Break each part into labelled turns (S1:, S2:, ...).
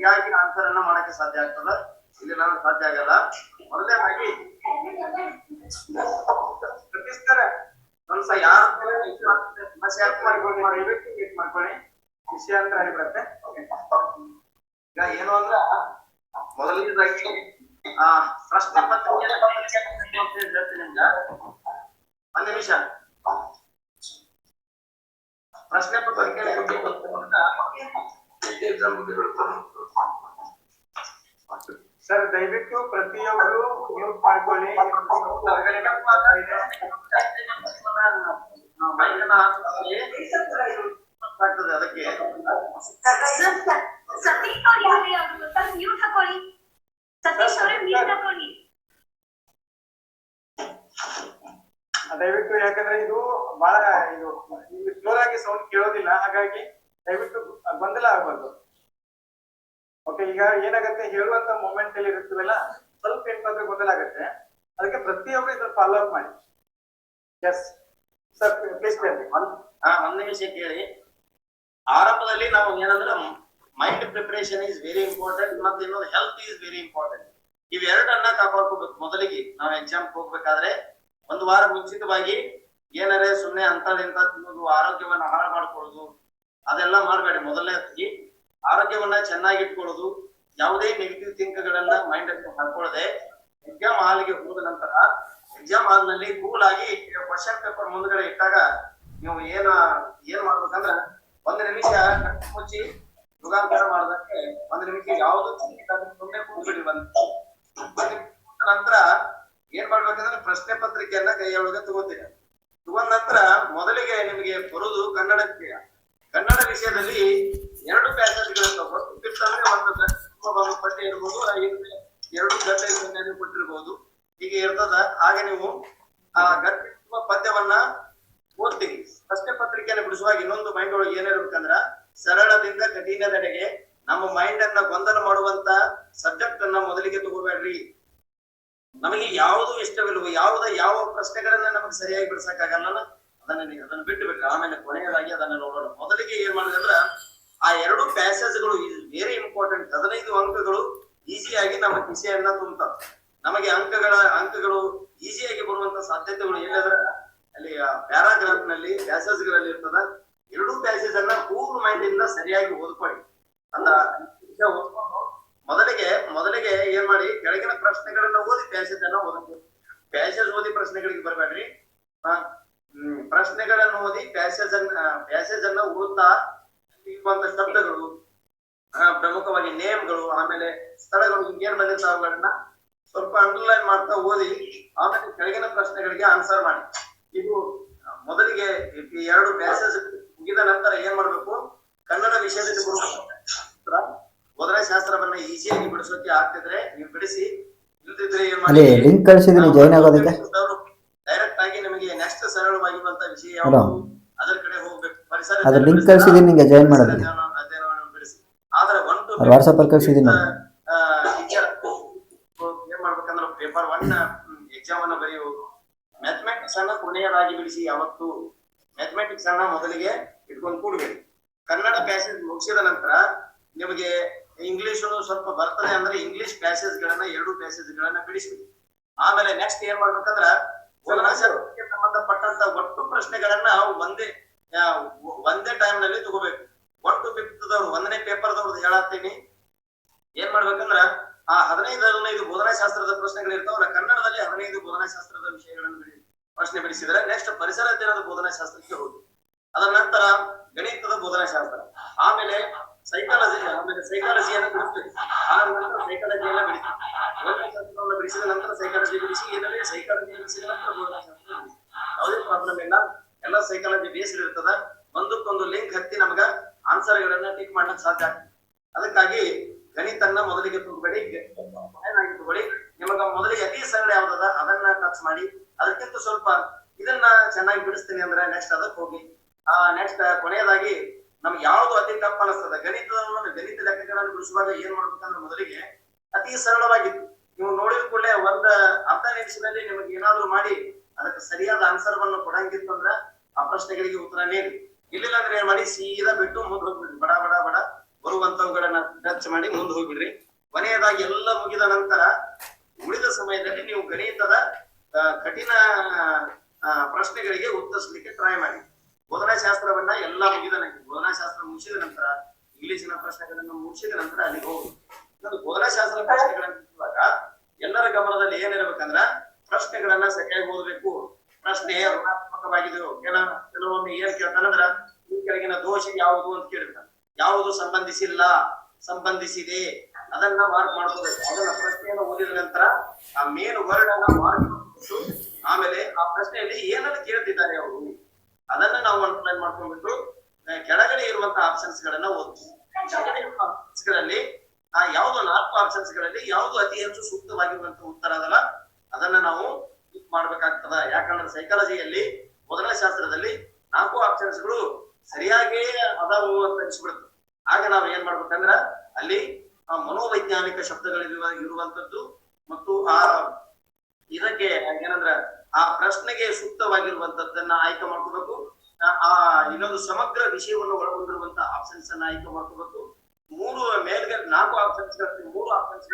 S1: ಸರಿಯಾಗಿ ಆನ್ಸರ್ ಅನ್ನ ಮಾಡಕ್ಕೆ ಸಾಧ್ಯ ಆಗ್ತದ. ಇಲ್ಲಿ ನಾನು ಸಾಧ್ಯ ಆಗಲ್ಲ. ಮೊದಲನೇದಾಗಿ ಒಂದ್ಸ ಯಾರು ಸಮಸ್ಯೆ ಮಾಡ್ಕೊಳ್ಳಿ, ವಿಷಯ ಅಂತ ಆಗಿಬಿಡತ್ತೆ. ಈಗ ಏನು ಅಂದ್ರ ಮೊದಲನೇದಾಗಿ ಪ್ರಶ್ನೆ ಪತ್ರಿಕೆ ಹೇಳ್ತೀನಿ ನಿಮ್ಗ. ಒಂದ್ ನಿಮಿಷ. ಪ್ರಶ್ನೆ ಪತ್ರಿಕೆ ಸರ್ ದಯವಿಟ್ಟು ಪ್ರತಿಯೊಬ್ಬರು ಮ್ಯೂಟ್ ಮಾಡ್ಕೊಳ್ಳಿ. ಆಗ್ತದೆ ಅದಕ್ಕೆ
S2: ಸತೀಶ್ ಅವ್ರು ಯಾರೇ ಅವರು ಗೊತ್ತಾ, ಮ್ಯೂಟ್ ಹಾಕೊಳ್ಳಿ. ಸತೀಶ್ ಅವರೇ ಮ್ಯೂಟ್ ಹಾಕೊಳ್ಳಿ
S1: ದಯವಿಟ್ಟು. ಯಾಕಂದ್ರೆ ಇದು ಬಹಳ ಇದು ಕ್ಲಿಯರ್ ಆಗಿ ಸೌಂಡ್ ಕೇಳೋದಿಲ್ಲ, ಹಾಗಾಗಿ ದಯವಿಟ್ಟು ಗೊಂದಲ ಆಗಬಾರ್ದು. ಓಕೆ, ಈಗ ಏನಾಗತ್ತೆ, ಹೇಳುವಂತ ಮೂಮೆಂಟ್ ಅಲ್ಲಿ ಇರ್ತೀವಲ್ಲ, ಸ್ವಲ್ಪ ಏನಂದ್ರೆ ಗೊಂದಲ ಆಗತ್ತೆ. ಅದಕ್ಕೆ ಪ್ರತಿಯೊಬ್ಬರು ಇದ್ರ ಫಾಲೋ ಅಪ್ ಮಾಡಿ. ಎಸ್ ಸರ್, ಪ್ಲೀಸ್ ಹೇಳಿ. ಒಂದ್ ನಿಮಿಷ ಕೇಳಿ. ಆರಂಭದಲ್ಲಿ ನಾವು ಏನಂದ್ರೆ mind preparation is very important, ಮತ್ತೆ ಇನ್ನೊಂದು ಹೆಲ್ತ್ ಇಸ್ ವೆರಿ ಇಂಪಾರ್ಟೆಂಟ್. ಇವೆರಡನ್ನ ಕಾಪಾಡ್ಕೋಬೇಕು. ಮೊದಲಿಗೆ ನಾವು ಎಕ್ಸಾಮ್ ಹೋಗ್ಬೇಕಾದ್ರೆ ಒಂದು ವಾರ ಮುಂಚಿತವಾಗಿ ಏನಾರೇ ಸುಮ್ಮನೆ ಅಂತದಿಂದ ತಿನ್ನೋದು, ಆರೋಗ್ಯವನ್ನ ಹಾಳು ಮಾಡ್ಕೊಳ್ಳೋದು ಅದೆಲ್ಲ ಮಾಡಬೇಡಿ. ಮೊದಲನೇದಾಗಿ ಆರೋಗ್ಯವನ್ನ ಚೆನ್ನಾಗಿ ಇಟ್ಕೊಳ್ಳೋದು, ಯಾವುದೇ ನೆಗೆಟಿವ್ ಥಿಂಕ್ಗಳನ್ನ ಮೈಂಡ್ ಅಲ್ಲಿ ಹಾಕೊಳ್ಳದೆ ಎಕ್ಸಾಮ್ ಹಾಲ್ಗೆ ಹೋದ ನಂತರ ಎಕ್ಸಾಮ್ ಹಾಲ್ ನಲ್ಲಿ ಕೂಲ್ ಆಗಿ ಕ್ವಶನ್ ಪೇಪರ್ ಮುಂದ್ಗಡೆ ಇಟ್ಟಾಗ ನೀವು ಏನ್ ಮಾಡ್ಬೇಕಂದ್ರ ಒಂದು ನಿಮಿಷ ಮುಚ್ಚಿ ಯೋಗಾಭ್ಯಾಸ ಮಾಡೋದಕ್ಕೆ ಒಂದು ನಿಮಿಷ ಯಾವ್ದು ಸುಮ್ಮನೆ ಕೂತ್ಬಿಡಿ. ನಂತರ ಏನ್ ಮಾಡ್ಬೇಕಂದ್ರೆ ಪ್ರಶ್ನೆ ಪತ್ರಿಕೆಯನ್ನ ಕೈಯೊಳಗೆ ತಗೋತೀರ. ತಗೊಂಡ ನಂತರ ಮೊದಲಿಗೆ ನಿಮಗೆ ಬರುದು ಕನ್ನಡ ವಿಷಯದಲ್ಲಿ 2 ಪ್ಯಾಸೇಜ್ಗಳಿರ್ತಾವ. ಒಂದು ಪಠ್ಯ ಇರ್ಬೋದು, 2 ಗದ್ಯ ಕೊಟ್ಟಿರ್ಬೋದು, ಹೀಗೆ ಇರ್ತದ. ಹಾಗೆ ನೀವು ಆ ಗದ್ಯ ಪದ್ಯವನ್ನ ಓದ್ತೀವಿ. ಪ್ರಶ್ನೆ ಪತ್ರಿಕೆಯನ್ನು ಬಿಡಿಸುವಾಗ ಇನ್ನೊಂದು ಮೈಂಡ್ ಒಳಗೆ ಏನಿರ್ಬೇಕಂದ್ರ ಸರಳದಿಂದ ಕಠಿಣದೆಡೆಗೆ ನಮ್ಮ ಮೈಂಡ್ ಅನ್ನ ಗೊಂದಲ ಮಾಡುವಂತ ಸಬ್ಜೆಕ್ಟ್ ಅನ್ನ ಮೊದಲಿಗೆ ತಗೋಬೇಡ್ರಿ. ನಮಗೆ ಯಾವುದು ಇಷ್ಟವಿಲ್ವೋ, ಯಾವ ಪ್ರಶ್ನೆಗಳನ್ನ ನಮಗೆ ಸರಿಯಾಗಿ ಬಿಡಿಸಕ್ಕಾಗಲ್ಲ, ಅದನ್ನ ಬಿಟ್ಟು ಬಿಟ್ರೆ ಆಮೇಲೆ ಕೊನೆಯದಾಗಿ ಅದನ್ನ ನೋಡೋಣ. ಮೊದಲಿಗೆ ಏನ್ ಮಾಡಿದ್ರೆ ಆ 2 ಪ್ಯಾಸೇಜ್ಗಳು ಇಸ್ ವೆರಿ ಇಂಪಾರ್ಟೆಂಟ್. 15 ಅಂಕಗಳು ಈಸಿಯಾಗಿ ನಮ್ಮ ಕಿಸೆಯನ್ನ ತುಂಬುತ್ತವೆ. ನಮಗೆ ಅಂಕಗಳು ಈಸಿಯಾಗಿ ಬರುವಂತ ಸಾಧ್ಯತೆಗಳು ಎಲ್ಲಾದ್ರೆ ಅಲ್ಲಿ ಪ್ಯಾರಾಗ್ರಾಫ್ ನಲ್ಲಿ ಪ್ಯಾಸೇಜ್ ಗಳಲ್ಲಿ ಇರ್ತದ. 2 ಪ್ಯಾಸೇಜ್ ಅನ್ನ ಪೂರ್ಣ ಮೈಂಡ್ ಇಂದ ಸರಿಯಾಗಿ ಓದ್ಕೊಳ್ಳಿ. ಮೊದಲಿಗೆ ಏನ್ ಮಾಡಿ, ಕೆಳಗಿನ ಪ್ರಶ್ನೆಗಳನ್ನ ಓದಿ ಪ್ಯಾಸೇಜ್ ಅನ್ನ ಓದಬೇಕು. ಪ್ಯಾಸೇಜ್ ಓದಿ ಪ್ರಶ್ನೆಗಳಿಗೆ ಬರಬೇಡ್ರಿ. ಪ್ರಶ್ನೆಗಳನ್ನು ಓದಿ ಪ್ಯಾಸೇಜ್ ಅನ್ನ ಓದ್ತಾ ಇರುವಂತ ಶಬ್ದಗಳು, ಪ್ರಮುಖವಾಗಿ ನೇಮ್ಗಳು, ಆಮೇಲೆ ಸ್ಥಳಗಳು ಹಿಂಗೇನ್ ಬಂದಿರ್ತಾವ ಅವುಗಳನ್ನ ಸ್ವಲ್ಪ ಅಂಡರ್ಲೈನ್ ಮಾಡ್ತಾ ಓದಿ ಆಮೇಲೆ ಕೆಳಗಿನ ಪ್ರಶ್ನೆಗಳಿಗೆ ಆನ್ಸರ್ ಮಾಡಿ. ಇದು ಮೊದಲಿಗೆ 2 ಪ್ಯಾಸೇಜ್ ಮುಗಿದ ನಂತರ ಏನ್ ಮಾಡ್ಬೇಕು, ಕನ್ನಡ ವಿಷಯದಲ್ಲಿ ಬೋಧನಾ ಶಾಸ್ತ್ರವನ್ನ ಈಸಿಯಾಗಿ ಬಿಡಿಸೋಕೆ ಆಗ್ತಿದ್ರೆ ನೀವು ಬಿಡಿಸಿ, ಇಲ್ದಿದ್ರೆ ಏನ್ ಮಾಡಿ
S3: ಲಿಂಕ್ ಕಳಿಸಿದೀನಿ ಜಾಯಿನ್ ಆಗೋದಕ್ಕೆ.
S1: ಡೈರೆಕ್ಟ್ ಆಗಿ ನಿಮಗೆ ನೆಕ್ಸ್ಟ್ ಸರಳವಾಗಿರುವಂತ ವಿಷಯ ಯಾವುದು ಅದರ ಕಡೆ ಹೋಗ್ಬೇಕು. ಪರಿಸರ
S3: ಅದ್ರ ಲಿಂಕ್ ಕಳಿಸಿದೀನಿ ನಿಮಗೆ ಜಾಯಿನ್ ಮಾಡೋದಕ್ಕೆ.
S1: ಬಿಡಿಸಿ. ಆದ್ರೆ 1 to
S3: ವಾಟ್ಸ್ಆಪ್ ಅಲ್ಲಿ ಕಳಿಸಿದೀನಿ.
S1: ಏನ್ ಮಾಡ್ಬೇಕಂದ್ರೆ ಪೇಪರ್ 1 ಎಕ್ಸಾಮ್ ಅನ್ನ ಬರೆಯುವುದು. ಮ್ಯಾಥಮೆಟಿಕ್ಸ್ ಅನ್ನ ಕೊನೆಯದಾಗಿ ಬಿಡಿಸಿ. ಯಾವತ್ತು ಮ್ಯಾಥಮೆಟಿಕ್ಸ್ ಅನ್ನ ಮೊದಲಿಗೆ ಇಟ್ಕೊಂಡು ಕೂಡಬೇಡಿ. ಕನ್ನಡ ಪ್ಯಾಸೇಜ್ ಮುಗಿಸಿದ ನಂತರ ನಿಮಗೆ ಇಂಗ್ಲಿಷ್ ಸ್ವಲ್ಪ ಬರ್ತದೆ ಅಂದ್ರೆ ಇಂಗ್ಲಿಷ್ ಪ್ಯಾಸೇಜ್ ಗಳನ್ನ 2 ಪ್ಯಾಸೇಜ್ ಗಳನ್ನ ಬಿಡಿಸ್ಬೇಕು. ಆಮೇಲೆ ನೆಕ್ಸ್ಟ್ ಏನ್ ಮಾಡ್ಬೇಕಂದ್ರ ಬೋಧನಾಶಾಸ್ತ್ರಕ್ಕೆ ಸಂಬಂಧಪಟ್ಟಂತ ಒಟ್ಟು ಪ್ರಶ್ನೆಗಳನ್ನ ಒಂದೇ ಟೈಮ್ ನಲ್ಲಿ ತಗೋಬೇಕು. 1 to 5th ದವ್ರು 1ನೇ ಪೇಪರ್ ದವ್ರದ್ದು ಹೇಳತ್ತೀನಿ. ಏನ್ ಮಾಡ್ಬೇಕಂದ್ರ ಆ 15 ಬೋಧನಾಶಾಸ್ತ್ರದ ಪ್ರಶ್ನೆಗಳು ಇರ್ತಾವಲ್ಲ, ಕನ್ನಡದಲ್ಲಿ 15 ಬೋಧನಾಶಾಸ್ತ್ರದ ವಿಷಯಗಳನ್ನು ಪ್ರಶ್ನೆ ಬಿಡಿಸಿದ್ರೆ ನೆಕ್ಸ್ಟ್ ಪರಿಸರ ಅಧ್ಯಯನದ ಬೋಧನಾಶಾಸ್ತ್ರಕ್ಕೆ ಹೋಗಿ, ಅದರ ನಂತರ ಗಣಿತದ ಬೋಧನಾಶಾಸ್ತ್ರ, ಆಮೇಲೆ ಸೈಕಾಲಜಿಯನ್ನು ಬಿಡಿಸ್ತೀವಿ. ಆ ನಂತರ ಸೈಕಾಲಜಿಯನ್ನ ಬಿಡಿಸಿ, ಬೋಧನಾಶಾಸ್ತ್ರವನ್ನು ಬಿಡಿಸಿದ ನಂತರ ಸೈಕಾಲಜಿ ಬಿಡಿಸಿ, ಇದರಲ್ಲಿ ಸೈಕಾಲಜಿ ಬಿಡಿಸಿದ ನಂತರ ಬೋಧನಾಶಾಸ್ತ್ರ ಬಿಡಿಸಿ. ಯಾವುದೇ ಪ್ರಾಬ್ಲಮ್ ಇಲ್ಲ, ಎಲ್ಲ ಸೈಕಾಲಜಿ ಬೇಸ್ಡ್ ಇರ್ತದ. ಒಂದಕ್ಕೊಂದು ಲಿಂಕ್ ಹತ್ತಿ ನಮ್ಗ ಆನ್ಸರ್ ಗಳನ್ನ ಟಿಕ್ ಮಾಡಕ್ ಸಾಧ್ಯ ಆಗ್ತದೆ. ಅದಕ್ಕಾಗಿ ಗಣಿತನ್ನ ಮೊದಲಿಗೆ ತಗೋಬೇಡಿ, ತಗೊಳ್ಳಿ. ನಿಮಗ ಮೊದಲಿಗೆ ಅತಿ ಸರಳ ಯಾವ್ದದ ಅದನ್ನ ಟಚ್ ಮಾಡಿ, ಅದಕ್ಕಿಂತ ಸ್ವಲ್ಪ ಇದನ್ನ ಚೆನ್ನಾಗಿ ಬಿಡಿಸ್ತೀನಿ ಅಂದ್ರೆ ನೆಕ್ಸ್ಟ್ ಅದಕ್ಕೆ ಹೋಗಿ. ನೆಕ್ಸ್ಟ್ ಕೊನೆಯದಾಗಿ ನಮ್ಗೆ ಯಾವ್ದು ಅತಿ ಟಫ್ ಅನಿಸ್ತದ, ಗಣಿತ ಲೆಕ್ಕಗಳನ್ನು ಬಿಡಿಸುವಾಗ ಏನ್ ಮಾಡ್ಬೇಕಂದ್ರೆ ಮೊದಲಿಗೆ ಅತಿ ಸರಳವಾಗಿತ್ತು. ನೀವು ನೋಡಿದ ಕೂಡಲೇ ಅರ್ಧ ನಿಮಿಷದಲ್ಲಿ ನಿಮಗೆ ಏನಾದ್ರು ಮಾಡಿ ಅದಕ್ಕೆ ಸರಿಯಾದ ಆನ್ಸರ್ ವನ್ನು ಕೊಡಂಗಿತ್ತು ಅಂದ್ರ ಆ ಪ್ರಶ್ನೆಗಳಿಗೆ ಉತ್ತರ ನೀಡಿ. ಇಲ್ಲಿಲ್ಲ ಅಂದ್ರೆ ಏನ್ ಮಾಡಿ, ಸೀದಾ ಬಿಟ್ಟು ಮುಂದೆ ಹೋಗ್ಬಿಡಿ. ಬಡ ಬರುವಂತವುಗಳನ್ನ ಟಚ್ ಮಾಡಿ ಮುಂದೆ ಹೋಗ್ಬಿಡ್ರಿ. ಕೊನೆಯದಾಗಿ ಎಲ್ಲ ಮುಗಿದ ನಂತರ ಉಳಿದ ಸಮಯದಲ್ಲಿ ನೀವು ಗಣಿತದ ಕಠಿಣ ಪ್ರಶ್ನೆಗಳಿಗೆ ಉತ್ತರಿಸಲಿಕ್ಕೆ ಟ್ರೈ ಮಾಡಿ. ಬೋಧನಾಶಾಸ್ತ್ರವನ್ನ ಎಲ್ಲ ಬೋಧನಾಶಾಸ್ತ್ರ ಮುಗಿಸಿದ ನಂತರ ಇಂಗ್ಲಿಷಿನ ಪ್ರಶ್ನೆಗಳನ್ನು ಮುಗಿಸಿದ ನಂತರ ಅಲ್ಲಿಗೆ ಹೋಗುದು. ಬೋಧನಾಶಾಸ್ತ್ರ ಪ್ರಶ್ನೆಗಳನ್ನ ಎಲ್ಲರ ಗಮನದಲ್ಲಿ ಏನಿರ್ಬೇಕಂದ್ರ ಪ್ರಶ್ನೆಗಳನ್ನ ಸರಿಯಾಗಿ ಓದಬೇಕು. ಪ್ರಶ್ನೆ ಋಣಾತ್ಮಕವಾಗಿದೆಯೋ ಕೆಲವೊಮ್ಮೆ ಏನ್ ಕೇಳ್ತಾನಂದ್ರ ಈ ಕೆಳಗಿನ ದೋಷ ಯಾವುದು ಅಂತ ಕೇಳಿರ್ತಾನೆ. ಯಾವುದು ಸಂಬಂಧಿಸಿದೆ ಅದನ್ನ ಮಾರ್ಕ್ ಮಾಡ್ಕೋಬೇಕು. ಅದನ್ನ ಪ್ರಶ್ನೆಯನ್ನು ಓದಿದ ನಂತರ ಆ ಮೇನ್ ವರ್ಡ್ ಅನ್ನ ಮಾರ್ಕ್ ಮಾಡ್ಕೊಂಡು ಆಮೇಲೆ ಆ ಪ್ರಶ್ನೆಯಲ್ಲಿ ಏನನ್ನ ಕೇಳ್ತಿದ್ದಾರೆ ಅವರು ಅದನ್ನ ನಾವು ಅಂಡರ್ಲೈನ್ ಮಾಡ್ಕೊಂಡ್ಬಿಟ್ಟು ಕೆಳಗಡೆ ಇರುವಂತಹ ಆಪ್ಷನ್ಸ್ ಗಳನ್ನ ಓದ್ತೀವಿ. ಕೆಳಗಡೆ ಇರುವ ಆಪ್ಷನ್ಸ್ ಗಳಲ್ಲಿ ಯಾವ್ದು 4 ಆಪ್ಷನ್ಸ್ ಗಳಲ್ಲಿ ಯಾವ್ದು ಅತಿ ಹೆಚ್ಚು ಸೂಕ್ತವಾಗಿರುವಂತಹ ಉತ್ತರ ಅದಲ್ಲ ಅದನ್ನ ನಾವು ಮಾಡ್ಬೇಕಾಗ್ತದ. ಯಾಕಂದ್ರೆ ಸೈಕಾಲಜಿಯಲ್ಲಿ ಬೋಧನಾಶಾಸ್ತ್ರದಲ್ಲಿ 4 ಆಪ್ಷನ್ಸ್ ಗಳು ಸರಿಯಾಗಿ ಅದಾವು ಅಂತ ಅನಿಸ್ಬಿಡುತ್ತೆ. ಆಗ ನಾವ್ ಏನ್ ಮಾಡ್ಬೇಕಂದ್ರ ಅಲ್ಲಿ ಮನೋವೈಜ್ಞಾನಿಕ ಶಬ್ದಗಳಿರುವಂತದ್ದು ಮತ್ತು ಇದಕ್ಕೆ ಏನಂದ್ರ ಆ ಪ್ರಶ್ನೆಗೆ ಸೂಕ್ತವಾಗಿರುವಂತದ್ದನ್ನ ಆಯ್ಕೆ ಮಾಡ್ಕೋಬೇಕು. ಇನ್ನೊಂದು ಸಮಗ್ರ ವಿಷಯವನ್ನು ಒಳಗೊಂಡಿರುವಂತ ಆಪ್ಷನ್ಸ್ ಅನ್ನ ಆಯ್ಕೆ ಮಾಡ್ಕೋಬೇಕು. 4 ಆಪ್ಷನ್ಸ್ 3 ಆಪ್ಷನ್ಸ್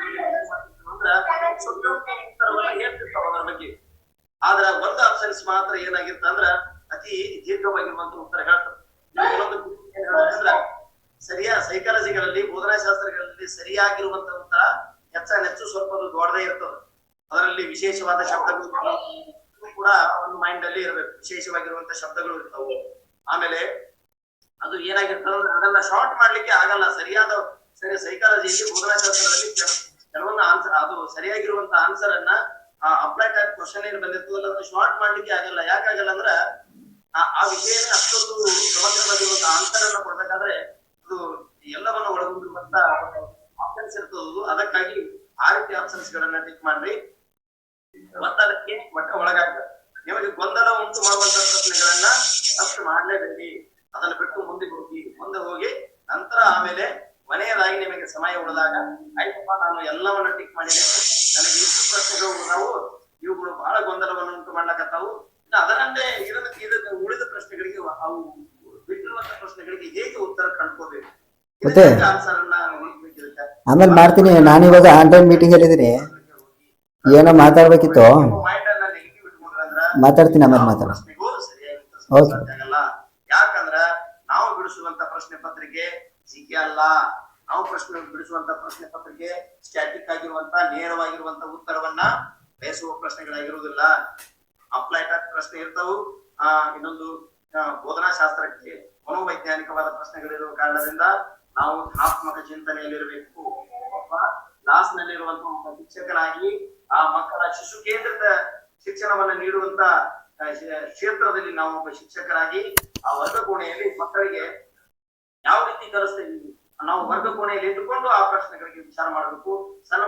S1: ಹೇಳ್ತಿರ್ತಾವ ಅದರ ಬಗ್ಗೆ. ಆದ್ರ ಒಂದು ಆಪ್ಷನ್ಸ್ ಮಾತ್ರ ಏನಾಗಿರ್ತ ಅಂದ್ರ ಅತಿ ದೀರ್ಘವಾಗಿರುವಂತ ಉತ್ತರ ಹೇಳ್ತಾರೆ. ಇನ್ನೊಂದು ಸೈಕಾಲಜಿಗಳಲ್ಲಿ ಬೋಧನಾಶಾಸ್ತ್ರಗಳಲ್ಲಿ ಸರಿಯಾಗಿರುವಂತ ಉತ್ತರ ಹೆಚ್ಚು ಸ್ವಲ್ಪ ದೊಡ್ಡದೇ ಇರ್ತದೆ. ಅದರಲ್ಲಿ ವಿಶೇಷವಾದ ಶಬ್ದಗಳು ಕೂಡ ಒಂದು ಮೈಂಡ್ ಅಲ್ಲಿ ಇರಬೇಕು. ವಿಶೇಷವಾಗಿರುವಂತ ಶಬ್ದಗಳು ಇರ್ತಾವೆ. ಆಮೇಲೆ ಅದು ಏನಾಗಿರ್ತದೆ ಅದನ್ನ ಶಾರ್ಟ್ ಮಾಡ್ಲಿಕ್ಕೆ ಆಗಲ್ಲ. ಸೈಕಾಲಜಿಯಲ್ಲಿ ಬೋಧನಾಶಾಸ್ತ್ರದಲ್ಲಿ ಕೆಲವೊಂದು ಆನ್ಸರ್ ಅದು ಸರಿಯಾಗಿರುವಂತ ಆನ್ಸರ್ ಅನ್ನ ಅಪ್ಲೈ ಟೈಪ್ ಕ್ವಶನ್ ಏನ್ ಬಂದಿರ್ತದಲ್ಲ ಅದನ್ನ ಶಾರ್ಟ್ ಮಾಡ್ಲಿಕ್ಕೆ ಆಗಲ್ಲ. ಯಾಕಾಗಲ್ಲ ಅಂದ್ರ ಆ ವಿಷಯನೇ ಅಷ್ಟೊಂದು ಸಮಗ್ರವಾಗಿರುವಂತ ಆನ್ಸರ್ ಅನ್ನ ಕೊಡ್ಬೇಕಾದ್ರೆ ಅದು ಎಲ್ಲವನ್ನ ಒಳಗೊಂಡಿರುವಂತ ಆಪ್ಷನ್ಸ್ ಇರ್ತದ. ಅದಕ್ಕಾಗಿ ಆ ರೀತಿ ಆಪ್ಷನ್ಸ್ ಗಳನ್ನ ಟಿಕ್ ಮಾಡ್ರಿ. ಮತ್ತೆ ಅದಕ್ಕೆ ಒಳಗಾಗ್ತದೆ. ನಿಮಗೆ ಗೊಂದಲ ಉಂಟು ಮಾಡುವಂತ ಪ್ರಶ್ನೆಗಳನ್ನ ತಪ್ಪು ಮಾಡ್ಲೇಬೇಡಿ. ಅದನ್ನ ಬಿಟ್ಟು ಮುಂದೆ ಹೋಗಿ ನಂತರ ಆಮೇಲೆ ಕೊನೆಯದಾಗಿ ನಿಮಗೆ ಸಮಯ ಉಳಿದಾಗ ಆಯ್ತಪ್ಪ ನಾನು ಎಲ್ಲವನ್ನ ಟಿಕ್ ಮಾಡಿದ್ದೇನೆ, ನನಗೆ ಇಷ್ಟು ಪ್ರಶ್ನೆಗಳು ಇವುಗಳು ಬಹಳ ಗೊಂದಲವನ್ನು ಉಂಟು ಮಾಡ್ಲಕತ್ತಾವು, ಅದರಂತೆ ಇದಕ್ಕೆ ಉಳಿದ ಪ್ರಶ್ನೆಗಳಿಗೆ ಅವು ಬಿಟ್ಟಿರುವಂತ ಪ್ರಶ್ನೆಗಳಿಗೆ ಹೇಗೆ ಉತ್ತರ ಕಂಡ್ಕೋಬೇಕು
S3: ಮತ್ತೆ
S1: ಆನ್ಸರ್ ಅನ್ನ
S3: ಆಮೇಲೆ ಮಾಡ್ತೀನಿ. ನಾನಿವಾಗ ಆನ್ಲೈನ್ ಮೀಟಿಂಗ್ ಅಲ್ಲಿ ಇದೀನಿ, ಏನೋ ಮಾತಾಡ್ಬೇಕಿತ್ತು, ಮಾತಾಡ್ತೀನಿ ಆಮೇಲೆ ಮಾತಾಡ.
S1: ಯಾಕಂದ್ರ ನಾವು ಬಿಡಿಸುವಂತ ಪ್ರಶ್ನೆ ಪತ್ರಿಕೆ ಜಿಕೆ ಅಲ್ಲ. ನಾವು ಬಿಡಿಸುವಂತ ಪ್ರಶ್ನೆ ಪತ್ರಿಕೆ ಸ್ಟ್ಯಾಟಿಕ್ ಆಗಿರುವಂತ ನೇರವಾಗಿರುವಂತ ಉತ್ತರವನ್ನ ಬಯಸುವ ಪ್ರಶ್ನೆಗಳಾಗಿರುವುದಿಲ್ಲ. ಅಪ್ಲೈಡ್ ಪ್ರಶ್ನೆ ಇರ್ತಾವು. ಇನ್ನೊಂದು ಬೋಧನಾಶಾಸ್ತ್ರಕ್ಕೆ ಮನೋವೈಜ್ಞಾನಿಕವಾದ ಪ್ರಶ್ನೆಗಳಿರುವ ಕಾರಣದಿಂದ ನಾವು ಧನಾತ್ಮಕ ಚಿಂತನೆಯಲ್ಲಿರಬೇಕು. ಕ್ಲಾಸ್ ನಲ್ಲಿರುವಂತಹ ಒಬ್ಬ ಶಿಕ್ಷಕನಾಗಿ ಆ ಮಕ್ಕಳ ಶಿಶು ಕೇಂದ್ರಿತ ಶಿಕ್ಷಣವನ್ನ ನೀಡುವಂತ ಕ್ಷೇತ್ರದಲ್ಲಿ ನಾವು ಒಬ್ಬ ಶಿಕ್ಷಕರಾಗಿ ಆ ವರ್ಗ ಕೋಣೆಯಲ್ಲಿ ಮಕ್ಕಳಿಗೆ ಯಾವ ರೀತಿ ಕಲಿಸ್ತೇವೆ ನಾವು ವರ್ಗ ಕೋಣೆಯಲ್ಲಿ ಇಟ್ಟುಕೊಂಡು ಆ ಪ್ರಶ್ನೆಗಳಿಗೆ ವಿಚಾರ ಮಾಡಬೇಕು. ಸಣ್ಣ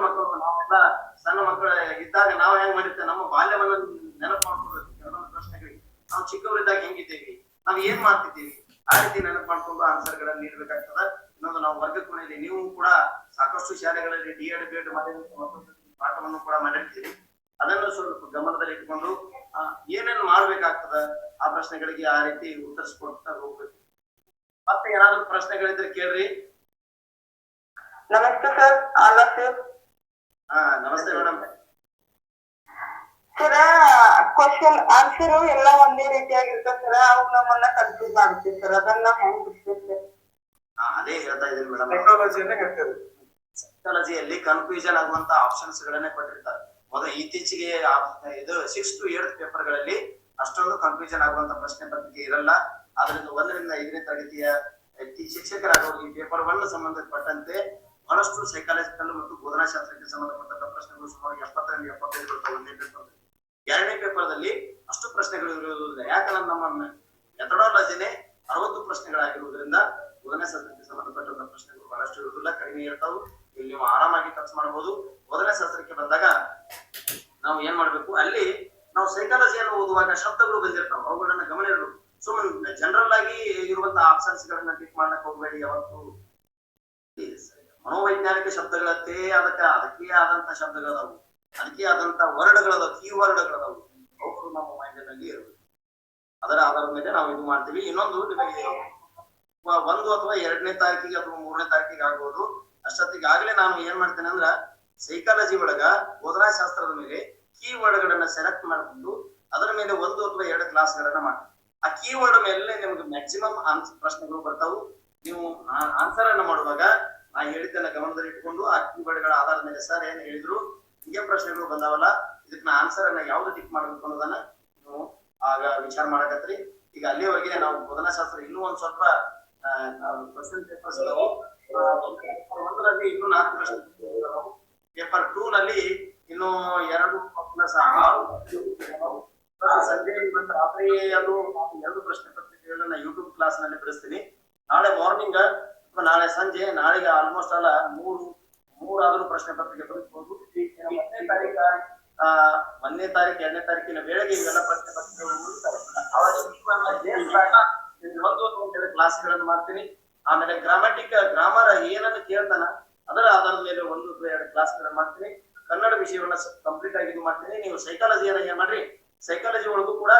S1: ಮಕ್ಕಳ ಇದ್ದಾಗ ನಾವು ಹೆಂಗ್ ಮಾಡಿರ್ತೇವೆ, ನಮ್ಮ ಬಾಲ್ಯವನ್ನ ನೆನಪು ಮಾಡ್ಕೊಳ್ಬೇಕು. ಕೆಲವೊಂದು ಪ್ರಶ್ನೆಗಳಿಗೆ ನಾವು ಚಿಕ್ಕವರಿದ್ದಾಗ ಹೆಂಗಿದ್ದೇವೆ, ನಾವು ಏನ್ ಮಾಡ್ತಿದ್ದೀವಿ, ಆ ರೀತಿ ನೆನಪು ಮಾಡ್ಕೊಂಡು ಆನ್ಸರ್ ಗಳನ್ನ ನೀಡಬೇಕಾಗ್ತದ. ಇನ್ನೊಂದು ನಾವು ವರ್ಗ ಕೋಣೆಯಲ್ಲಿ ನೀವು ಕೂಡ ಸಾಕಷ್ಟು ಶಾಲೆಗಳಲ್ಲಿ D.Ed B.Ed ಪಾಠವನ್ನು ಕೂಡ ಮಾಡಿರ್ತೀರಿ. ಅದನ್ನು ಸ್ವಲ್ಪ ಗಮನದಲ್ಲಿ ಇಟ್ಕೊಂಡು ಏನೇನು ಮಾಡ್ಬೇಕಾಗ್ತದ ಆ ಪ್ರಶ್ನೆಗಳಿಗೆ ಆ ರೀತಿ ಉತ್ತರಿಸ್ಕೊಡ್ತಾ ಹೋಗ್ಬೇಕು. ಮತ್ತೆ ಏನಾದ್ರು ಪ್ರಶ್ನೆಗಳಿದ್ರೆ ಕೇಳ್ರಿ.
S4: ನಮಸ್ತೆ ಸರ್. All of you.
S1: ನಮಸ್ತೆ ಮೇಡಮ್.
S4: ಸರ ಕ್ವಶನ್ ಆನ್ಸರ್ ಎಲ್ಲ ಒಂದೇ ರೀತಿಯಾಗಿರ್ತದೆ ಸರ್, ಅವು ನಮ್ಮನ್ನ ಕನ್ಫ್ಯೂಸ್ ಆಗುತ್ತೆ ಸರ್, ಅದನ್ನ ಹೆಂಗ್ ಬಿಡ್ತೀವಿ ಸರ್?
S1: ಅದೇ ಹೇಳ್ತಾ ಇದ್ದೀನಿ ಮೇಡಮ್. ಸೈಕಾಲಜಿಯಲ್ಲಿ ಕನ್ಫ್ಯೂಷನ್ ಆಗುವಂತ ಆಪ್ಷನ್ಸ್ ಗಳನ್ನೇ ಕೊಟ್ಟಿರ್ತಾರೆ. ಮೊದಲು ಇತ್ತೀಚೆಗೆ ಇದು 6th to 8th ಪೇಪರ್ ಗಳಲ್ಲಿ ಅಷ್ಟೊಂದು ಕನ್ಫ್ಯೂಷನ್ ಆಗುವಂತ ಪ್ರಶ್ನೆ ಪತ್ರಿಕೆ ಇರಲ್ಲ. ಆದ್ರಿಂದ 1 ರಿಂದ 5ನೇ ತರಗತಿಯ ಶಿಕ್ಷಕರಾಗೋರು ಈ ಪೇಪರ್ 1 ಸಂಬಂಧಪಟ್ಟಂತೆ ಬಹಳಷ್ಟು ಸೈಕಾಲಜಿಕಲ್ ಮತ್ತು ಬೋಧನಾಶಾಸ್ತ್ರಕ್ಕೆ ಸಂಬಂಧಪಟ್ಟಂತ ಪ್ರಶ್ನೆಗಳು ಸುಮಾರು 70 ರಿಂದ 75 ಬರ್ತವೆ ಒಂದೇ ಪೇಪರ್. 2ನೇ ಪೇಪರ್ದಲ್ಲಿ ಅಷ್ಟು ಪ್ರಶ್ನೆಗಳು ಇರುವುದಿಲ್ಲ. ಯಾಕಂದ್ರೆ ನಮ್ಮ ಮೆಥಡಾಲಜಿನೇ 60 ಪ್ರಶ್ನೆಗಳಾಗಿರುವುದರಿಂದ ಬೋಧನಾಶಾಸ್ತ್ರಕ್ಕೆ ಸಂಬಂಧಪಟ್ಟಂತ ಪ್ರಶ್ನೆಗಳು ಬಹಳಷ್ಟು ಇರುವುದಿಲ್ಲ, ಕಡಿಮೆ ಇರ್ತಾವು. ಇಲ್ಲಿ ನೀವು ಆರಾಮಾಗಿ ಖರ್ಚು ಮಾಡಬಹುದು. ಬೋಧನಾಶಾಸ್ತ್ರಕ್ಕೆ ಬಂದಾಗ ನಾವು ಏನ್ ಮಾಡ್ಬೇಕು, ಅಲ್ಲಿ ನಾವು ಸೈಕಾಲಜಿಯನ್ನು ಓದುವಾಗ ಶಬ್ದಗಳು ಬಂದಿರ್ತಾವ, ಅವುಗಳನ್ನ ಗಮನ ಇರಬೇಕು. ಸುಮ್ಮನೆ ಜನರಲ್ ಆಗಿ ಇರುವಂತಹ ಆಪ್ಷನ್ಸ್ ಗಳನ್ನ ಟಿಕ್ ಮಾಡಕ್ ಹೋಗ್ಬೇಡಿ. ಯಾವತ್ತು ಮನೋವೈಜ್ಞಾನಿಕ ಶಬ್ದಗಳಂತೆ ಅದಕ್ಕೆ ಆದಂತ ಶಬ್ದಗಳದಾವು, ಅದಕ್ಕೆ ಆದಂತ ವರ್ಡ್ಗಳದಾವು, ಕೀವರ್ಡ್ಗಳದಾವು, ಅವುಗಳು ನಮ್ಮ ಮೈಂಡಿನಲ್ಲಿ ಇರಬೇಕು. ಅದರ ಆಧಾರದ ಮೇಲೆ ನಾವು ಇದು ಮಾಡ್ತೀವಿ. ಇನ್ನೊಂದು ನಿಮಗೆ ಒಂದು ಅಥವಾ 2ನೇ ತಾರೀಕಿಗೆ ಅಥವಾ 3ನೇ ತಾರೀಕಿಗೆ ಆಗ್ಬೋದು. ಅಷ್ಟೊತ್ತಿಗೆ ಆಗ್ಲೇ ನಾನು ಏನ್ ಮಾಡ್ತೇನೆ ಅಂದ್ರ ಸೈಕಾಲಜಿ ಒಳಗ ಬೋಧನಾ ಶಾಸ್ತ್ರದ ಮೇಲೆ ಕೀವರ್ಡ್ ಗಳನ್ನ ಸೆಲೆಕ್ಟ್ ಮಾಡ್ಕೊಂಡು ಅದರ ಮೇಲೆ 1 ಅಥವಾ 2 ಕ್ಲಾಸ್ಗಳನ್ನ ಮಾಡ್ತೀನಿ. ಆ ಕೀವರ್ಡ್ ಮೇಲೆ ನಿಮ್ಗೆ ಮ್ಯಾಕ್ಸಿಮಮ್ ಪ್ರಶ್ನೆಗಳು ಬರ್ತಾವು. ನೀವು ಆನ್ಸರ್ ಅನ್ನ ಮಾಡುವಾಗ ನಾ ಹೇಳಿದ್ದನ್ನ ಗಮನದಲ್ಲಿ ಇಟ್ಕೊಂಡು ಆ ಕೀವರ್ಡ್ ಗಳ ಆಧಾರದ ಮೇಲೆ ಸರ್ ಏನ್ ಹೇಳಿದ್ರು ಹಿಂಗೆ ಪ್ರಶ್ನೆಗಳು ಬಂದಾವಲ್ಲ ಇದಕ್ಕೆ ನಾ ಆನ್ಸರ್ ಅನ್ನ ಯಾವ್ದು ಟಿಕ್ ಮಾಡ್ಬೇಕು ಅನ್ನೋದನ್ನ ನೀವು ಆಗ ವಿಚಾರ ಮಾಡಕತ್ರಿ. ಈಗ ಅಲ್ಲಿವರೆಗೆ ನಾವು ಬೋಧನಾ ಶಾಸ್ತ್ರ ಇನ್ನೂ ಒಂದ್ ಸ್ವಲ್ಪ ಕ್ವಶನ್ ಪೇಪರ್ಸ್ ಇದಾವು. ಪೇಪರ್ 1ರಲ್ಲಿ ಇನ್ನೂ 4 ಪ್ರಶ್ನೆ, ಪೇಪರ್ 2 ನಲ್ಲಿ ಇನ್ನು 2 ಪ್ಲಸ್ 6 ಸಂಜೆ ಇವತ್ತು ರಾತ್ರಿ ಅದು 2 ಪ್ರಶ್ನೆ ಪತ್ರಿಕೆಗಳನ್ನ ಯೂಟ್ಯೂಬ್ ಕ್ಲಾಸ್ ನಲ್ಲಿ ಬಿಡಿಸ್ತೀನಿ. ನಾಳೆ ಮಾರ್ನಿಂಗ್ ಅಥವಾ ನಾಳೆ ಸಂಜೆ, ನಾಳೆಗೆ ಆಲ್ಮೋಸ್ಟ್ ಅಲ್ಲ 3 ಆದ್ರೂ ಪ್ರಶ್ನೆ ಪತ್ರಿಕೆ ಬರೆಸಬಹುದು. 1ನೇ ತಾರೀಕು 2ನೇ ತಾರೀಕಿನ ವೇಳೆಗೆ ಇವೆಲ್ಲ ಪ್ರಶ್ನೆ ಪತ್ರಿಕೆಗಳು ಮುಗಿಸ್ತವೆ. ಅವಾಗ 1 ಕ್ಲಾಸ್ಗಳನ್ನು ಮಾಡ್ತೀನಿ. ಆಮೇಲೆ ಗ್ರಾಮರ್ ಏನನ್ನು ಕೇಳ್ತಾನ ಅದರ ಆಧಾರದ ಮೇಲೆ 1 ಅಥವಾ 2 ಕ್ಲಾಸ್ಗಳನ್ನು ಮಾಡ್ತೀನಿ. ಕನ್ನಡ ವಿಷಯವನ್ನ ಕಂಪ್ಲೀಟ್ ಆಗಿ ಇದು ಮಾಡ್ತೀನಿ. ನೀವು ಸೈಕಾಲಜಿಯನ್ನ ಏನ್ ಮಾಡ್ರಿ, ಸೈಕಾಲಜಿ ಒಳಗೂ ಕೂಡ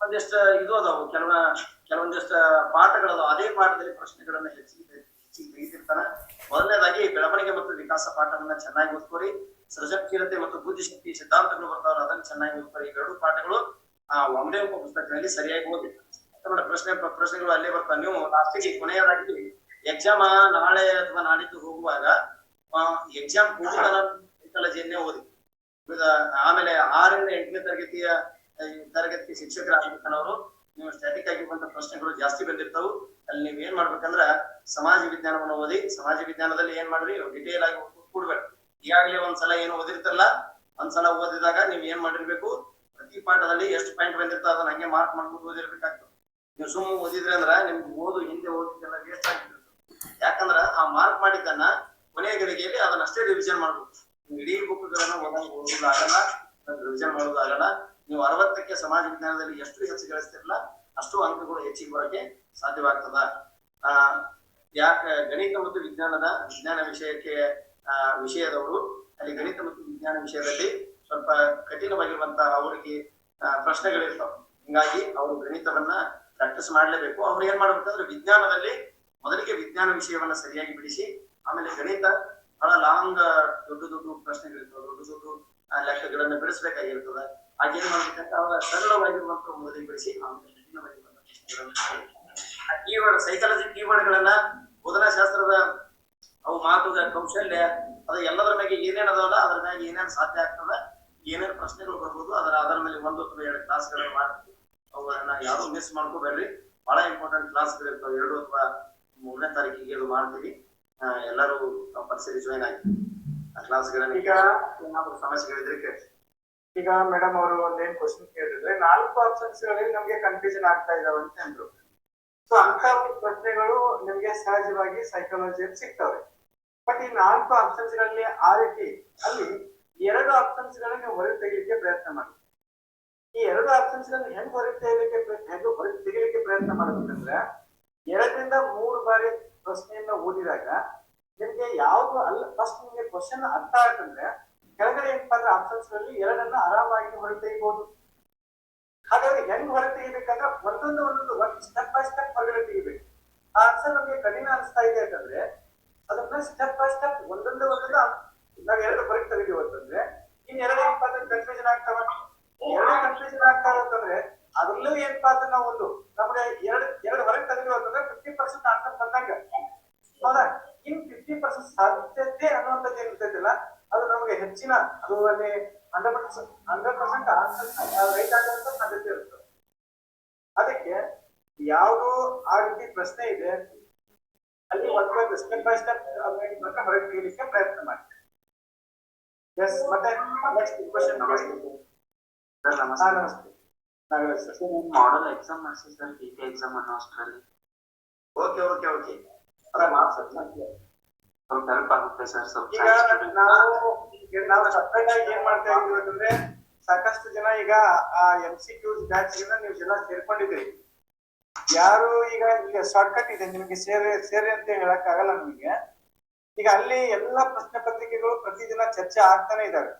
S1: ಒಂದಿಷ್ಟು ಇದು ಅದಾವು, ಕೆಲವೊಂದಿಷ್ಟು ಪಾಠಗಳದಾವ. ಅದೇ ಪಾಠದಲ್ಲಿ ಪ್ರಶ್ನೆಗಳನ್ನ ಹೆಚ್ಚಿಗೆ ತೆಗೆದಿರ್ತಾನ. ಮೊದಲನೇದಾಗಿ ಬೆಳವಣಿಗೆ ಮತ್ತು ವಿಕಾಸ ಪಾಠವನ್ನ ಚೆನ್ನಾಗಿ ಓದ್ಕೋರಿ. ಸೃಜನಶೀಲತೆ ಮತ್ತು ಬುದ್ಧಿಶಕ್ತಿ ಸಿದ್ಧಾಂತಗಳು ಬರ್ತಾವ್ರ ಅದನ್ನ ಚೆನ್ನಾಗಿ ಓದ್ಕೋರಿ. ಈ 2 ಪಾಠಗಳು ಒಂದೇ ಪುಸ್ತಕದಲ್ಲಿ ಸರಿಯಾಗಿ ಓದಿ. ಪ್ರಶ್ನೆಗಳು ಅಲ್ಲೇ ಬರ್ತಾವ. ನೀವು ಲಾಸ್ಟಿಗೆ ಕೊನೆಯದಾಗಿ ಎಕ್ಸಾಮ್ ನಾಳೆ ಅಥವಾ ನಾಡಿದ್ದು ಹೋಗುವಾಗ ಎಕ್ಸಾಮ್ ಕೂಡಲೇ ಸೈಕಾಲಜಿಯನ್ನೇ ಓದಿ. ಆಮೇಲೆ 6ರಿಂದ 8ನೇ ತರಗತಿ ಶಿಕ್ಷಕರಾಗಿರ್ತಾನವರು ನೀವು ಸ್ಟ್ಯಾಟಿಕ್ ಆಗಿ ಬಂದ ಪ್ರಶ್ನೆಗಳು ಜಾಸ್ತಿ ಬಂದಿರ್ತಾವು. ಅಲ್ಲಿ ನೀವ್ ಏನ್ ಮಾಡ್ಬೇಕಂದ್ರ ಸಮಾಜ ವಿಜ್ಞಾನವನ್ನು ಓದಿ. ಸಮಾಜ ವಿಜ್ಞಾನದಲ್ಲಿ ಏನ್ ಮಾಡ್ರಿ, ಡಿಟೇಲ್ ಆಗಿ ಕೂಡ್ಬೇಡಿ. ಈಗಾಗಲೇ ಒಂದ್ಸಲ ಏನು ಓದಿರ್ತಾರಲ್ಲ, ಒಂದ್ಸಲ ಓದಿದಾಗ ನೀವ್ ಏನ್ ಮಾಡಿರ್ಬೇಕು, ಪ್ರತಿ ಪಾಠದಲ್ಲಿ ಎಷ್ಟು ಪಾಯಿಂಟ್ ಬಂದಿರ್ತಾವ ಅದನ್ನ ಹಂಗೆ ಮಾರ್ಕ್ ಮಾಡ್ಕೊಂಡು ಓದಿರ್ಬೇಕಾಗ್ತದೆ. ನೀವು ಸುಮ್ಮನೆ ಓದಿದ್ರಿ ಅಂದ್ರ ನಿಮ್ಗೆ ಹಿಂದೆ ಓದಿದ್ದೆಲ್ಲ ವೇಸ್ಟ್ ಆಗಿರ್ತದೆ. ಯಾಕಂದ್ರ ಆ ಮಾರ್ಕ್ ಮಾಡಿದ್ದನ್ನ ಕೊನೆಯ ಗಳಿಗೆಯಲ್ಲಿ ಅದನ್ನಷ್ಟೇ ರಿವಿಷನ್ ಮಾಡ್ಬೇಕು. ಇಡೀ ಬುಕ್ಗಳನ್ನು ಓದೋದಾಗಲ್ಲ, ರಿವಿಷನ್ ಮಾಡೋದಾಗಲ್ಲ. ನೀವು 60ಕ್ಕೆ ಸಮಾಜ ವಿಜ್ಞಾನದಲ್ಲಿ ಎಷ್ಟು ಹೆಚ್ಚು ಗಳಿಸ್ತಿರಲ್ಲ ಅಷ್ಟು ಅಂಕಗಳು ಹೆಚ್ಚಿಗೆ ಬರೋಕೆ ಸಾಧ್ಯವಾಗ್ತದ. ಯಾಕೆ ಗಣಿತ ಮತ್ತು ವಿಜ್ಞಾನ ವಿಷಯದವರು ಅಲ್ಲಿ ಗಣಿತ ಮತ್ತು ವಿಜ್ಞಾನ ವಿಷಯದಲ್ಲಿ ಸ್ವಲ್ಪ ಕಠಿಣವಾಗಿರುವಂತಹ ಅವರಿಗೆ ಪ್ರಶ್ನೆಗಳಿರ್ತಾವ. ಹಿಂಗಾಗಿ ಅವರು ಗಣಿತವನ್ನ ಪ್ರಾಕ್ಟೀಸ್ ಮಾಡ್ಲೇಬೇಕು. ಅವ್ರು ಏನ್ ಮಾಡ್ಬೇಕಂದ್ರೆ ವಿಜ್ಞಾನದಲ್ಲಿ ಮೊದಲಿಗೆ ವಿಜ್ಞಾನ ವಿಷಯವನ್ನ ಸರಿಯಾಗಿ ಬಿಡಿಸಿ, ಆಮೇಲೆ ಗಣಿತ ಬಹಳ ಲಾಂಗ್ ದೊಡ್ಡ ಪ್ರಶ್ನೆಗಳಿರ್ತವೆ, ದೊಡ್ಡ ಲೆಕ್ಕಗಳನ್ನ ಬಿಡಿಸ್ಬೇಕಾಗಿರ್ತದ. ಹಾಗೇನ್ ಮಾಡ್ಬೇಕಂತ ಅವರ ಸರಳವಾಗಿರುವಂತಹ ಮೊದಲಿಗೆ ಬಿಡಿಸಿ ಆಮೇಲೆ ಕಠಿಣವಾಗಿರುವಂತಹ ಪ್ರಶ್ನೆಗಳನ್ನ ಸೈಕಾಲಜಿ ಕೀವರ್ಡ್ ಗಳನ್ನ ಬೋಧನಾ ಶಾಸ್ತ್ರದ ಅವು ಮಾತುಗ ಕೌಶಲ್ಯ ಅದು ಎಲ್ಲದರ ಮೇಲೆ ಏನೇನ್ ಅದಾವಲ್ಲ ಅದ್ರ ಮೇಲೆ ಏನೇನ್ ಸಾಧ್ಯ ಆಗ್ತದ, ಏನೇನ್ ಪ್ರಶ್ನೆಗಳು ಬರ್ಬೋದು ಅದರ ಮೇಲೆ 1 ಅಥವಾ 2 ಕ್ಲಾಸ್ಗಳನ್ನ ಮಾಡ್ತೀವಿ. ಅವುಗಳನ್ನ ಯಾರು ಮಿಸ್ ಮಾಡ್ಕೋಬೇಡ್ರಿ. ಬಹಳ ಇಂಪಾರ್ಟೆಂಟ್ ಕ್ಲಾಸ್ಗಳಿರ್ತಾವೆ. 2 ಅಥವಾ 3ನೇ ತಾರೀಕಿಗೆ ಇದು ಮಾಡ್ತೀವಿ. ಎಲ್ಲರೂ ಕಂಪಲ್ಸರಿ ಜಾಯಿನ್ ಆಗಿ ಆ ಕ್ಲಾಸ್ಗಳನ್ನ. ಈಗ ಏನಾದ್ರು ಸಮಸ್ಯೆಗಳಿದ್ರೆ ಕೇಳಿ.
S5: ಈಗ ಮೇಡಮ್ ಅವರು ಒಂದೇನ್ ಕ್ವಶನ್ ಕೇಳಿದ್ರೆ 4 ಆಪ್ಷನ್ಸ್ ಗಳಲ್ಲಿ ನಮ್ಗೆ ಕನ್ಫ್ಯೂಷನ್ ಆಗ್ತಾ ಇದಾವೆ ಅಂತ ಅಂದ್ರು. ಸೊ ಅಂತ ಪ್ರಶ್ನೆಗಳು ನಿಮ್ಗೆ ಸಹಜವಾಗಿ ಸೈಕಾಲಜಿಯಲ್ಲಿ ಸಿಗ್ತವೆ. ಬಟ್ ಈ 4 ಆಪ್ಷನ್ಸ್ ಗಳಲ್ಲಿ ಆ ರೀತಿ ಅಲ್ಲಿ 2 ಆಪ್ಷನ್ಸ್ ಗಳನ್ನ ನೀವು ಹೊರಗೆ ತೆಗಿಲಿಕ್ಕೆ ಪ್ರಯತ್ನ ಮಾಡಿ. ಈ 2 ಆಪ್ಷನ್ಸ್ ಗಳನ್ನ ಹೆಂಗ್ ಹೊರಗೆ ತೆಗಿಲಿಕ್ಕೆ ಪ್ರಯತ್ನ ಮಾಡ್ಬೇಕಂದ್ರೆ 2ರಿಂದ 3 ಬಾರಿ ಪ್ರಶ್ನೆಯನ್ನ ಓದಿದಾಗ ನಿಮ್ಗೆ ಯಾವ್ದು ಅಲ್ಲ ಫಸ್ಟ್ ನಿಮ್ಗೆ ಕ್ವಶನ್ ಅರ್ಥ ಆಯ್ತಂದ್ರೆ ಕೆಳಗಡೆ ಏನಪ್ಪಾ ಅಂದ್ರೆ ಆಪ್ಷನ್ಸ್ ಗಳಲ್ಲಿ 2ಅನ್ನ ಆರಾಮಾಗಿ ಹೊರಗೆ ತೆಗಿಬಹುದು. ಹಾಗಾದ್ರೆ ಹೆಂಗ್ ಹೊರಗೆ ತೆಗಿಬೇಕಂದ್ರೆ ಒಂದೊಂದು ಸ್ಟೆಪ್ ಬೈ ಸ್ಟೆಪ್ ಹೊರಗಡೆ ತೆಗಿಬೇಕು. ಆ ಆನ್ಸರ್ ನಮ್ಗೆ ಕಠಿಣ ಅನಿಸ್ತಾ ಇದೆ ಅಂತಂದ್ರೆ ಅದನ್ನ ಸ್ಟೆಪ್ ಬೈ ಸ್ಟೆಪ್ ಒಂದೊಂದು ನಾವ್ 2 ಹೊರಗೆ ತೆಗಿದೀವಿ ಅಂತಂದ್ರೆ ಇನ್ 2 ಏನಪ್ಪಾ ಅಂದ್ರೆ ಕನ್ಫ್ಯೂಷನ್ ಆಗ್ತಾವ. 2 ಕನ್ಫ್ಯೂಷನ್ ಆಗ್ತಾವ ಅಂತಂದ್ರೆ ಅದ್ರಲ್ಲೂ ಏನಪ್ಪಾ ಅಂದ್ರೆ ನಾವು ನಮ್ಗೆ 2 ಹೊರಗೆ ತೆಗಿದೀವಿ ಅಂತಂದ್ರೆ 50% ಆನ್ಸರ್ ಬಂದಂಗ. ಹೌದಾ? ಇನ್ 50% ಸಾಧ್ಯತೆ ಅನ್ನುವಂಥದ್ದು ಏನಿರ್ತೈತಿಲ್ಲ ಅದು ನಮ್ಗೆ ಹೆಚ್ಚಿನ ಅದು ಅಲ್ಲಿ 100% ಆನ್ಸರ್ ರೈಟ್ ಆಗುವಂತ ಸಾಧ್ಯತೆ ಇರುತ್ತೆ. ಅದಕ್ಕೆ ಯಾವುದು ಆ ರೀತಿ ಪ್ರಶ್ನೆ ಇದೆ ಅಲ್ಲಿ ಒಂದು ಸ್ಟೆಪ್ ಬೈ ಸ್ಟೆಪ್ ಹೊರಗೆ ತೆಗಿಲಿಕ್ಕೆ ಪ್ರಯತ್ನ ಮಾಡಿ. ಎಸ್, ಮತ್ತೆ ನೆಕ್ಸ್ಟ್ ಕ್ವೆಶ್ಚನ್
S6: ಸರ್ ನಮಸ್ತೆ.
S5: ನಾಗರಾಜ್ ಸರ್,
S6: ಮಾಡಲ್ ಎಕ್ಸಾಮ್ ಮಾಡಿಸಿ ಸರ್, ಕೆ ಎಕ್ಸಾಮ್ ಅನ್ನೋ ಅಷ್ಟರಲ್ಲಿ.
S1: ಓಕೆ
S6: ಸ್ವಲ್ಪ ಹೆಲ್ಪ್ ಆಗುತ್ತೆ ಸರ್. ಸ್ವಲ್ಪ
S5: ಈಗ ನಾವು ಸಪ್ರೇಟ್ ಆಗಿ ಏನ್ ಮಾಡ್ತಾ ಇದೀವಿ ಅಂತಂದ್ರೆ ಸಾಕಷ್ಟು ಜನ ಈಗ ಆ MCQs ಬ್ಯಾಚ್ ನೀವು ಜನ ಸೇರ್ಕೊಂಡಿದ್ದೀರಿ. ಯಾರು ಈಗ ಶಾರ್ಟ್ ಕಟ್ ಇದೆ ನಿಮಗೆ ಸೇರಿ ಅಂತ ಹೇಳಕ್ ಆಗಲ್ಲ ನಮಗೆ. ಈಗ ಅಲ್ಲಿ ಎಲ್ಲಾ ಪ್ರಶ್ನೆ ಪತ್ರಿಕೆಗಳು ಪ್ರತಿದಿನ ಚರ್ಚೆ ಆಗ್ತಾನೆ ಇದಾವೆ.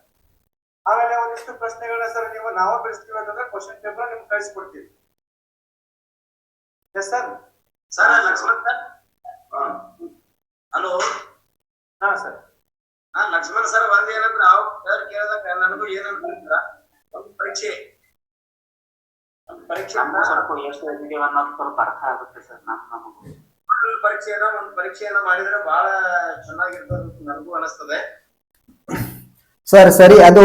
S5: ಆಮೇಲೆ ಒಂದಿಷ್ಟು ಪ್ರಶ್ನೆಗಳನ್ನ ಸರ್ ನಾವು ಬಿಡಿಸ್ತೀವಿ ಅಂತಂದ್ರೆ ಕ್ವಶನ್ ಪೇಪರ್ ನಿಮ್ಗೆ ಕಳಿಸ್ಕೊಡ್ತೀವಿ. Yes sir.
S1: Sir Lakshman sir, hello.
S5: ಹಾ ಸರ್.
S1: ಲಕ್ಷ್ಮಣ್ ಸರ್ ಒಂದ್ ಏನಂದ್ರ ಸರ್ ಕೇಳಿದಾಗ ನನಗೂ ಏನಂದ್ರ ಒಂದು ಪರೀಕ್ಷೆ
S6: ನಮ್ಗೂ ಸ್ವಲ್ಪ ಎಷ್ಟು ಓದಿದೀವಿ ಅನ್ನೋದು ಸ್ವಲ್ಪ ಅರ್ಥ ಆಗುತ್ತೆ ಸರ್ ನಮಗೂ.
S1: ಒಂದು ಪರೀಕ್ಷೆಯನ್ನ ಮಾಡಿದ್ರೆ ಬಹಳ ಚೆನ್ನಾಗಿರ್ತದೆ ನನಗೂ ಅನಿಸ್ತದೆ.
S3: ಸರ್ ಸರಿ, ಅದು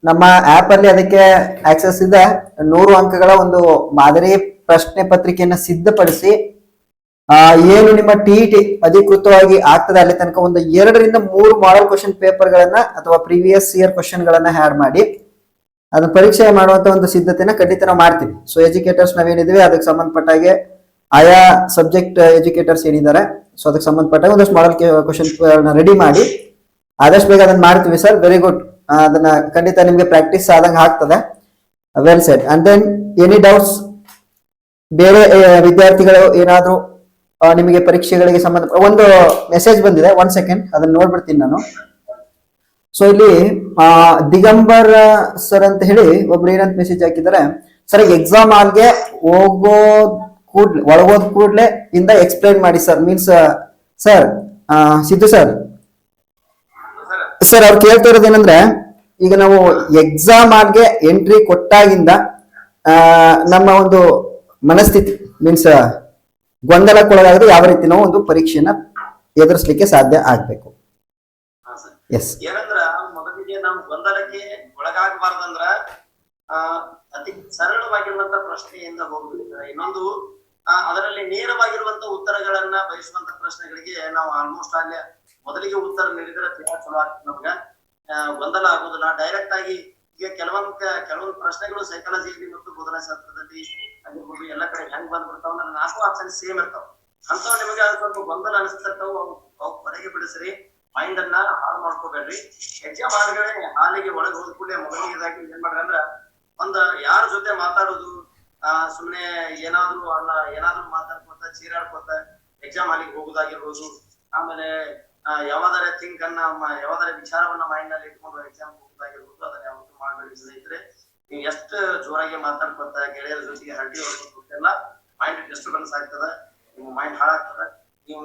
S3: ನಮ್ಮ ಆಪ್ ಅಲ್ಲಿ ಅದಕ್ಕೆ ಆಕ್ಸೆಸ್ ಇದೆ. 100 ಅಂಕಗಳ ಒಂದು ಮಾದರಿ ಪ್ರಶ್ನೆ ಪತ್ರಿಕೆಯನ್ನ ಸಿದ್ಧಪಡಿಸಿ ಏನು ನಿಮ್ಮ ಟಿಇಟಿ ಅಧಿಕೃತವಾಗಿ ಆಗ್ತದೆ ಅಲ್ಲಿ ತನಕ ಒಂದು 2 ರಿಂದ 3 ಮಾಡೆಲ್ ಕ್ವಶನ್ ಪೇಪರ್ ಗಳನ್ನ ಅಥವಾ ಪ್ರೀವಿಯಸ್ ಇಯರ್ ಕ್ವಶನ್ ಗಳನ್ನ ಹ್ಯಾಡ್ ಮಾಡಿ ಅದನ್ನ ಪರೀಕ್ಷೆ ಮಾಡುವಂತ ಒಂದು ಸಿದ್ಧತೆನ ಖಂಡಿತ ನಾವು ಮಾಡ್ತೀವಿ. ಸೊ ಎಜುಕೇಟರ್ಸ್ ನಾವೇನಿದ್ವಿ ಅದಕ್ಕೆ ಸಂಬಂಧಪಟ್ಟಾಗೆ ಆಯಾ ಸಬ್ಜೆಕ್ಟ್ ಎಜುಕೇಟರ್ಸ್ ಏನಿದ್ದಾರೆ ಸೊ ಅದಕ್ಕೆ ಸಂಬಂಧಪಟ್ಟಾಗ ಒಂದಷ್ಟು ಮಾಡೆಲ್ ಕ್ವಶನ್ ರೆಡಿ ಮಾಡಿ ಆದಷ್ಟು ಬೇಗ ಅದನ್ನ ಮಾಡ್ತೀವಿ ಸರ್. Very good. ಅದನ್ನ ಖಂಡಿತ ನಿಮ್ಗೆ ಪ್ರಾಕ್ಟೀಸ್ ಆದಂಗೆ ಆಗ್ತದೆ. Well set. And then any doubts? ಬೇರೆ ವಿದ್ಯಾರ್ಥಿಗಳು ಏನಾದ್ರು ನಿಮಗೆ ಪರೀಕ್ಷೆಗಳಿಗೆ ಸಂಬಂಧ ಒಂದು ಮೆಸೇಜ್ ಬಂದಿದೆ, 1 ಸೆಕೆಂಡ್ ಅದನ್ನ ನೋಡ್ಬಿಡ್ತೀನಿ ನಾನು. ಸೊ ಇಲ್ಲಿ ದಿಗಂಬರ್ ಸರ್ ಅಂತ ಹೇಳಿ ಒಬ್ರು ಏನಂತ ಮೆಸೇಜ್ ಹಾಕಿದ್ದಾರೆ, ಸರ್ ಎಕ್ಸಾಮ್ ಹಾಲ್ಗೆ ಒಳಗೋದ್ ಕೂಡ್ಲೆ ಇಂದ ಎಕ್ಸ್ಪ್ಲೈನ್ ಮಾಡಿ sir. Means sir Siddu sir sir ಅವ್ರು ಕೇಳ್ತಾ ಇರೋದು ಏನಂದ್ರೆ, ಈಗ ನಾವು ಎಕ್ಸಾಮ್ ಹಾಲ್ಗೆ ಎಂಟ್ರಿ ಕೊಟ್ಟಾಗಿಂದ ನಮ್ಮ ಒಂದು ಮನಸ್ಥಿತಿ ಮೀನ್ಸ್ ಗೊಂದಲಕ್ಕೊಳಗಾಗದೆ ಯಾವ ರೀತಿ ನಾವು ಒಂದು ಪರೀಕ್ಷೆನ ಎದುರಿಸಲಿಕ್ಕೆ ಸಾಧ್ಯ ಆಗ್ಬೇಕು. ಎಸ್.
S1: ಏನಂದ್ರ ಮೊದಲಿಗೆ ನಾವು ಗೊಂದಲಕ್ಕೆ ಒಳಗಾಗಬಾರ್ದಂದ್ರ ಅತಿ ಸರಳವಾಗಿರುವಂತ ಪ್ರಶ್ನೆಯಿಂದ ಹೋಗ್ಬೇಕು. ಇನ್ನೊಂದು ಅದರಲ್ಲಿ ನೇರವಾಗಿರುವಂತ ಉತ್ತರಗಳನ್ನ ಬಯಸುವಂತ ಪ್ರಶ್ನೆಗಳಿಗೆ ನಾವು ಆಲ್ಮೋಸ್ಟ್ ಅಲ್ಲೇ ಮೊದಲಿಗೆ ಉತ್ತರ ನೀಡಿದ್ರೆ ಚಲೋ ಆಗ್ತದೆ. ನಮ್ಗ ಗೊಂದಲ ಆಗೋದಿಲ್ಲ. ಡೈರೆಕ್ಟ್ ಆಗಿ ಈಗ ಕೆಲವೊಂದು ಪ್ರಶ್ನೆಗಳು ಸೈಕಾಲಜಿಯಲ್ಲಿ ಮತ್ತು ಬೋಧನಾ ಶಾಸ್ತ್ರದಲ್ಲಿ ಆಗಿರ್ಬೋದು ಎಲ್ಲ ಕಡೆ ಹೆಂಗ್ ಬಂದ್ಬಿಡ್ತಾವ, 4 ಆಪ್ಷನ್ ಸೇಮ್ ಇರ್ತಾವ. ಅಂತವ್ ನಿಮಗೆ ಅದು ಸ್ವಲ್ಪ ಗೊಂದಲ ಅನಿಸ್ತಿರ್ತಾವ, ಅವು ಹೊರಗೆ ಬಿಡಿಸ್ರಿ. ಮೈಂಡ್ ಅನ್ನ ಹಾಳು ಮಾಡ್ಕೋಬೇಡ್ರಿ. ಎಕ್ಸಾಮ್ ಹಾಲಿಗೆ ಒಳಗೆ ಹೋದ ಕೂಡಲೇ ಮೊದಲಿಗೆದಾಗಿ ಏನ್ ಮಾಡ್ರಿ ಅಂದ್ರ ಯಾರ ಜೊತೆ ಮಾತಾಡೋದು, ಸುಮ್ನೆ ಏನಾದ್ರೂ ಮಾತಾಡ್ಕೊತ ಚೀರಾಡ್ಕೊತ ಎಕ್ಸಾಮ್ ಹಾಲಿಗೆ ಹೋಗೋದಾಗಿರ್ಬೋದು. ಆಮೇಲೆ ಯಾವ್ದಾರ ಯಾವ್ದಾರ ವಿಚಾರವನ್ನ ಮೈಂಡ್ ನಲ್ಲಿ ಇಟ್ಕೊಂಡು ಎಕ್ಸಾಮ್ ಹೋಗೋದಾಗಿರ್ಬೋದು. ಅದನ್ನ ಯಾವತ್ತೂ ಮಾಡಬೇಡಿ ಸ್ನೇಹಿತರೆ. ನೀವು ಎಷ್ಟು ಜೋರಾಗಿ ಮಾತಾಡ್ಕೊತ ಗೆಳೆಯರ ಜೊತೆಗೆ ಹರಟಿ ಹೊಡ್ಕೊಲ್ಲ ಮೈಂಡ್ ಡಿಸ್ಟರ್ಬೆನ್ಸ್ ಆಗ್ತದ, ನಿಮ್ಮ ಮೈಂಡ್ ಹಾಳಾಗ್ತದ. ನೀವು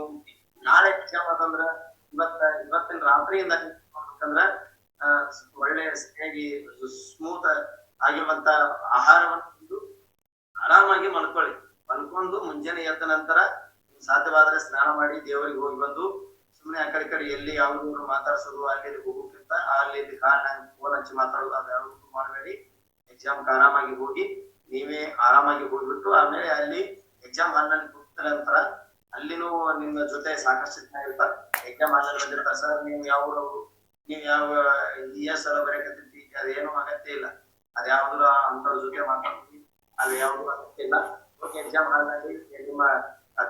S1: ನಾಳೆ ಎಕ್ಸಾಮ್ ಆದಂದ್ರ ಇವತ್ತಿನ ರಾತ್ರಿಯಿಂದ ಮಾಡ್ಬೇಕಂದ್ರ ಒಳ್ಳೆ ಸರಿಯಾಗಿ ಸ್ಮೂತ್ ಆಗಿರುವಂತ ಆಹಾರವನ್ನು ಆರಾಮಾಗಿ ಮಲ್ಕೊಂಡು ಮುಂಜಾನೆ ಎದ್ದ ನಂತರ ಸಾಧ್ಯವಾದ್ರೆ ಸ್ನಾನ ಮಾಡಿ ದೇವರಿಗೆ ಹೋಗಿ ಬಂದು ಸುಮ್ಮನೆ ಆ ಕಡೆ ಎಲ್ಲಿ ಯಾವ್ದು ಮಾತಾಡ್ಸೋದು ಅಲ್ಲಿ ಹೋಗೋಕ್ಕಿಂತ ಅಲ್ಲಿ ಫೋನ್ ಹಚ್ಚಿ ಮಾತಾಡೋದು ಅದು ಯಾವ್ದು ಮಾಡಬೇಡಿ. ಎಕ್ಸಾಮ್ ಆರಾಮಾಗಿ ಹೋಗಿ ನೀವೇ ಆರಾಮಾಗಿ ಹೋಗ್ಬಿಟ್ಟು ಆಮೇಲೆ ಅಲ್ಲಿ ಎಕ್ಸಾಮ್ ಹಾಲ್ನಲ್ಲಿ ಕೂತ ನಂತರ ಅಲ್ಲಿನೂ ನಿಮ್ಮ ಜೊತೆ ಸಾಕಷ್ಟು ಜನ ಇರ್ತಾರೆ. ಎಕ್ಸಾಮ್ ಹಾಲ್ನಲ್ಲಿ ಬಂದಿರ್ತಾರೆ, ಸರ್ ನೀವು ಯಾವ ES ಎಲ್ಲ ಬರೆಯಕತ್ತಿ, ಅದೇನು ಅಗತ್ಯ ಇಲ್ಲ. ಅದ್ ಯಾವ್ದು ಅಂತವ್ರ ಜೊತೆ ಮಾತಾಡ್ತೀವಿ, ಅದು ಯಾವ್ದು ಅಗತ್ಯ ಇಲ್ಲ. ಎಕ್ಸಾಮ್ ಹಾಲ್ನಲ್ಲಿ ನಿಮ್ಮ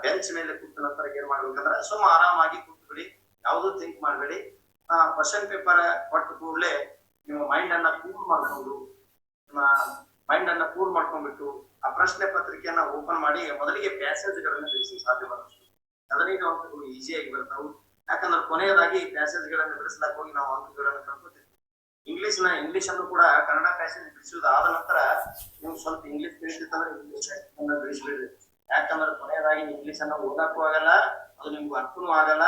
S1: ಬೆಂಚ್ ಮೇಲೆ ಕೂತ ನಂತರ ಏನ್ ಮಾಡ್ಬೇಕಂದ್ರೆ ಸುಮ್ಮ ಆರಾಮಾಗಿ ಕೂತ್ಬಿಡಿ, ಯಾವ್ದು ಥಿಂಕ್ ಮಾಡ್ಬೇಡಿ. ಕ್ವಶನ್ ಪೇಪರ್ ಕೊಟ್ಟ ಕೂಡಲೇ ನಿಮ್ಮ ಮೈಂಡ್ ಅನ್ನ ಕೂಲ್ ಮಾಡ್ಕೊಂಡ್ಬಿಟ್ಟು ಆ ಪ್ರಶ್ನೆ ಪತ್ರಿಕೆಯನ್ನ ಓಪನ್ ಮಾಡಿ ಮೊದಲಿಗೆ ಪ್ಯಾಸೇಜ್ ಗಳನ್ನ ಬಿಡಿಸಿ ಸಾಧ್ಯವಾದಷ್ಟು 15 ಅಂಕಗಳು ಈಸಿಯಾಗಿ ಬರ್ತಾವು. ಯಾಕಂದ್ರೆ ಕೊನೆಯದಾಗಿ ಪ್ಯಾಸೇಜ್ ಗಳನ್ನ ಬಿಡಿಸ್ಲಾಕ ಹೋಗಿ ನಾವು ಅಂಕಗಳನ್ನು ಕಳ್ಕೊತೀವಿ. ಇಂಗ್ಲಿಷ್ ಅನ್ನು ಕೂಡ ಕನ್ನಡ ಪ್ಯಾಸೇಜ್ ಬಿಡಿಸುವುದಾದ ನಂತರ ನೀವು ಸ್ವಲ್ಪ ಇಂಗ್ಲಿಷ್ ತಿಳಿದಿತ್ತಂದ್ರೆ ಇಂಗ್ಲಿಷ್ ಅನ್ನ ಬಿಡಿಸ್ಬಿಡ್ರಿ. ಯಾಕಂದ್ರೆ ಕೊನೆಯದಾಗಿ ಇಂಗ್ಲಿಷ್ ಅನ್ನ ಓದಕ್ಕೂ ಆಗಲ್ಲ, ಅದು ನಿಮ್ಗೆ ಅರ್ಥನೂ ಆಗಲ್ಲ.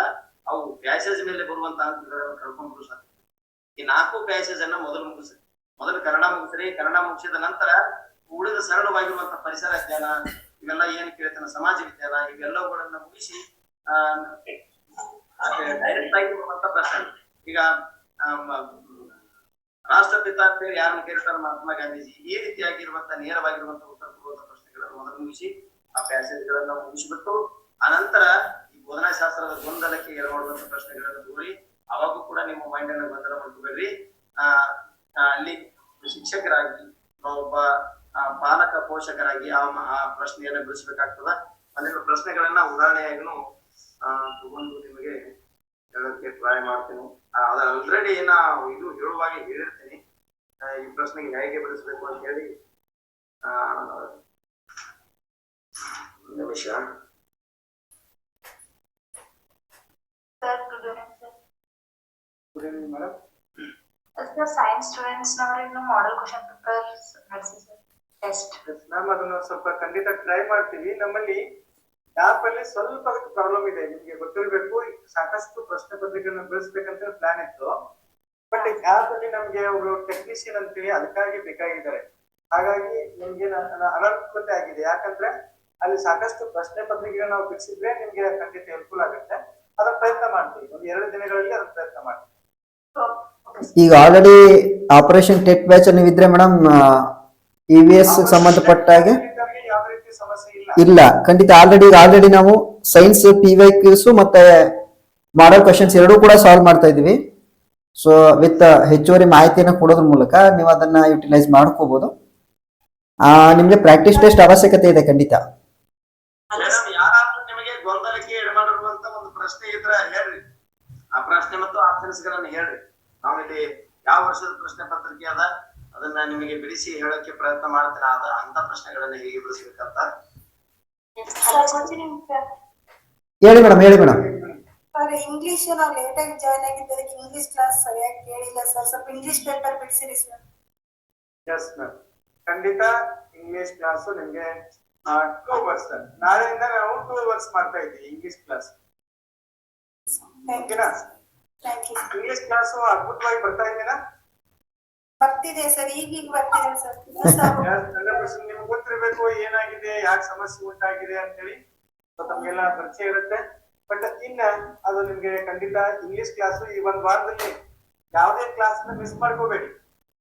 S1: ಅವು ಪ್ಯಾಸೇಜ್ ಮೇಲೆ ಬರುವಂತ ಅಂಕಗಳನ್ನು ಕಳ್ಕೊಂಡ್ರು ಸಾಧ್ಯ. ಈ 4 ಪ್ಯಾಸೇಜ್ ಅನ್ನ ಮೊದಲು ಕನ್ನಡ ಮುಗಿಸ್ರಿ. ಕನ್ನಡ ಮುಗಿಸಿದ ನಂತರ ಉಳಿದ ಸರಳವಾಗಿರುವಂತ ಪರಿಸರ ಜ್ಞಾನ ಇವೆಲ್ಲ ಏನ್ ಕೇಳ್ತಾನೆ, ಸಮಾಜ ವಿಜ್ಞಾನ ಇವೆಲ್ಲವುಗಳನ್ನ ಮುಗಿಸಿ ಡೈರೆಕ್ಟ್ ಆಗಿ ಬರುವಂತ ಪ್ರಶ್ನೆ. ಈಗ ರಾಷ್ಟ್ರಪಿತ ಅಂತ ಹೇಳಿ ಯಾರನ್ನ ಕೇಳ್ತಾರೆ, ಮಹಾತ್ಮ ಗಾಂಧೀಜಿ. ಈ ರೀತಿಯಾಗಿರುವಂತ ನೇರವಾಗಿರುವಂತ ಉತ್ತರ ಕೊಡುವಂತ ಪ್ರಶ್ನೆಗಳನ್ನು ಮೊದಲು ಮುಗಿಸಿ ಆ ಪ್ಯಾಸೇಜ್ ಗಳನ್ನ ಮುಗಿಸಿಬಿಟ್ಟು ಆನಂತರ ಈ ಬೋಧನಾ ಶಾಸ್ತ್ರದ ಗೊಂದಲಕ್ಕೆ ಎಡಮಾಡುವಂತ ಪ್ರಶ್ನೆಗಳನ್ನು ದೂರಿ ಅವಾಗೂ ಕೂಡ ನಿಮ್ಮ ಮೈಂಡ್ ಅನ್ನು ಗೊಂದಲ ಮಾಡ್ಕೋಬೇಡ್ರಿ. ಅಲ್ಲಿ ಶಿಕ್ಷಕರಾಗಿ ಒಬ್ಬ ಪಾಲಕ ಪೋಷಕರಾಗಿ ಆ ಪ್ರಶ್ನೆಯನ್ನ ಬಿಡಿಸ್ಬೇಕಾಗ್ತದ. ಒಂದೆರಡು ಪ್ರಶ್ನೆಗಳನ್ನ ಉದಾಹರಣೆಯಾಗಿನೂ ತಗೊಂಡು ನಿಮಗೆ ಹೇಳೋಕೆ ಟ್ರೈ ಮಾಡ್ತೀನಿ. ಅದ ಆಲ್ರೆಡಿ ಇದು ಹೇಳುವಾಗ ಹೇಳಿರ್ತೀನಿ ಈ ಪ್ರಶ್ನೆಗೆ ಹೇಗೆ ಬಿಡಿಸ್ಬೇಕು ಅಂತ ಹೇಳಿ. ನಿಮಿಷ.
S5: Good evening madam.
S2: Science students ನವರಿಗೆ ಮಾಡೆಲ್ ಕ್ವಶನ್ ಪೇಪರ್ ನಡೆಸಿ ಸರ್.
S5: ಮ್ಯಾಮ್ ಅದನ್ನ ಸ್ವಲ್ಪ ಖಂಡಿತ ಟ್ರೈ ಮಾಡ್ತೀವಿ. ನಮ್ಮಲ್ಲಿ ಆಪ್ ಅಲ್ಲಿ ಸ್ವಲ್ಪ ಪ್ರಾಬ್ಲಮ್ ಇದೆ, ನಿಮ್ಗೆ ಗೊತ್ತಿರಬೇಕು. ಸಾಕಷ್ಟು ಪ್ರಶ್ನೆ ಪತ್ರಿಕೆಗಳನ್ನ ಬೆಳೆಸ್ಬೇಕಂತ ಪ್ಲಾನ್ ಇತ್ತು, ಬಟ್ ಆಪ್ ಅಲ್ಲಿ ನಮ್ಗೆ ಅವರು ಟೆಕ್ನಿಷಿಯನ್ ಅಂತೇಳಿ ಅದಕ್ಕಾಗಿ ಬೇಕಾಗಿದ್ದಾರೆ. ಹಾಗಾಗಿ ನಿಮ್ಗೆ ಅನನುಕೂಲತೆ ಆಗಿದೆ. ಯಾಕಂದ್ರೆ ಅಲ್ಲಿ ಸಾಕಷ್ಟು ಪ್ರಶ್ನೆ ಪತ್ರಿಕೆಗಳನ್ನ ನಾವು ಬಿಡಿಸಿದ್ರೆ ನಿಮ್ಗೆ ಖಂಡಿತ ಹೆಲ್ಪ್ಫುಲ್ ಆಗುತ್ತೆ. ಅದನ್ನ ಪ್ರಯತ್ನ ಮಾಡ್ತೀವಿ, ಒಂದು 2 ದಿನಗಳಲ್ಲಿ ಅದನ್ನ ಪ್ರಯತ್ನ ಮಾಡ್ತೀವಿ.
S3: ಈಗ ಆಲ್ರೆಡಿ ಆಪರೇಷನ್ ಟೆಟ್ ಬ್ಯಾಚ್ ನೀವು ಇದ್ರೆ ಮೇಡಮ್, EVS ಸಂಬಂಧಪಟ್ಟ ಹಾಗೆ
S5: ಯಾವ ರೀತಿ ಸಮಸ್ಯೆ ಇಲ್ಲ.
S3: ಇಲ್ಲ, ಖಂಡಿತ ಆಲ್ರೆಡಿ ನಾವು ಸೈನ್ಸ್ PYQs ಮತ್ತೆ ಮಾಡಲ್ ಕ್ವಶನ್ಸ್ ಎರಡೂ ಕೂಡ ಸಾಲ್ವ್ ಮಾಡ್ತಾ ಇದೀವಿ. ಸೊ ವಿತ್ ಹೆಚ್ಚುವರಿ ಮಾಹಿತಿಯನ್ನು ಕೊಡೋದ್ರ ಮೂಲಕ ನೀವು ಅದನ್ನ ಯುಟಿಲೈಸ್ ಮಾಡ್ಕೋಬಹುದು. ನಿಮ್ಗೆ ಪ್ರಾಕ್ಟೀಸ್ ಟೆಸ್ಟ್ ಅವಶ್ಯಕತೆ ಇದೆ ಖಂಡಿತ.
S1: ಮೇಡಮ್, ಯಾರಾದ್ರೂ ನಿಮಗೆ ಗೊಂದಲಕ್ಕೆ ಎಡಮಾಡಿರುವಂತ ಒಂದು ಪ್ರಶ್ನೆ ಇದ್ರ ಹೇಳ್ರಿ, ಆ ಪ್ರಶ್ನೆ ಮತ್ತು ಆಪ್ಷನ್ಸ್ ಗಳನ್ನ ಹೇಳ್ರಿ. ನಾವಿಲ್ಲಿ ಯಾವ ವರ್ಷದ ಪ್ರಶ್ನೆ ಪತ್ರಿಕೆ ಅದ ಅದನ್ನ ನಿಮಗೆ ಬಿಡಿಸಿ ಹೇಳಕ್ಕೆ ಪ್ರಯತ್ನ ಮಾಡ್ತೀರಾ, ಅಂತ ಪ್ರಶ್ನೆಗಳನ್ನ ಹೇಗೆ ಬಿಡಿಸ್ಬೇಕಂತ.
S3: ಹೇಳಿ ಮೇಡಮ್, ಹೇಳಿ ಮೇಡಮ್.
S4: ಸರ್ ಇಂಗ್ಲಿಷ್ ನಾವು ಲೇಟ್ ಆಗಿ ಜಾಯ್ನ್ ಆಗಿದ್ದಕ್ಕೆ ಇಂಗ್ಲಿಷ್ ಕ್ಲಾಸ್ ಸರಿಯಾಗಿ ಕೇಳಿಲ್ಲ ಸರ್. ಸ್ವಲ್ಪ ಇಂಗ್ಲಿಷ್ ಪೇಪರ್ ಬಿಡಿಸಿರಿ ಸರ್.
S5: ಎಸ್ ಮ್ಯಾಮ್, ಖಂಡಿತ ಇಂಗ್ಲಿಷ್ ಕ್ಲಾಸ್ ನಿಮ್ಗೆ 2 ಅವರ್ಸ್. ನಾಳೆಯಿಂದ ನಾವು 2 ಅವರ್ಸ್ ಮಾಡ್ತಾ ಇದ್ದೀವಿ ಇಂಗ್ಲಿಷ್ ಕ್ಲಾಸ್. ಓಕೆನಾ?
S4: Thank you.
S5: ಇಂಗ್ಲಿಷ್ ಕ್ಲಾಸ್ ಅದ್ಭುತವಾಗಿ ಬರ್ತಾ ಇದೆನಾ?
S4: ಬರ್ತಿದೆ ಸರ್, ಈಗೀಗ ಬರ್ತಿದೆ ಸರ್.
S5: ನಿಮ್ಗೆ ಗೊತ್ತಿರಬೇಕು ಏನಾಗಿದೆ, ಯಾಕೆ ಸಮಸ್ಯೆ ಉಂಟಾಗಿದೆ ಅಂತೇಳಿ ತಮ್ಗೆಲ್ಲ ಪರಿಚಯ ಇರುತ್ತೆ. ಬಟ್ ಇನ್ನ ಅದು ನಿಮ್ಗೆ ಖಂಡಿತ ಇಂಗ್ಲಿಷ್ ಕ್ಲಾಸ್ ಈ 1 ವಾರದಲ್ಲಿ ಯಾವುದೇ ಕ್ಲಾಸ್ ಮಿಸ್ ಮಾಡ್ಕೋಬೇಡಿ.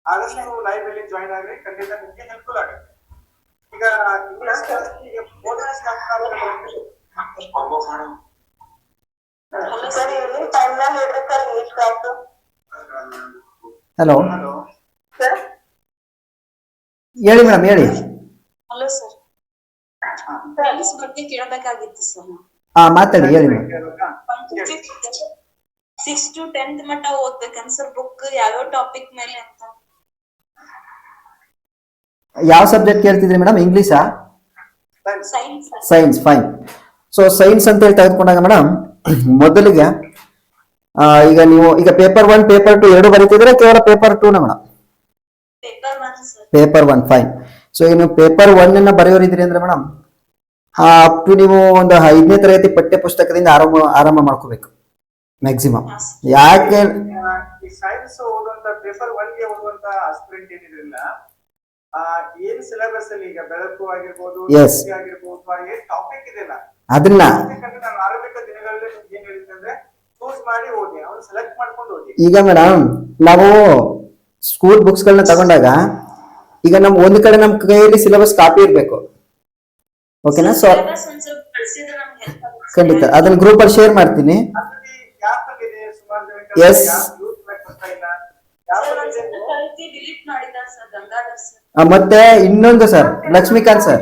S5: ಆದಷ್ಟು ಲೈವ್ ಅಲ್ಲಿ ಜಾಯಿನ್ ಆಗ್ರಿ, ಖಂಡಿತ ನಿಮ್ಗೆ ಹೆಲ್ಪ್ಫುಲ್ ಆಗುತ್ತೆ. ಈಗ ಇಂಗ್ಲಿಷ್ ಕ್ಲಾಸ್
S4: ಸರ್ ಎಲ್ಲಿ ಟೈಮ್ ನಲ್ಲಿ ಹೇಳ್ರಿ sir English class.
S3: Hello,
S5: hello
S4: sir
S3: ಹೇಳಿ ಮೇಡಮ್, ಹೇಳಿ.
S7: ಹಲೋ ಸರ್, ಇಂಗ್ಲಿಷ್ ಬಗ್ಗೆ ಕೇಳಬೇಕಾಗಿತ್ತು ಸರ್.
S3: ಮಾತಾಡಿ, ಹೇಳಿ ಮೇಡಮ್.
S7: 6 to 10th ಮಟ್ಟ ಓದ್ಬೇಕನ್ ಸರ್ ಬುಕ್, ಯಾವ್ಯಾವ ಟಾಪಿಕ್ ಮೇಲೆ ಅಂತ?
S3: ಯಾವ ಸಬ್ಜೆಕ್ಟ್ ಕೇಳ್ತಿದ್ರಿ ಮೇಡಮ್? ಇಂಗ್ಲಿಷಾ?
S7: Science.
S3: Science, fine. So science ಅಂತ ಹೇಳಿ ತೆಗೆದುಕೊಂಡಾಗ ಮೇಡಮ್, ಮೊದಲಿಗೆ ಈಗ ನೀವು ಪೇಪರ್ 1 ಪೇಪರ್ 2 ಎರಡು ಬರೀತಿದ್ರೆ ಕೇವಲ ಪೇಪರ್ 2 ನ madam?
S7: Paper 1 sir.
S3: Paper 1, fine. So ಈಗ ನೀವು ಪೇಪರ್ 1 ಅನ್ನ ಬರೆಯೋರಿದ್ರಿ ಅಂದ್ರೆ ಮೇಡಮ್, ಅಪ್ ಟು ನೀವು ಒಂದು 5ನೇ ತರಗತಿ ಪಠ್ಯ ಪುಸ್ತಕದಿಂದ ಆರಂಭ ಮಾಡ್ಕೋಬೇಕು ಮ್ಯಾಕ್ಸಿಮಮ್. ಯಾಕೆ
S5: ಈ ಸೈನ್ಸ್ ಓದುವಂತ ಪೇಪರ್ 1 ಗೆ ಓದುವಂತ ಆಸ್ಪಿರೆಂಟ್ ಏನಿರಲಿಲ್ಲ, ಏನ್ ಸಿಲೆಬಸ್ ಅಲ್ಲಿ ಈಗ ಬೆಳಕು ಆಗಿರ್ಬೋದು,
S3: Yes.
S5: ಆಗಿರ್ಬೋದು, ಏನ್ ಟಾಪಿಕ್ ಇದೆಯಲ್ಲ
S3: ಅದನ್ನ
S5: ನಾನು ಆರಂಭಿಕ ದಿನಗಳಲ್ಲಿ ನಿಮ್ಗೆ ಏನ್ ಹೇಳಿದ್ರೆ ಚೂಸ್ ಮಾಡಿ ಓದಿ, ಅವ್ನು ಸೆಲೆಕ್ಟ್ ಮಾಡ್ಕೊಂಡು ಓದಿ.
S3: ಈಗ ಮೇಡಮ್, ನಾವು ಸ್ಕೂಲ್ ಬುಕ್ಸ್ ಗಳನ್ನ ತಗೊಂಡಾಗ ಈಗ ನಮ್ ಒಂದ್ ಕಡೆ ನಮ್ ಕೈಯಲ್ಲಿ ಸಿಲೆಬಸ್ ಕಾಪಿ ಇರ್ಬೇಕು. ಓಕೆನಾ? ಸೊ
S7: Syllabus ಒಂದ್ ಸ್ವಲ್ಪ ಕಳ್ಸಿದ್ರೆ ನಮ್ಗೆ ಹೆಲ್ಪ್ ಆಗುತ್ತೆ.
S3: ಖಂಡಿತ ಅದನ್ನ ಗ್ರೂಪ್ ಅಲ್ಲಿ ಶೇರ್ ಮಾಡ್ತೀನಿ.
S5: ಅದ್ರಲ್ಲಿ ಯಾಪ್ ಅಲ್ಲಿ ಇದೆ ಸುಮಾರು ಜನ
S3: Yes.
S5: ಯೂಸ್ ಮಾಡ್ತಾ ಇಲ್ಲ. ಯಾಪ್
S7: ಸರ್
S5: ಅಲ್ಲಿ
S7: ಒಂದ್ಸಲ ಕಳ್ಸಿ ಡಿಲೀಟ್ ಮಾಡಿದಾರೆ ಸರ್ ಗಂಗಾಧರ್ ಸರ್.
S3: ಮತ್ತೆ ಇನ್ನೊಂದು ಸರ್, ಲಕ್ಷ್ಮೀಕಾಂತ್ ಸರ್,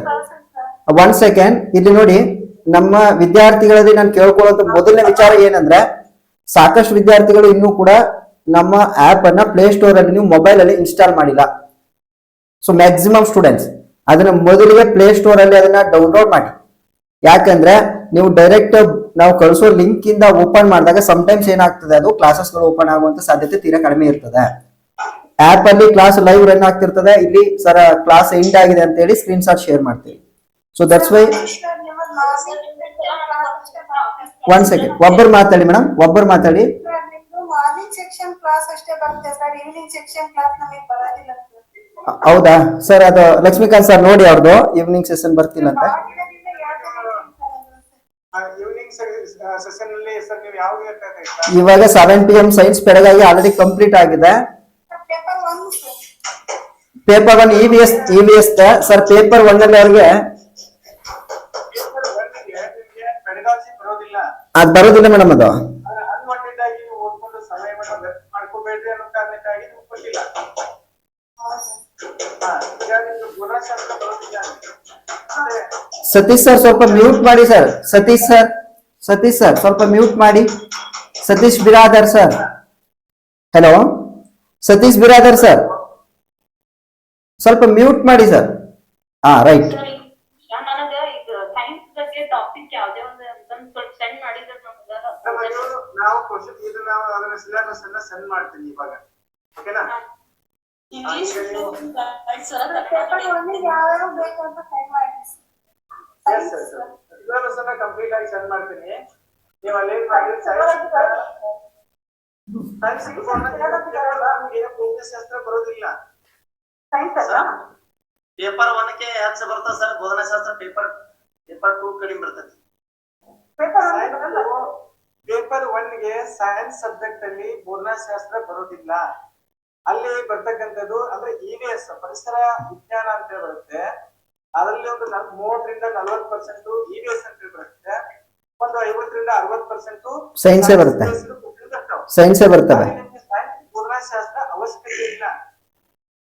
S3: 1 ಸೆಕೆಂಡ್ ಇಲ್ಲಿ ನೋಡಿ. ನಮ್ಮ ವಿದ್ಯಾರ್ಥಿಗಳಲ್ಲಿ ನಾನು ಕೇಳ್ಕೊಳ್ಳೋ ಮೊದಲನೇ ವಿಚಾರ ಏನಂದ್ರೆ, ಸಾಕಷ್ಟು ವಿದ್ಯಾರ್ಥಿಗಳು ಇನ್ನೂ ಕೂಡ ನಮ್ಮ ಆಪ್ ಅನ್ನ ಪ್ಲೇ ಸ್ಟೋರ್ ಅಲ್ಲಿ ನೀವು ಮೊಬೈಲ್ ಅಲ್ಲಿ ಇನ್ಸ್ಟಾಲ್ ಮಾಡಿಲ್ಲ. ಸೊ ಮ್ಯಾಕ್ಸಿಮಮ್ ಸ್ಟೂಡೆಂಟ್ಸ್ ಅದನ್ನ ಮೊದಲಿಗೆ ಪ್ಲೇ ಸ್ಟೋರ್ ಅಲ್ಲಿ ಅದನ್ನ ಡೌನ್ಲೋಡ್ ಮಾಡಿ. ಯಾಕಂದ್ರೆ ನೀವು ಡೈರೆಕ್ಟ್ ನಾವು ಕಳಿಸೋ ಲಿಂಕ್ ಇಂದ ಓಪನ್ ಮಾಡಿದಾಗ ಸಮಟೈಮ್ಸ್ ಏನಾಗ್ತದೆ, ಅದು ಕ್ಲಾಸಸ್ ಗಳು ಓಪನ್ ಆಗುವಂತ ಸಾಧ್ಯತೆ ತೀರಾ ಕಡಿಮೆ ಇರ್ತದೆ. ಆಪ್ ಅಲ್ಲಿ ಕ್ಲಾಸ್ ಲೈವ್ ರನ್ ಆಗ್ತಿರ್ತದೆ. ಇಲ್ಲಿ ಸರ್ ಕ್ಲಾಸ್ ಎಂಡ್ ಆಗಿದೆ ಅಂತ ಹೇಳಿ ಸ್ಕ್ರೀನ್ ಶಾಟ್ ಶೇರ್ ಮಾಡ್ತೀವಿ. ಸೊ ದಟ್ಸ್ ವೈ 1 ಸೆಕೆಂಡ್ ಒಬ್ಬರು ಮಾತಾಡಿ ಮೇಡಮ್, ಒಬ್ಬರು ಮಾತಾಡಿ.
S4: ಮಾರ್ನಿಂಗ್ ಸೆಕ್ಷನ್ ಕ್ಲಾಸ್ ಅಷ್ಟೇ ಬರುತ್ತೆ ಸರ್, ಈವ್ನಿಂಗ್ ಸೆಕ್ಷನ್ ಕ್ಲಾಸ್ ನಮಗೆ ಬರೋದಿಲ್ಲ ಸರ್.
S3: ಹೌದಾ ಸರ್? ಅದು ಲಕ್ಷ್ಮೀಕಾಂತ್ ಸರ್ ನೋಡಿ, ಅವ್ರದ್ದು ಈವ್ನಿಂಗ್ ಸೆಷನ್ ಬರ್ತಿಲ್ಲ ಅಂತ.
S5: ಈವ್ನಿಂಗ್ ಸೆಷನ್ ಅಲ್ಲಿ ಸರ್ ನೀವು ಯಾವ್ದು ಹೇಳ್ತಾ ಇದ್ದೀರಾ?
S3: ಇವಾಗ 7 PM science pedagogy already complete ಆಗಿದೆ.
S4: Paper 1 sir.
S3: Paper 1 EVS sir. Paper 1 ಅಲ್ಲಿ ಅವ್ರಿಗೆ
S5: ಪೇಪರ್ 1 ಗೆ ನಿಮಗೆ ಪೆಡಗಾಲಜಿ ಬರೋದಿಲ್ಲ.
S3: ಅದು ಬರೋದಿಲ್ಲ ಮೇಡಮ್. ಅದು
S5: ಅನ್ವಾಂಟೆಡ್ ಆಗಿ ನೀವು ಓದ್ಕೊಂಡು ಸಮಯವನ್ನು ವ್ಯರ್ಥ ಮಾಡ್ಕೋಬೇಡ್ರಿ ಅನ್ನೋ ಕಾರಣಕ್ಕಾಗಿ ನೀವು ಕೊಟ್ಟಿಲ್ಲ. ಈಗ ನಿಮ್ಗೆ ಗುಣಶಾಸ್ತ್ರ ಬರೋದಿಲ್ಲ. ಮತ್ತೆ
S3: ಸತೀಶ್ ಸರ್ ಸ್ವಲ್ಪ ಮ್ಯೂಟ್ ಮಾಡಿ ಸರ್. ಸತೀಶ್ ಸರ್ ಸ್ವಲ್ಪ ಮ್ಯೂಟ್ ಮಾಡಿ. Satish Biradar sir, hello. Satish Biradar sir ಸ್ವಲ್ಪ ಮ್ಯೂಟ್ ಮಾಡಿ ಸರ್. ರೈಟ್.
S7: ನನಗ ಈಗ ಸೈನ್ಸ್ ಬಗ್ಗೆ ಟಾಪಿಕ್ ಯಾವ್ದೇ ಒಂದು ಅಂತಂದ್ ಸ್ವಲ್ಪ ಸೆಂಡ್ ಮಾಡಿದ್ರೆ
S5: ನಾವು ಕ್ವಶನ್ ಇದು ನಾವು ಅದನ್ನ ಸಿಲೆಬಸ್ ಅನ್ನ ಸೆಂಡ್ ಮಾಡ್ತೀನಿ ಇವಾಗ. ಓಕೆನಾ?
S7: ಇಂಗ್ಲಿಷ್
S2: ಪೇಪರ್ ಒಂದಿಗೆ ಯಾವ್ಯಾವ ಬೇಕಂತ ಟೈಮ್ ಮಾಡಿ
S5: ಸಿಲೆಬಸ್ ಅನ್ನ ಕಂಪ್ಲೀಟ್ ಆಗಿ ಸೆಂಡ್ ಮಾಡ್ತೀನಿ. ನೀವು ಅಲ್ಲಿ ಮಾಡಿ ಭೌತಶಾಸ್ತ್ರ ಬರೋದಿಲ್ಲ.
S4: ಸೈನ್ಸ್ ಅಲ್ಲ
S1: ಪೇಪರ್ 1 ಗೆ ಹೆಚ್ಚು ಬರ್ತದೆ ಸರ್, ಬೋಧನಾಶಾಸ್ತ್ರ ಪೇಪರ್ 2 ಕಡಿಮೆ ಬರ್ತದೆ.
S5: ಪೇಪರ್ 1 ಗೆ ಸೈನ್ಸ್ ಸಬ್ಜೆಕ್ಟ್ ಅಲ್ಲಿ ಬೋಧನಾಶಾಸ್ತ್ರ ಬರೋದಿಲ್ಲ. ಅಲ್ಲಿ ಬರ್ತಕ್ಕಂಥದ್ದು ಅಂದ್ರೆ EVS ಪರಿಸರ ವಿಜ್ಞಾನ ಅಂತ ಹೇಳಿ ಬರುತ್ತೆ. ಅದರಲ್ಲಿ ಒಂದು 30-40% EVS ಅಂತ ಹೇಳಿ ಬರುತ್ತೆ. ಒಂದು 50-60%
S3: ಸೈನ್ಸೇ ಬರುತ್ತೆ. ಸೈನ್ಸೇ ಬರ್ತವೆ.
S5: ಬೋಧನಾಶಾಸ್ತ್ರ ಅವಶ್ಯಕತೆ ಇಲ್ಲ.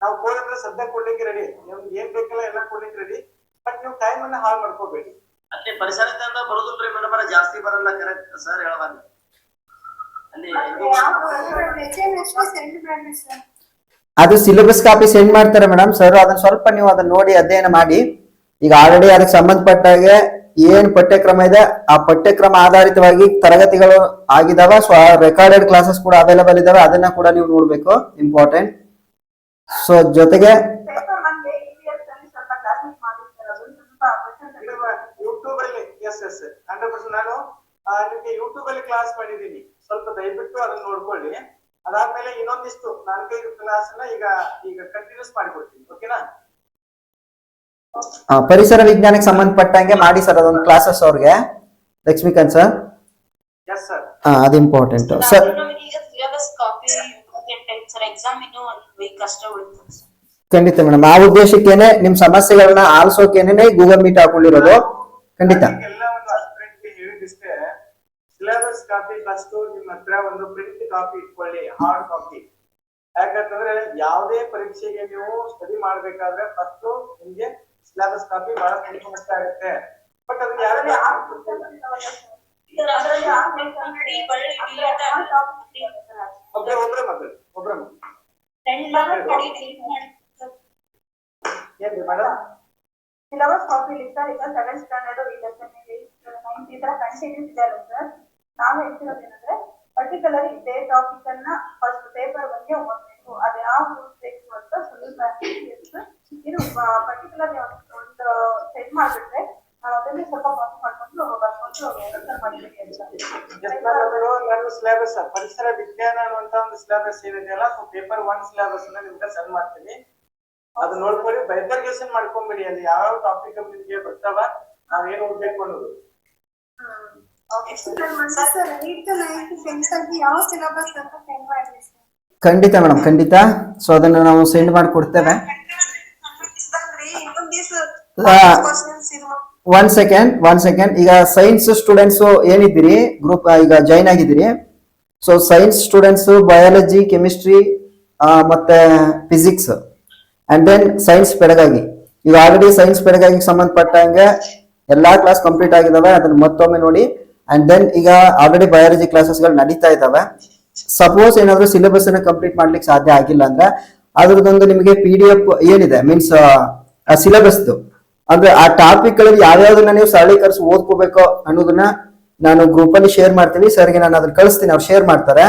S5: ನಾವು ಕೋಡಿದ್ರೆ ಸದ್ಯ ಕೊಡ್ಲಿಕ್ಕೆ ರೆಡಿ, ನಿಮ್ಗೆ ಏನ್ ಬೇಕಲ್ಲ ಎಲ್ಲ ಕೊಡ್ಲಿಕ್ಕೆ ರೆಡಿ. ಬಟ್ ನೀವು ಟೈಮ್ ಅನ್ನ ಹಾಳು ಮಾಡ್ಕೋಬೇಡಿ.
S1: ಅಲ್ಲಿ ಪರಿಸರದಿಂದ ಬರೋದಿಲ್ರಿ ಮೇಡಮ್, ಜಾಸ್ತಿ ಬರಲ್ಲ. ಕರೆಕ್ಟ್ ಸರ್ ಹೇಳಬಾರ್ದು. ಅಲ್ಲಿ
S3: ಅದು ಸಿಲೆಬಸ್ ಕಾಪಿ ಸೆಂಡ್ ಮಾಡ್ತಾರೆ ಮೇಡಮ್ ಸರ್, ಅದನ್ನ ಸ್ವಲ್ಪ ನೀವು ಅದನ್ನ ನೋಡಿ ಅಧ್ಯಯನ ಮಾಡಿ. ಈಗ ಆಲ್ರೆಡಿ ಅದಕ್ಕೆ ಸಂಬಂಧಪಟ್ಟಾಗೆ ಏನ್ ಪಠ್ಯಕ್ರಮ ಇದೆ ಆ ಪಠ್ಯಕ್ರಮ ಆಧಾರಿತವಾಗಿ ತರಗತಿಗಳು ಆಗಿದಾವ, ರೆಕಾರ್ಡೆಡ್ ಕ್ಲಾಸಸ್ ಕೂಡ ಅವೈಲೇಬಲ್ ಇದಾವೆ, ಅದನ್ನ ಕೂಡ ನೀವು ನೋಡ್ಬೇಕು, ಇಂಪಾರ್ಟೆಂಟ್. ಸೊ ಜೊತೆಗೆ
S5: ಯೂಟ್ಯೂಬ್ ಅಲ್ಲಿ 100% ನಾನು ನಿಮ್ಗೆ ಯೂಟ್ಯೂಬ್ ಅಲ್ಲಿ ಕ್ಲಾಸ್ ಮಾಡಿದೀನಿ. ಸ್ವಲ್ಪ ದಯವಿಟ್ಟು ಅದನ್ನ ನೋಡ್ಕೊಳ್ಳಿ. ಅದಾದ್ಮೇಲೆ ಇನ್ನೊಂದಿಷ್ಟು 4-5 ಕ್ಲಾಸ್ ಅನ್ನ ಈಗ ಕಂಟಿನ್ಯೂಸ್ ಮಾಡಿಕೊಡ್ತೀನಿ. ಓಕೆನಾ?
S3: ಪರಿಸರ ವಿಜ್ಞಾನಕ್ಕೆ ಸಂಬಂಧಪಟ್ಟಂಗೆ ಮಾಡಿ ಸರ್ ಅದೊಂದು ಕ್ಲಾಸಸ್ ಅವ್ರಿಗೆ, ಲಕ್ಷ್ಮೀಕಾಂತ್ ಸರ್.
S5: ಎಸ್ ಸರ್,
S3: ಅದು ಇಂಪಾರ್ಟೆಂಟ್ ಸರ್.
S7: ಈಗ ಸಿಲೆಬಸ್ ಕಾಪಿ ಸರ್, ಎಕ್ಸಾಮ್ ಇನ್ನೂ 1 ವೀಕ್ ಅಷ್ಟೇ ಉಳಿತು ಸರ್.
S3: ಖಂಡಿತ ಮೇಡಮ್, ಆ ಉದ್ದೇಶಕ್ಕೇನೆ ನಿಮ್ ಸಮಸ್ಯೆಗಳನ್ನ ಆಲಿಸೋಕೇನೆ ಗೂಗಲ್ ಮೀಟ್ ಹಾಕೊಂಡಿರೋದು. ಖಂಡಿತ
S5: ಎಲ್ಲ ಒಂದು ಅಸ್ಪಿರೆಂಟ್ಗೆ ಹೇಳಿದಿಷ್ಟೇ, ಸಿಲೆಬಸ್ ಕಾಪಿ ಫಸ್ಟ್ ನಿಮ್ಮ ಹತ್ರ ಒಂದು ಪ್ರಿಂಟ್ ಕಾಪಿ ಇಟ್ಕೊಳ್ಳಿ, ಹಾರ್ಡ್ ಕಾಪಿ. ಯಾಕಂತಂದ್ರೆ ಯಾವುದೇ ಪರೀಕ್ಷೆಗೆ ನೀವು ಸ್ಟಡಿ ಮಾಡ್ಬೇಕಾದ್ರೆ ಫಸ್ಟ್ ನಿಮ್ಗೆ ಸಿಲೆಬಸ್ ಕಾಪಿ ಬಹಳ ಮುಖ್ಯ ಆಗುತ್ತೆ. ಬಟ್ ಅದನ್ನ ಒಬ್ರೆ ಮಗಳು ಏನ್ರಿ ಮೇಡಮ್?
S4: Syllabus copy sir. ಈಗ 7th ಸ್ಟ್ಯಾಂಡರ್ಡ್ 8th 9th ಈ ತರ ಕಂಟಿನ್ಯೂಸ್ ಇದೆ ಸರ್. ನಾವು ಹೇಳ್ತಿರೋದೇನಂದ್ರೆ ಪರ್ಟಿಕ್ಯುಲರ್ ಇದೇ ಟಾಪಿಕ್ ಅನ್ನ ಫಸ್ಟ್ ಪೇಪರ್ 1 ಗೆ ಓದಬೇಕು. ಅದು ಯಾವ ಗ್ರೂಪ್ ಬೇಕು ಅಂತ ಸೊಲ್ಯೂಷನ್ ಇದು ಪರ್ಟಿಕ್ಯುಲರ್ ಒಂದು ಸೆಟ್ ಮಾಡ್ಬಿಟ್ರೆ ನಾವು ಅದನ್ನ ಸ್ವಲ್ಪ ಕಾಪಿ ಮಾಡ್ಕೊಂಡು ಬರ್ಕೊಂಡು ಆನ್ಸರ್ ಮಾಡ್ತೀವಿ ಅಂತ.
S5: ನಾನು ಸಿಲೆಬಸ್ ಪರಿಸರ ವಿಜ್ಞಾನ ಅನ್ನುವಂತ ಒಂದು ಸಿಲೆಬಸ್ ಏನಿದೆಯಲ್ಲ, ಪೇಪರ್ 1 ಸಿಲೆಬಸ್ ಅನ್ನ ನಿಮ್ಗೆ ಸೆಂಡ್ ಮಾಡ್ತೀನಿ. ಅದು ನೋಡ್ಕೊಳ್ಳಿ, ಬೈಫರ್ಗೇಷನ್ ಮಾಡ್ಕೊಂಬಿಡಿ. ಅಲ್ಲಿ ಯಾವ ಟಾಪಿಕ್ ನಿಮ್ಗೆ ಬರ್ತಾವ, ನಾವೇನ್ ಓದ್ಬೇಕು ಅನ್ನೋದು.
S3: ಖಂಡಿತ ಮೇಡಮ್, ಖಂಡಿತ. ಸೊ ಅದನ್ನ ನಾವು ಸೆಂಡ್ ಮಾಡಿ ಕೊಡ್ತೇವೆ. One second. ಈಗ ಸೈನ್ಸ್ ಸ್ಟೂಡೆಂಟ್ಸ್ ಏನಿದ್ದೀರಿ ಗ್ರೂಪ್, ಈಗ ಜಾಯಿನ್ ಆಗಿದ್ದೀರಿ. So science students biology, chemistry ಮತ್ತೆ physics and then science pedagogy. ಈಗ ಆಲ್ರೆಡಿ ಸೈನ್ಸ್ ಪೆಡಗಾಗಿ ಸಂಬಂಧಪಟ್ಟಂಗೆ ಎಲ್ಲಾ ಕ್ಲಾಸ್ ಕಂಪ್ಲೀಟ್ ಆಗಿದಾವೆ, ಅದನ್ನ ಮತ್ತೊಮ್ಮೆ ನೋಡಿ. ಅಂಡ್ ದೆನ್ ಈಗ ಆಲ್ರೆಡಿ ಬಯಾಲಜಿ ಕ್ಲಾಸಸ್ ಗಳು ನಡೀತಾ ಇದಾವೆ. ಸಪೋಸ್ ಏನಾದ್ರು ಸಿಲೆಬಸ್ ಅನ್ನ ಕಂಪ್ಲೀಟ್ ಮಾಡ್ಲಿಕ್ಕೆ ಸಾಧ್ಯ ಆಗಿಲ್ಲ ಅಂದ್ರೆ ಅದ್ರದ್ದೊಂದು ನಿಮಗೆ PDF ಏನಿದೆ ಮೀನ್ಸ್ ಸಿಲೆಬಸ್ ಅಂದ್ರೆ ಆ ಟಾಪಿಕ್ ಗಳಲ್ಲಿ ಯಾವ್ಯಾವ್ದನ್ನ ನೀವು ಸರಳೀಕರಿಸಿ ಓದ್ಕೋಬೇಕು ಅನ್ನೋದನ್ನ ನಾನು ಗ್ರೂಪ್ ಅಲ್ಲಿ ಶೇರ್ ಮಾಡ್ತೀನಿ. ಸರ್ಗೆ ನಾನು ಅದನ್ನ ಕಳಿಸ್ತೀನಿ, ಅವ್ರು ಶೇರ್ ಮಾಡ್ತಾರೆ.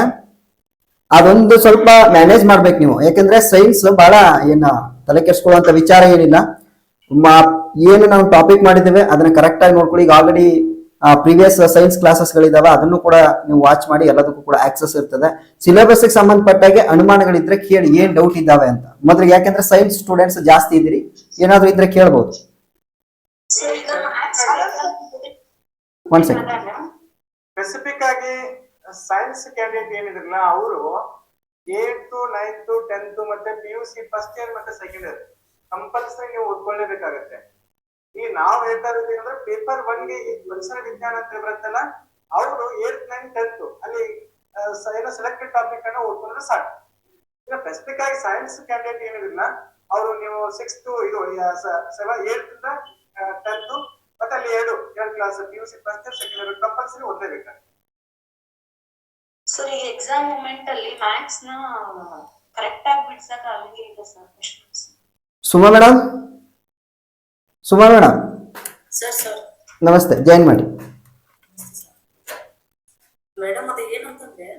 S3: ಅದೊಂದು ಸ್ವಲ್ಪ ಮ್ಯಾನೇಜ್ ಮಾಡ್ಬೇಕು ನೀವು, ಯಾಕಂದ್ರೆ ಸೈನ್ಸ್ ಬಹಳ ಏನ ತಲೆ ಕೆಡಿಸ್ಕೊಳ್ಳುವಂತ ವಿಚಾರ ಏನಿಲ್ಲ. ಏನು ನಾವು ಟಾಪಿಕ್ ಮಾಡಿದ್ದೇವೆ ಅದನ್ನ ಕರೆಕ್ಟ್ ಆಗಿ ನೋಡ್ಕೊಳ್ಳಿ. ಈಗ ಆಲ್ರೆಡಿ ಪ್ರೀವಿಯಸ್ ಸೈನ್ಸ್ ಕ್ಲಾಸಸ್ ಗಳಿದಾವೆ, ಅದನ್ನು ಕೂಡ ನೀವು ವಾಚ್ ಮಾಡಿ. ಎಲ್ಲದಕ್ಕೂ ಕೂಡ ಆಕ್ಸೆಸ್ ಇರ್ತದೆ. ಸಿಲೆಬಸ್ ಗೆ ಸಂಬಂಧಪಟ್ಟಾಗೆ ಅನುಮಾನಗಳಿದ್ರೆ ಕೇಳಿ, ಏನ್ ಡೌಟ್ ಇದ್ದಾವೆ ಅಂತ ಮೊದಲು. ಯಾಕಂದ್ರೆ ಸೈನ್ಸ್ ಸ್ಟೂಡೆಂಟ್ಸ್ ಜಾಸ್ತಿ ಇದ್ದೀರಿ, ಏನಾದ್ರು ಇದ್ರೆ ಕೇಳ್ಬಹುದು. One second.
S5: ಸ್ಪೆಸಿಫಿಕ್ ಆಗಿ ಸೈನ್ಸ್ ಕ್ಯಾಂಡಿಡೇಟ್ ಏನಿದ್ರಲ್ಲ ಅವರು 8th 9th 10th ಮತ್ತೆ PUC ಫಸ್ಟ್ ಇಯರ್ ಮತ್ತೆ ಸೆಕೆಂಡ್ ಇಯರ್ ಕಂಪಲ್ಸರಿ ನೀವು ಓದ್ಕೊಳ್ಳೇಬೇಕಾಗತ್ತೆ. ಈಗ ನಾವು ಹೇಳ್ತಾ ಇರೋದು ಏನಂದ್ರೆ ಪೇಪರ್ 1 ಗೆ ಪರಿಸರ ವಿಜ್ಞಾನ ಅಂತ ಬರುತ್ತಲ್ಲ, ಅವರು 8th 9th 10th ಅಲ್ಲಿ ಏನೋ ಸೆಲೆಕ್ಟೆಡ್ ಟಾಪಿಕ್ ಅನ್ನ ಓದ್ಕೊಂಡ್ರೆ ಸಾಕು. ಈಗ ಸ್ಪೆಸಿಫಿಕ್ ಆಗಿ ಸೈನ್ಸ್ ಕ್ಯಾಂಡಿಡೇಟ್ ಏನಿದಿಲ್ಲ ಅವರು ನೀವು 6th 8th 10th ಮತ್ತೆ ಅಲ್ಲಿ ಎರಡು class PUC first year second year compulsory ಓದಲೇಬೇಕಾಗುತ್ತೆ.
S7: ಸರ್, ಈಗ ಎಕ್ಸಾಮ್ ಮೂಮೆಂಟ್ ಅಲ್ಲಿ ಮ್ಯಾಥ್ಸ್ ನ ಕರೆಕ್ಟ್ ಆಗಿ ಬಿಡ್ಸಕ್ ಆಗಿಲ್ಲ ಸರ್.
S3: ಸುಮಾ ಮೇಡಮ್
S7: ಸರ್
S3: ನಮಸ್ತೆ, ಜಾಯಿನ್ ಮಾಡಿ.
S8: ಮೇಡಮ್ ಅದು ಏನಂತಂದ್ರೆ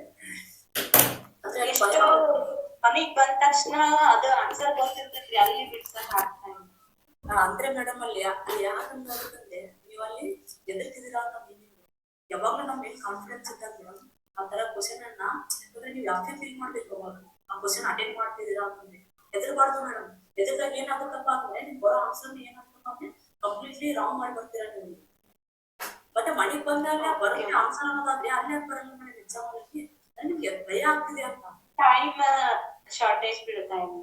S7: ಮನಿಗ್ ಬಂದ ತಕ್ಷಣ ಅದು ಆನ್ಸರ್ ಗೊತ್ತಿರ್ತೈತ್ರಿ ಅಲ್ಲಿ ಬಿಡ್ಸಕ್ ಆಗ್ತಾ ಇಲ್ಲ.
S8: ಅಂದ್ರೆ ಮೇಡಮ್ ಅಲ್ಲಿ ಯಾಕಂದ್ರೆ ನೀವು ಅಲ್ಲಿ ಎದುರ್ತಿದ್ದೀರಾ ಅಂತ ಯಾವಾಗ್ಲೂ ನಮ್ ಮೇಲೆ ಕಾನ್ಫಿಡೆನ್ಸ್ ಇದ್ದಾಗ ಮೇಡಮ್ ಆ ತರ ಕ್ವಶನ್ ಅನ್ನ ಅಂದ್ರೆ ನೀವು ಯಾಕೆ ಫೀಲ್ ಮಾಡ್ಬೇಕು ಅವಾಗ ಆ ಕ್ವಶನ್ ಅಟೆಂಡ್ ಮಾಡ್ತಿದ್ದೀರಾ ಅಂತಂದ್ರೆ ಹೆದರ್ಬಾರ್ದು ಮೇಡಮ್. ಹೆದರ್ದಾಗ ಏನಾಗುತ್ತಪ್ಪ ಅಂದ್ರೆ ನಿಮ್ ಬರೋ ಆನ್ಸರ್ ಏನಾಗುತ್ತಪ್ಪ ಅಂದ್ರೆ ಕಂಪ್ಲೀಟ್ಲಿ ರಾಂಗ್ ಮಾಡಿ ಬರ್ತೀರಾ ನೀವು. ಮತ್ತೆ ಮನೆಗ್ ಬಂದಾಗ ಬರೋ ಆನ್ಸರ್ ಅನ್ನೋದಾದ್ರೆ ಅಲ್ಲೇ ಬರಲ್ಲ ಮೇಡಮ್ ಎಕ್ಸಾಮ್ ಅಲ್ಲಿ ನಿಮ್ಗೆ ಭಯ ಆಗ್ತಿದೆ ಅಂತ.
S7: ಟೈಮ್ ಶಾರ್ಟೇಜ್ ಬೀಳ್ತಾ ಇದೆ.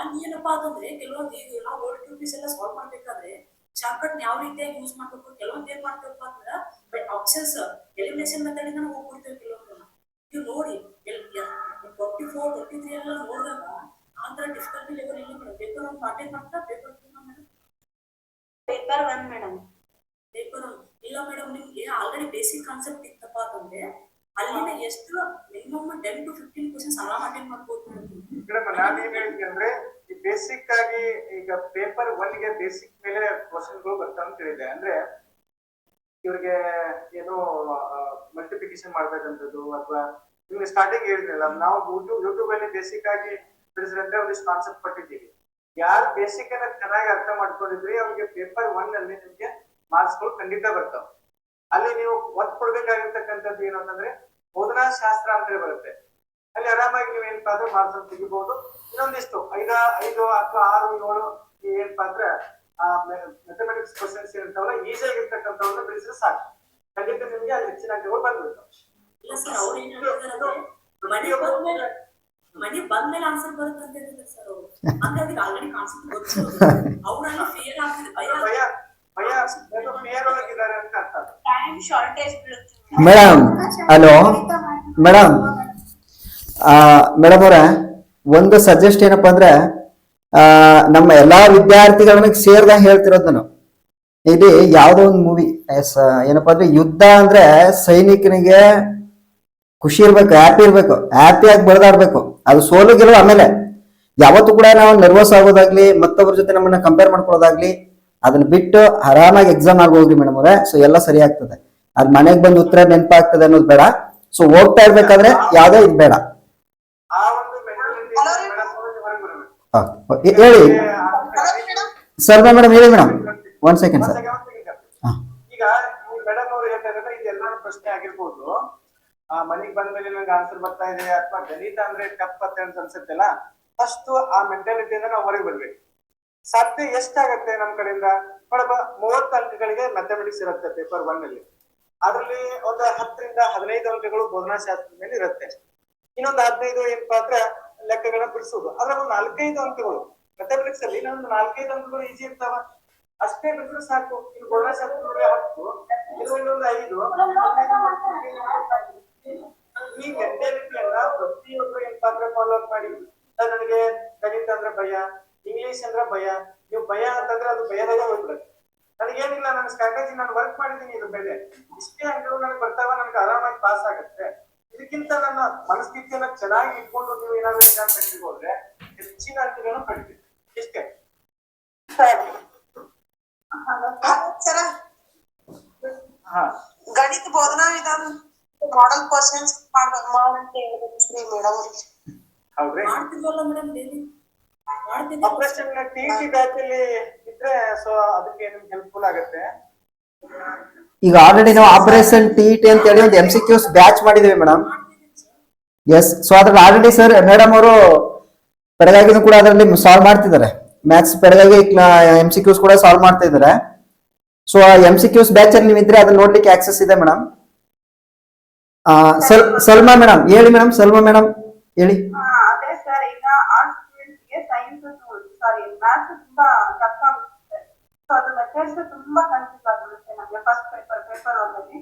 S8: ಅಲ್ಲಿ ಏನಪ್ಪಾ ಅಂತಂದ್ರೆ ಕೆಲವೊಂದು ಈಗ ಓಲ್ಡ್ ಟ್ಯೂಬ್ಸ್ ಎಲ್ಲ ಸಾಲ್ವ್ ಮಾಡ್ಬೇಕಾದ್ರೆ ಶಾರ್ಟ್ಕಟ್ ಯಾವ ರೀತಿಯಾಗಿ ಯೂಸ್ ಮಾಡ್ಬೇಕು, ಕೆಲವೊಂದು ಏನ್ ಮಾಡ್ಬೇಕಪ್ಪ ಅಂದ್ರೆ ಆಪ್ಷನ್ಸ್ ಎಲಿಮಿನೇಷನ್ ಮೆಥಡ್ ಇಂದ ನಾವು ಹೋಗ್ಬಿಡ್ತೇವೆ ಕೆಲವೊಂದನ್ನ. ನೀವು ನೋಡಿ 44, 23 ಎಲ್ಲ ನೋಡಿದಾಗ ಆ ತರ ಡಿಫಿಕಲ್ಟಿ ಲೆವೆಲ್ ಇಲ್ಲ ಮೇಡಮ್. ಪೇಪರ್ ಒಂದು ಅಟೆಂಡ್ ಮಾಡ್ತಾ ಪೇಪರ್
S7: ಪೇಪರ್ 1 ಮೇಡಮ್.
S8: ಪೇಪರ್ ಇಲ್ಲ ಮೇಡಮ್ ನಿಮ್ಗೆ ಆಲ್ರೆಡಿ ಬೇಸಿಕ್ ಕಾನ್ಸೆಪ್ಟ್ ಇತ್ತಪ್ಪ ಅಂತಂದ್ರೆ ಅಲ್ಲಿನ ಎಷ್ಟು ಮಿನಿಮಮ್ 10 to 15 ಕ್ವಶನ್ಸ್ ಆರಾಮ್ ಅಟೆಂಡ್ ಮಾಡ್ಬೋದು
S5: ಮೇಡಮ್. ನಾನು ಏನ್ ಹೇಳ್ತೀನಿ ಅಂದ್ರೆ ಈ ಬೇಸಿಕ್ ಆಗಿ ಈಗ ಪೇಪರ್ 1 ಗೆ ಬೇಸಿಕ್ ಮೇಲೆ ಕ್ವಶನ್ಗಳು ಬರ್ತಾವ ಅಂತ ಹೇಳಿದೆ. ಅಂದ್ರೆ ಇವ್ರಿಗೆ ಏನು ಮಲ್ಟಿಪ್ಲಿಕೇಶನ್ ಮಾಡ್ಬೇಕಂತದ್ದು ಅಥವಾ ನಿಮ್ಗೆ ಸ್ಟಾರ್ಟಿಂಗ್ ಹೇಳಿದ್ರಲ್ಲ ನಾವು ಯೂಟ್ಯೂಬ್ ಅಲ್ಲಿ ಬೇಸಿಕ್ ಆಗಿ ಬಿಡಿಸಿದ್ರೆ ಒಂದಿಷ್ಟು ಕಾನ್ಸೆಪ್ಟ್ ಕೊಟ್ಟಿದ್ದೀವಿ. ಯಾರು ಬೇಸಿಕ್ ಅನ್ನ ಚೆನ್ನಾಗಿ ಅರ್ಥ ಮಾಡ್ಕೊಂಡಿದ್ರಿ ಅವ್ರಿಗೆ ಪೇಪರ್ 1 ಅಲ್ಲಿ ನಿಮ್ಗೆ ಮಾರ್ಕ್ಸ್ಗಳು ಖಂಡಿತ ಬರ್ತಾವ. ಅಲ್ಲಿ ನೀವು ಒತ್ತು ಕೊಡ್ಬೇಕಾಗಿರ್ತಕ್ಕಂಥದ್ದು ಏನು ಅಂತಂದ್ರೆ ಬೋಧನಾ ಶಾಸ್ತ್ರ ಅಂತ ಬರುತ್ತೆ. ಅಲ್ಲಿ ಆರಾಮಾಗಿ ನೀವು ಏನಪ್ಪಾ ಅಂದ್ರೆ ಮಾರ್ಕ್ಸ್ ತೆಗಿಬಹುದು. ಇನ್ನೊಂದಿಷ್ಟು 5 ಅಥವಾ 6, 7 ಏನಪ್ಪಾ ಅಂದ್ರೆ ಮ್ಯಾಥಮೆಟಿಕ್ಸ್ ಕ್ವಶನ್ಸ್ ಇರ್ತಾವಲ್ಲ ಈಸಿಯಾಗಿ ಇರ್ತಕ್ಕಂಥವನ್ನ ಬಿಡಿಸಿದ್ರೆ ಸಾಕು. ಖಂಡಿತ ನಿಮ್ಗೆ ಅಲ್ಲಿ ಹೆಚ್ಚಿನ ಅಂಕಗಳು ಬಂದ್ಬಿಡ್ತಾವ.
S8: ಇಲ್ಲ ಸರ್ ಅವ್ರು ಏನ್ ಹೇಳ್ತಾರೆ ಮನೆ ಬಂದ್ಮೇಲೆ ಆನ್ಸರ್ ಬರುತ್ತೆ ಅಂತ ಹೇಳಿದ್ರೆ ಸರ್ ಅವರು ಹಾಗಾಗಿ ಆಲ್ರೆಡಿ ಕಾನ್ಸೆಪ್ಟ್ ಗೊತ್ತು ಅವ್ರಲ್ಲಿ ಫೇಲ್ ಆಗ್ತಿದೆ ಭಯ
S5: ಫಿಯರ್ ಒಳಗಿದ್ದಾರೆ ಅಂತ ಅರ್ಥ.
S7: ಟೈಮ್ ಶಾರ್ಟೇಜ್ ಬೀಳುತ್ತೆ
S3: ಮೇಡಮ್ ಹಲೋ ಮೇಡಮ್ ಮೇಡಮ್ ಅವರ ಒಂದು ಸಜೆಸ್ಟ್ ಏನಪ್ಪಾ ಅಂದ್ರೆ ನಮ್ಮ ಎಲ್ಲಾ ವಿದ್ಯಾರ್ಥಿಗಳನ್ನ ಸೇರ್ದಾಗ ಹೇಳ್ತಿರೋದು ನಾನು. ಇಲ್ಲಿ ಯಾವ್ದೋ ಒಂದು ಮೂವಿ ಏನಪ್ಪಾ ಅಂದ್ರೆ ಯುದ್ಧ ಅಂದ್ರೆ ಸೈನಿಕನಿಗೆ ಖುಷಿ ಇರ್ಬೇಕು, ಹ್ಯಾಪಿ ಇರ್ಬೇಕು, ಹ್ಯಾಪಿಯಾಗಿ ಬಡ್ದಾಡ್ಬೇಕು. ಅದು ಸೋಲು ಗೆಲುವು ಆಮೇಲೆ. ಯಾವತ್ತೂ ಕೂಡ ನಾವು ನರ್ವಸ್ ಆಗೋದಾಗ್ಲಿ ಮತ್ತೊಬ್ಬರ ಜೊತೆ ನಮ್ಮನ್ನ ಕಂಪೇರ್ ಮಾಡ್ಕೊಳ್ಳೋದಾಗ್ಲಿ ಅದನ್ನ ಬಿಟ್ಟು ಆರಾಮಾಗಿ ಎಕ್ಸಾಮ್ ಆಗೋಗ್ರಿ ಮೇಡಮ್ ಅವರೇ. ಸೊ ಎಲ್ಲ ಸರಿ ಆಗ್ತದೆ. ಅದ್ ಮನೆಗ್ ಬಂದು ಉತ್ತರ ನೆನಪಾಗ್ತದೆ ಅನ್ನೋದು ಬೇಡ. ಸೊ ಓದ್ತಾ ಇರ್ಬೇಕಾದ್ರೆ ಯಾವ್ದೇ ಇದು ಬೇಡ.
S5: ಆ ಒಂದು ಮೆಂಟಾಲಿಟಿ
S3: ಹೇಳಿ ಸರ್. ಮೇಡಮ್ ಹೇಳಿ ಮೇಡಮ್. 1 second sir.
S5: ಈಗ ಮೇಡಮ್ ಅವ್ರು ಹೇಳ್ತಾರೆ ಇದೆಲ್ಲ ಪ್ರಶ್ನೆ ಆಗಿರ್ಬೋದು. ಮನೆಗ್ ಬಂದ್ಮೇಲೆ ನಂಗೆ ಆನ್ಸರ್ ಬರ್ತಾ ಇದೆ ಅಥವಾ ಗಣಿತ ಅಂದ್ರೆ ಟಫ್ ಅಂತ ಅನ್ಸುತ್ತಲ್ಲ, ಫಸ್ಟ್ ಆ ಮೆಂಟಾಲಿಟಿಯಿಂದ ನಾವು ಹೊರಗೆ ಬರ್ಬೇಕು. ಸಾಧ್ಯ ಎಷ್ಟಾಗತ್ತೆ ನಮ್ ಕಡೆಯಿಂದ ನೋಡಪ್ಪ 30 ಅಂಕಗಳಿಗೆ ಮ್ಯಾಥಮೆಟಿಕ್ಸ್ ಇರುತ್ತೆ ಪೇಪರ್ 1 ಅಲ್ಲಿ. ಅದ್ರಲ್ಲಿ ಒಂದು 10 ರಿಂದ 15 ಅಂಕಗಳು ಬೋಧನಾಶಾಸ್ತ್ರದ ಮೇಲೆ ಇರುತ್ತೆ. ಇನ್ನೊಂದು 15 ಏನಪ್ಪಾ ಅಂದ್ರೆ ಲೆಕ್ಕಗಳನ್ನ ಬಿಡಿಸೋದು. ಅದ್ರಾಗ ಒಂದು 4-5 ಅಂಕಗಳು ಮ್ಯಾಥಮೆಟಿಕ್ಸ್ ಅಲ್ಲಿ ಇನ್ನೊಂದು 4-5 ಅಂಕಗಳು ಈಜಿ ಇರ್ತಾವ. ಅಷ್ಟೇ ಬಿಡಿದ್ರೆ ಸಾಕು. ಇನ್ನು ಬೋಧನಾಶಾಸ್ತ್ರದಲ್ಲಿ 10 ಇನ್ನೊಂದು 5. ಈ ಮೆಂಟಾಲಿಟಿಯನ್ನ ಪ್ರತಿಯೊಬ್ರು ಏನಪ್ಪಾ ಅಂದ್ರೆ ಫಾಲೋ ಅಪ್ ಮಾಡಿ. ನನಗೆ ಗಣಿತ ಅಂದ್ರೆ ಭಯ, ಇಂಗ್ಲಿಷ್ ಅಂದ್ರೆ ಭಯ. ನೀವು ಭಯ ಅಂತಂದ್ರೆ ಅದು ಭಯದಾಗ ಹೋಗ್ಬಿಡುತ್ತೆ. ನನಗೇನಿಲ್ಲ, ನನ್ನ ಸ್ಟ್ರಾಟಜಿ ನಾನು ವರ್ಕ್ ಮಾಡಿದೀನಿ, ಇದ್ರ ಮೇಲೆ ಇಷ್ಟೇ ಅಂಕಗಳು ನನಗೆ ಬರ್ತಾವ, ನನಗೆ ಆರಾಮಾಗಿ ಪಾಸ್ ಆಗುತ್ತೆ. ಇದಕ್ಕಿಂತ ನನ್ನ ಮನಸ್ಥಿತಿಯನ್ನ ಚೆನ್ನಾಗಿ ಇಟ್ಕೊಂಡು ನೀವು ಏನಾದ್ರು ಎಕ್ಸಾಮ್ ಕಟ್ಟಿಗೆ ಹೋದ್ರೆ ಹೆಚ್ಚಿನ ಅಂಕಗಳನ್ನು ಪಡಿತೀವಿ. ಇಷ್ಟೇ.
S9: ಗಣಿತ ಬೋಧನಾ ವಿಧಾನ ಮಾಡೆಲ್ ಕ್ವಶನ್ಸ್ ಮಾಡಂತ ಹೇಳಿದ್ರಿ ಮೇಡಮ್.
S5: ಹೌದ್ರಿ,
S8: ಮಾಡ್ತಿದ್ವಲ್ಲ madam daily
S5: operation TT batch ಅಲ್ಲಿ ಇದ್ರೆ ಸೊ ಅದಕ್ಕೆ ನಿಮ್ಗೆ ಹೆಲ್ಪ್ಫುಲ್ ಆಗುತ್ತೆ.
S3: ಈಗ ಆಲ್ರೆಡಿ ನಾವು ಆಪರೇಷನ್ ಟಿಟಿ ಅಂತ ಹೇಳಿ ಒಂದು MCQs ಬ್ಯಾಚ್ ಮಾಡಿದೀವಿ ಮೇಡಮ್. ಎಸ್, ಸೊ ಅದ್ರಲ್ಲಿ ಆಲ್ರೆಡಿ ಸರ್ ಮೇಡಮ್ ಅವರು ಪೆಡಗಾಗಿನೂ ಕೂಡ ಅದರಲ್ಲಿ ಸಾಲ್ವ್ ಮಾಡ್ತಿದ್ದಾರೆ. ಮ್ಯಾಥ್ಸ್ ಪೆಡಗಾಗಿ MCQs ಕೂಡ ಸಾಲ್ವ್ ಮಾಡ್ತಾ ಇದ್ದಾರೆ. ಸೊ ಆ MCQs ಬ್ಯಾಚ್ ಅಲ್ಲಿ ನೀವು ಇದ್ರೆ ಅದನ್ನ ನೋಡ್ಲಿಕ್ಕೆ ಆಕ್ಸೆಸ್ ಇದೆ ಮೇಡಮ್. ಸಲ್ಮಾ ಮೇಡಮ್ ಹೇಳಿ ಮೇಡಮ್. ಸಲ್ಮಾ ಮೇಡಮ್ ಹೇಳಿ.
S4: ಅದೇ ಸರ್, ಈಗ ಆರ್ಟ್ಸ್ ಸ್ಟೂಡೆಂಟ್ಸ್ ಗೆ ಸೈನ್ಸ್ ಮ್ಯಾಥ್ಸ್ ತುಂಬಾ ಟಫ್ ಆಗುತ್ತೆ. ಸೊ ಅದು ಮೆಥಡ್ಸ್ ತುಂಬಾ ಕನ್ಫ್ಯೂಸ್ ಆಗ್ಬಿಡುತ್ತೆ ನಮ್ಗೆ ಫಸ್ಟ್ ಪೇಪರ್ 1 ಅಲ್ಲಿ.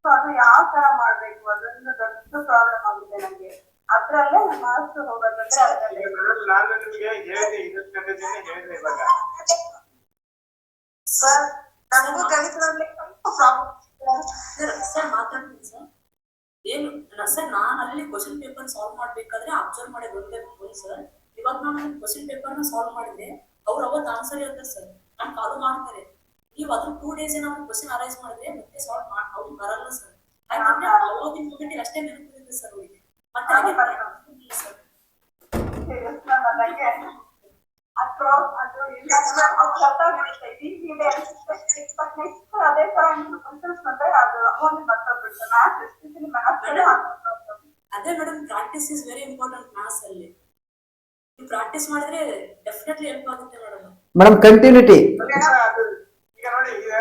S4: ಸೊ ಅದು ಯಾವ ತರ ಮಾಡ್ಬೇಕು ಅದೊಂದು ದೊಡ್ಡ ಪ್ರಾಬ್ಲಮ್ ಆಗಿದೆ ನಮ್ಗೆ. ಅದ್ರಲ್ಲೇ ಮಾರ್ಕ್ಸ್ ಹೋಗೋದಂದ್ರೆ ಅದರಲ್ಲೇ.
S5: ನಾನು ನಿಮಗೆ ಹೇಳಿದೆ, ಇದ್ರ ಸ್ಟ್ರಾಟಜಿನೇ ಹೇಳಿದೆ ಇವಾಗ.
S9: ಸರ್ ನಮಗೂ ಗಣಿತದಲ್ಲಿ ಸ್ವಲ್ಪ ಪ್ರಾಬ್ಲಮ್
S8: ಸರ್ ಮಾತಾಡ್ತೀನಿ ಸರ್. ಏನು ಸರ್, ನಾನು ಅಲ್ಲಿ ಕ್ವಶನ್ ಪೇಪರ್ ಸಾಲ್ವ್ ಮಾಡ್ಬೇಕಾದ್ರೆ ಅಬ್ಸರ್ವ್ ಮಾಡಿ ಬಂದೆ ಸರ್. ಇವಾಗ ನಾನು ಕ್ವಶನ್ ಪೇಪರ್ ನ ಸಾಲ್ವ್ ಮಾಡಿದ್ರೆ ಅವ್ರು ಅವತ್ತು ಆನ್ಸರ್ ಹೇಳ್ತಾರೆ ಸರ್, ನಾನು ಕಾಲ್ ಮಾಡ್ತಾರೆ. ನೀವು ಅದನ್ನ 2 days ನಾವು ಕ್ವಶನ್ ಅರೈಸ್ ಮಾಡಿದ್ರೆ ಮತ್ತೆ ಸಾಲ್ವ್ ಮಾಡಿ ಅವ್ರು ಬರಲ್ಲ ಸರ್. ಯಾಕಂದ್ರೆ ಅವಾಗಿನ ಮೂಮೆಂಟ್ ಅಷ್ಟೇ ನೆನಪಿರುತ್ತೆ ಸರ್ ಅವರಿಗೆ. ಮತ್ತೆ ಸರ್
S4: ಸೀರಿಯಸ್ ನನಗೆ ಅದು ಗೊತ್ತಾಗ್ಬಿಡುತ್ತೆ ಈಗ ಬಟ್ ನೆಕ್ಸ್ಟ್ ಅದೇ ತರ ಕ್ವಶನ್ಸ್ ಬಂದ್ರೆ ಅದು ಒಂದು ಗೊತ್ತಾಗ್ಬಿಡುತ್ತೆ ಮ್ಯಾಥ್ಸ್ ಎಸ್ಪೆಷಲಿ ಮ್ಯಾಥ್ಸ್
S8: ಅದೇ madam practice is very important maths ಅಲ್ಲಿ. ನೀವು ಪ್ರಾಕ್ಟೀಸ್ ಮಾಡಿದ್ರೆ ಡೆಫಿನೆಟ್ಲಿ ಹೆಲ್ಪ್ ಆಗುತ್ತೆ ಮೇಡಮ್.
S3: ಮೇಡಮ್ ಕಂಟಿನ್ಯೂಟಿ
S5: ಈಗ ನೋಡಿ ಈಗ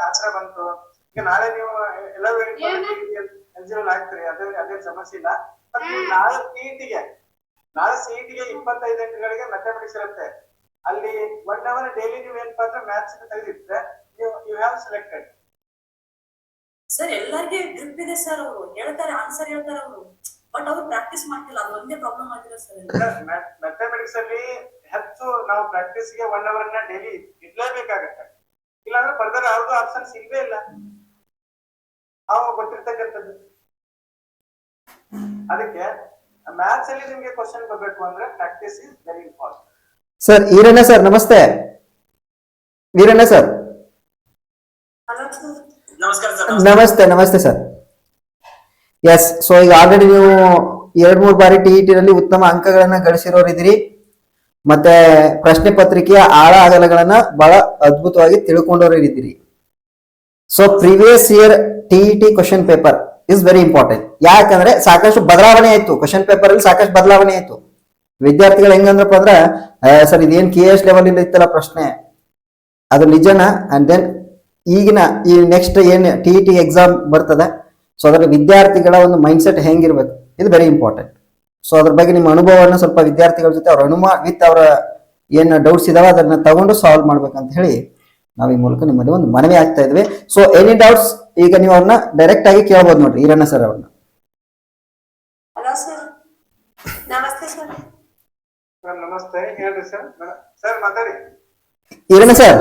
S5: ಆನ್ಸರ್ ಬಂತು. ಈಗ ನಾಳೆ ನೀವು ಎಲ್ಲರೂ ಎಲಿಜಿಬಲ್ ಆಗ್ತೀರಿ, ಅದೇ ಸಮಸ್ಯೆ ಇಲ್ಲ. ಬಟ್ ನಾಳೆ ಸಿಇಟಿಗೆ 25 ಅಂಕಗಳಿಗೆ ಮ್ಯಾಥಮೆಟಿಕ್ಸ್ ಇರುತ್ತೆ. ಅಲ್ಲಿ 1 hour ಡೈಲಿ ನೀವು ಏನಪ್ಪಾ ಅಂದ್ರೆ ಮ್ಯಾಥ್ಸ್ ತೆಗೆದಿದ್ರೆ ಯು ಹ್ಯಾವ್ ಸೆಲೆಕ್ಟೆಡ್.
S8: ಸರ್ ಎಲ್ಲರಿಗೆ ಗ್ರಿಪ್ ಇದೆ ಸರ್, ಅವರು ಹೇಳ್ತಾರೆ ಆನ್ಸರ್ ಹೇಳ್ತಾರೆ ಅವರು, ಬಟ್ ಅವ್ರು ಪ್ರಾಕ್ಟೀಸ್ ಮಾಡ್ತಿಲ್ಲ. ಅದು ಒಂದೇ ಪ್ರಾಬ್ಲಮ್ ಆಗಿದೆ ಸರ್.
S5: ಮ್ಯಾಥಮೆಟಿಕ್ಸ್ ಅಲ್ಲಿ ಹೆಚ್ಚು ನಾವು ಪ್ರಾಕ್ಟೀಸ್ ಗೆ 1 hour ಡೈಲಿ ಇಡ್ಲೇಬೇಕಾಗತ್ತೆ. ಇಲ್ಲಾಂದ್ರೆ ಫರ್ದರ್ ಯಾವ್ದು ಆಪ್ಷನ್ಸ್ ಇಲ್ಲೇ ಇಲ್ಲ ಅವು ಗೊತ್ತಿರ್ತಕ್ಕಂಥದ್ದು. ಅದಕ್ಕೆ ಮ್ಯಾಥ್ಸ್ ಅಲ್ಲಿ ನಿಮ್ಗೆ ಕ್ವಶನ್ ಬರ್ಬೇಕು ಅಂದ್ರೆ practice is very important.
S3: Sir Eeranna sir ನಮಸ್ತೆ. ವೀರಣ್ಣ ಸರ್
S6: ನಮಸ್ಕಾರ ಸರ್.
S3: ನಮಸ್ತೆ. ನಮಸ್ತೆ ಸರ್. ಎಸ್, ಸೊ ಈಗ ಆಲ್ರೆಡಿ ನೀವು 2-3 ಬಾರಿ TET ನಲ್ಲಿ ಉತ್ತಮ ಅಂಕಗಳನ್ನ ಗಳಿಸಿರೋರಿದ್ದೀರಿ. ಮತ್ತೆ ಪ್ರಶ್ನೆ ಪತ್ರಿಕೆಯ ಆಳ ಅಗಲಗಳನ್ನ ಬಹಳ ಅದ್ಭುತವಾಗಿ ತಿಳ್ಕೊಂಡವರಿದ್ದೀರಿ. So previous year TET question paper is very important. ಯಾಕಂದ್ರೆ ಸಾಕಷ್ಟು ಬದಲಾವಣೆ ಆಯ್ತು, ಕ್ವಶನ್ ಪೇಪರ್ ಅಲ್ಲಿ ಸಾಕಷ್ಟು ಬದಲಾವಣೆ ಆಯ್ತು. ವಿದ್ಯಾರ್ಥಿಗಳು ಹೆಂಗಂದ್ರಪ್ಪ ಅಂದ್ರ ಸರ್ ಇದೇನ್ KS ಲೆವೆಲ್ ಇಲ್ಲಿ ಇತ್ತಲ್ಲ ಪ್ರಶ್ನೆ, ಅದು ನಿಜನ. ಅಂಡ್ ದೆನ್ ಈಗಿನ ಈ ನೆಕ್ಸ್ಟ್ ಏನ್ TET ಎಕ್ಸಾಮ್ ಬರ್ತದೆ, ಸೊ ಅದರ ವಿದ್ಯಾರ್ಥಿಗಳ ಒಂದು ಮೈಂಡ್ ಸೆಟ್ ಹೆಂಗಿರ್ಬೇಕು, ಇದು ವೆರಿ ಇಂಪಾರ್ಟೆಂಟ್. ಸೊ ಅದ್ರ ಬಗ್ಗೆ ನಿಮ್ಮ ಅನುಭವವನ್ನು ಸ್ವಲ್ಪ ವಿದ್ಯಾರ್ಥಿಗಳ ಜೊತೆ ಅವ್ರ ವಿತ್ ಅವರ ಏನ್ ಡೌಟ್ಸ್ ಇದಾವೆ ಅದನ್ನ ತಗೊಂಡು ಸಾಲ್ವ್ ಮಾಡ್ಬೇಕಂತ ಹೇಳಿ ನಾವು ಈ ಮೂಲಕ ನಿಮ್ಮಲ್ಲಿ ಒಂದು ಮನವಿ ಆಗ್ತಾ ಇದ್ವಿ. ಸೊ ಎನಿ ಡೌಟ್ಸ್ ಈಗ ನೀವು ಅವ್ರನ್ನ ಡೈರೆಕ್ಟ್ ಆಗಿ ಕೇಳಬಹುದು ನೋಡ್ರಿ ಈರಣ್ಣ ಸರ್ ಅವ್ರನ್ನ.
S9: ಹಲೋ ಸರ್, ನಮಸ್ತೆ ಸರ್.
S5: ನಮಸ್ತೆ, ಹೇಳ್ರಿ ಸರ್. ಸರ್ ಮಾತಾಡಿ.
S3: ಈರಣ್ಣ ಸರ್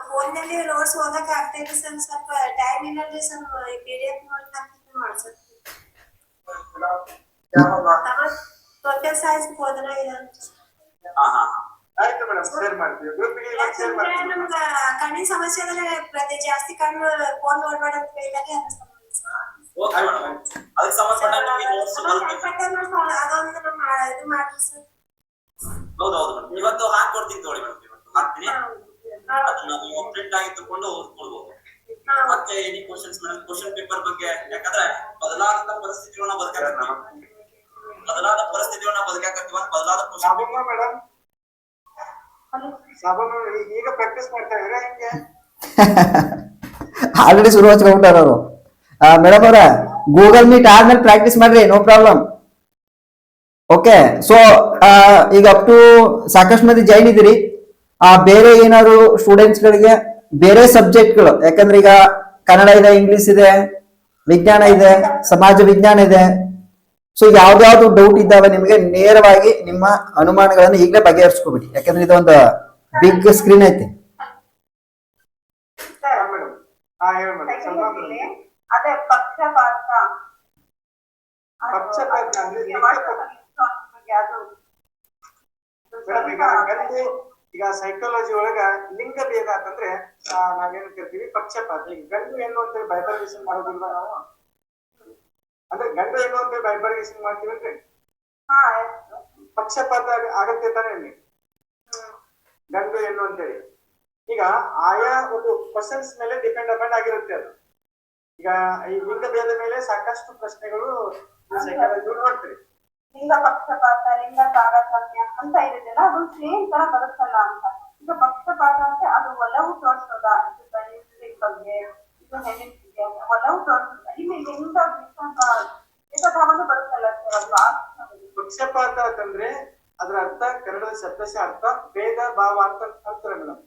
S9: ಫೋನ್ನಲ್ಲಿ ನೋಟ್ಸ್ ಓದಕ್ ಆಗ್ತಾ ಇದೆ ಸರ್, ಸ್ವಲ್ಪ ಟೈಮ್ ಇಲ್ಲರಿ ಸರ್. PDF ನೋಡಿ ಮಾಡ್ಸಕ್ ಸೋಷಿಯಲ್ ಸೈನ್ಸ್ ಓದನ ಇದೆ.
S5: ಆಯ್ತು ಮೇಡಮ್, ಶೇರ್ ಮಾಡ್ತೀವಿ ಗ್ರೂಪ್ಗೆ, ಶೇರ್ ಮಾಡ್ತೀವಿ.
S9: ನಮ್ಗ ಕಣ್ಣಿನ ಸಮಸ್ಯೆ ಅಂದ್ರೆ ಪ್ರತಿ ಜಾಸ್ತಿ ಕಣ್ಣು ಫೋನ್ ನೋಡ್ಬೇಡ ಅಂತ ಹೇಳಿದಾಗೆ ಅನಿಸ್ತದೆ.
S6: ಓಕೆ ಮೇಡಮ್, ಅದಕ್ಕೆ ಸಂಬಂಧಪಟ್ಟ ನಿಮಗೆ ನೋಟ್ಸ್ ಬರುತ್ತೆ.
S9: ಅದೊಂದು ಇದು ಮಾಡ್ರಿ ಸರ್.
S6: ಹೌದು ಮೇಡಮ್, ಇವತ್ತು ಹಾಕೊಡ್ತೀನಿ ನೋಡಿ ಮೇಡಮ್, ಇವತ್ತು ಹಾಕ್ತೀನಿ. ಅದನ್ನ ನೀವು ಪ್ರಿಂಟ್ ಆಗಿ ತಗೊಂಡು ಓದ್ಕೊಳ್ಬಹುದು. ಮತ್ತೆ any questions madam, question paper ಬಗ್ಗೆ, ಯಾಕಂದ್ರೆ ಬದಲಾದ ಪರಿಸ್ಥಿತಿಗಳನ್ನ ಬದುಕಾಕತ್ತೀವಿ, ಬದಲಾದ ಕ್ವಶನ್
S5: ಮೇಡಮ್. ಸಾಬೂನು ಈಗ ಪ್ರಾಕ್ಟೀಸ್ ಮಾಡ್ತಾ ಇದ್ರೆ ಹೆಂಗೆ?
S3: ಆಲ್ರೆಡಿ ಶುರು ಹಚ್ಕೊಂಡ್ಬಿಟ್ಟಾರ ಅವರು. ಮೇಡಮ್ ಅವರ ಗೂಗಲ್ ಮೀಟ್ ಆದ್ಮೇಲೆ ಪ್ರಾಕ್ಟೀಸ್ ಮಾಡ್ರಿ, ನೋ ಪ್ರಾಬ್ಲಮ್. ಓಕೆ, ಸೊ ಈಗ ಅಪ್ ಟು ಸಾಕಷ್ಟು ಮಂದಿ ಜಾಯಿನ್ ಇದ್ದೀರಿ. ಬೇರೆ ಏನಾದ್ರು ಸ್ಟೂಡೆಂಟ್ಸ್ ಗಳಿಗೆ ಬೇರೆ ಸಬ್ಜೆಕ್ಟ್ಗಳು, ಯಾಕಂದ್ರೆ ಈಗ ಕನ್ನಡ ಇದೆ, ಇಂಗ್ಲಿಷ್ ಇದೆ, ವಿಜ್ಞಾನ ಇದೆ, ಸಮಾಜ ವಿಜ್ಞಾನ ಇದೆ. ಸೊ ಯಾವ್ದಾವ್ದು ಡೌಟ್ ಇದ್ದಾವೆ ನಿಮಗೆ ನೇರವಾಗಿ ನಿಮ್ಮ ಅನುಮಾನಗಳನ್ನು ಈಗಲೇ ಬಗೆಹರಿಸ್ಕೋಬಿಡಿ, ಯಾಕಂದ್ರೆ ಇದೊಂದು ಬಿಗ್ ಸ್ಕ್ರೀನ್ ಐತಿ.
S4: ಅದೇ ಪಕ್ಷಪಾತ
S5: ಈಗ ಸೈಕಾಲಜಿ ಒಳಗ ಲಿಂಗ ಭೇದ ಅಂತಂದ್ರೆ ನಾವೇನ್ ಕರಿತೀವಿ ಪಕ್ಷಪಾತ. ಈಗ ಗಂಡು ಹೆಣ್ಣು ಅಂತ ಬೈಬರ್ಗೇಷನ್ ಮಾಡೋದಿಲ್ಲ ನಾವು, ಅಂದ್ರೆ ಗಂಡು ಹೆಣ್ಣು ಅಂತ ಬೈಬರ್ಗೇಷನ್ ಮಾಡ್ತೀವಿ. ಪಕ್ಷಪಾತ ಆಗತ್ತೆ ತಾನೇ ಇಲ್ಲಿ, ಗಂಡು ಹೆಣ್ಣು ಅಂತೇಳಿ. ಈಗ ಆಯಾ ಒಂದು ಕ್ವಶನ್ಸ್ ಮೇಲೆ ಡಿಪೆಂಡ್ ಆಗಿರುತ್ತೆ ಅದು. ಈಗ ಈ ಲಿಂಗ ಭೇದ ಮೇಲೆ ಸಾಕಷ್ಟು ಪ್ರಶ್ನೆಗಳು ಸೈಕಾಲಜಿ ನೋಡ್ತೀರಿ.
S4: ಲಿಂಗ ಪಕ್ಷಪಾತ, ಲಿಂಗ ತಾರತಮ್ಯ ಅಂತ ಇರುತ್ತಲ್ಲ, ಅದು ಸೇಮ್ ತರ ಬರುತ್ತಲ್ಲ ಅಂತ. ಈಗ ಪಕ್ಷಪಾತ ಅಂದ್ರೆ ಅದು ಒಲವು ತೋರಿಸೋದ, ಇದು ಗಂಡಸಿಗೆ ಬಗ್ಗೆ, ಇದು ಹೆಣ್ಣಿಗೆ ಒಲವು ತೋರಿಸೋದ. ಇಲ್ಲಿ ಲಿಂಗ ಭಾವನೆ ಬರುತ್ತಲ್ಲ ಸರ್, ಅದು
S5: ಪಕ್ಷಪಾತ ಅಂತಂದ್ರೆ ಅದ್ರ ಅರ್ಥ, ಕನ್ನಡದ ಶಬ್ದಶಃ ಅರ್ಥ ಭೇದ ಭಾವ ಅಂತ ಅಂತಾರೆ ಮೇಡಮ್.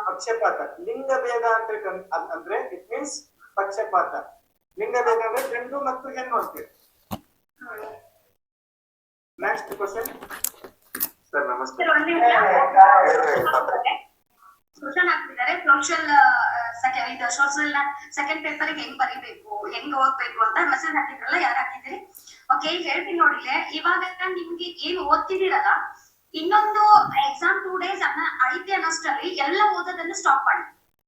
S5: ಪಕ್ಷಪಾತ. ಲಿಂಗ ಭೇದ ಅಂದ್ರೆ ಇಟ್ ಮೀನ್ಸ್ ಪಕ್ಷಪಾತ. ಲಿಂಗ ಭೇದ ಅಂದ್ರೆ ಗಂಡು ಮತ್ತು ಹೆಣ್ಣು ಅಂತೇಳಿ. Next question sir. ನಮಸ್ತೆ.
S2: ಕ್ವಶನ್ ಹಾಕ್ತಿದ್ದಾರೆ, ಸೋಷಿಯಲ್ ಸೆಕೆಂಡ್ ಪೇಪರ್ ಹೆಂಗ್ ಬರೀಬೇಕು, ಹೆಂಗ್ ಓದ್ಬೇಕು ಅಂತ ಮೆಸೇಜ್ ಹಾಕಿದ್ರಲ್ಲ, ಯಾರು ಹಾಕಿದ್ರಿ? ಓಕೆ, ಹೇಳ್ತೀನಿ ನೋಡಿಲೆ. ಇವಾಗ ನಿಮ್ಗೆ ಏನ್ ಓದ್ತಿದ್ದೀರಲ್ಲ, ಇನ್ನೊಂದು ಎಕ್ಸಾಮ್ 2 days ಐತಿ ಅನ್ನೋಷ್ಟರಲ್ಲಿ ಎಲ್ಲ ಓದೋದನ್ನ ಸ್ಟಾಪ್ ಮಾಡಿ.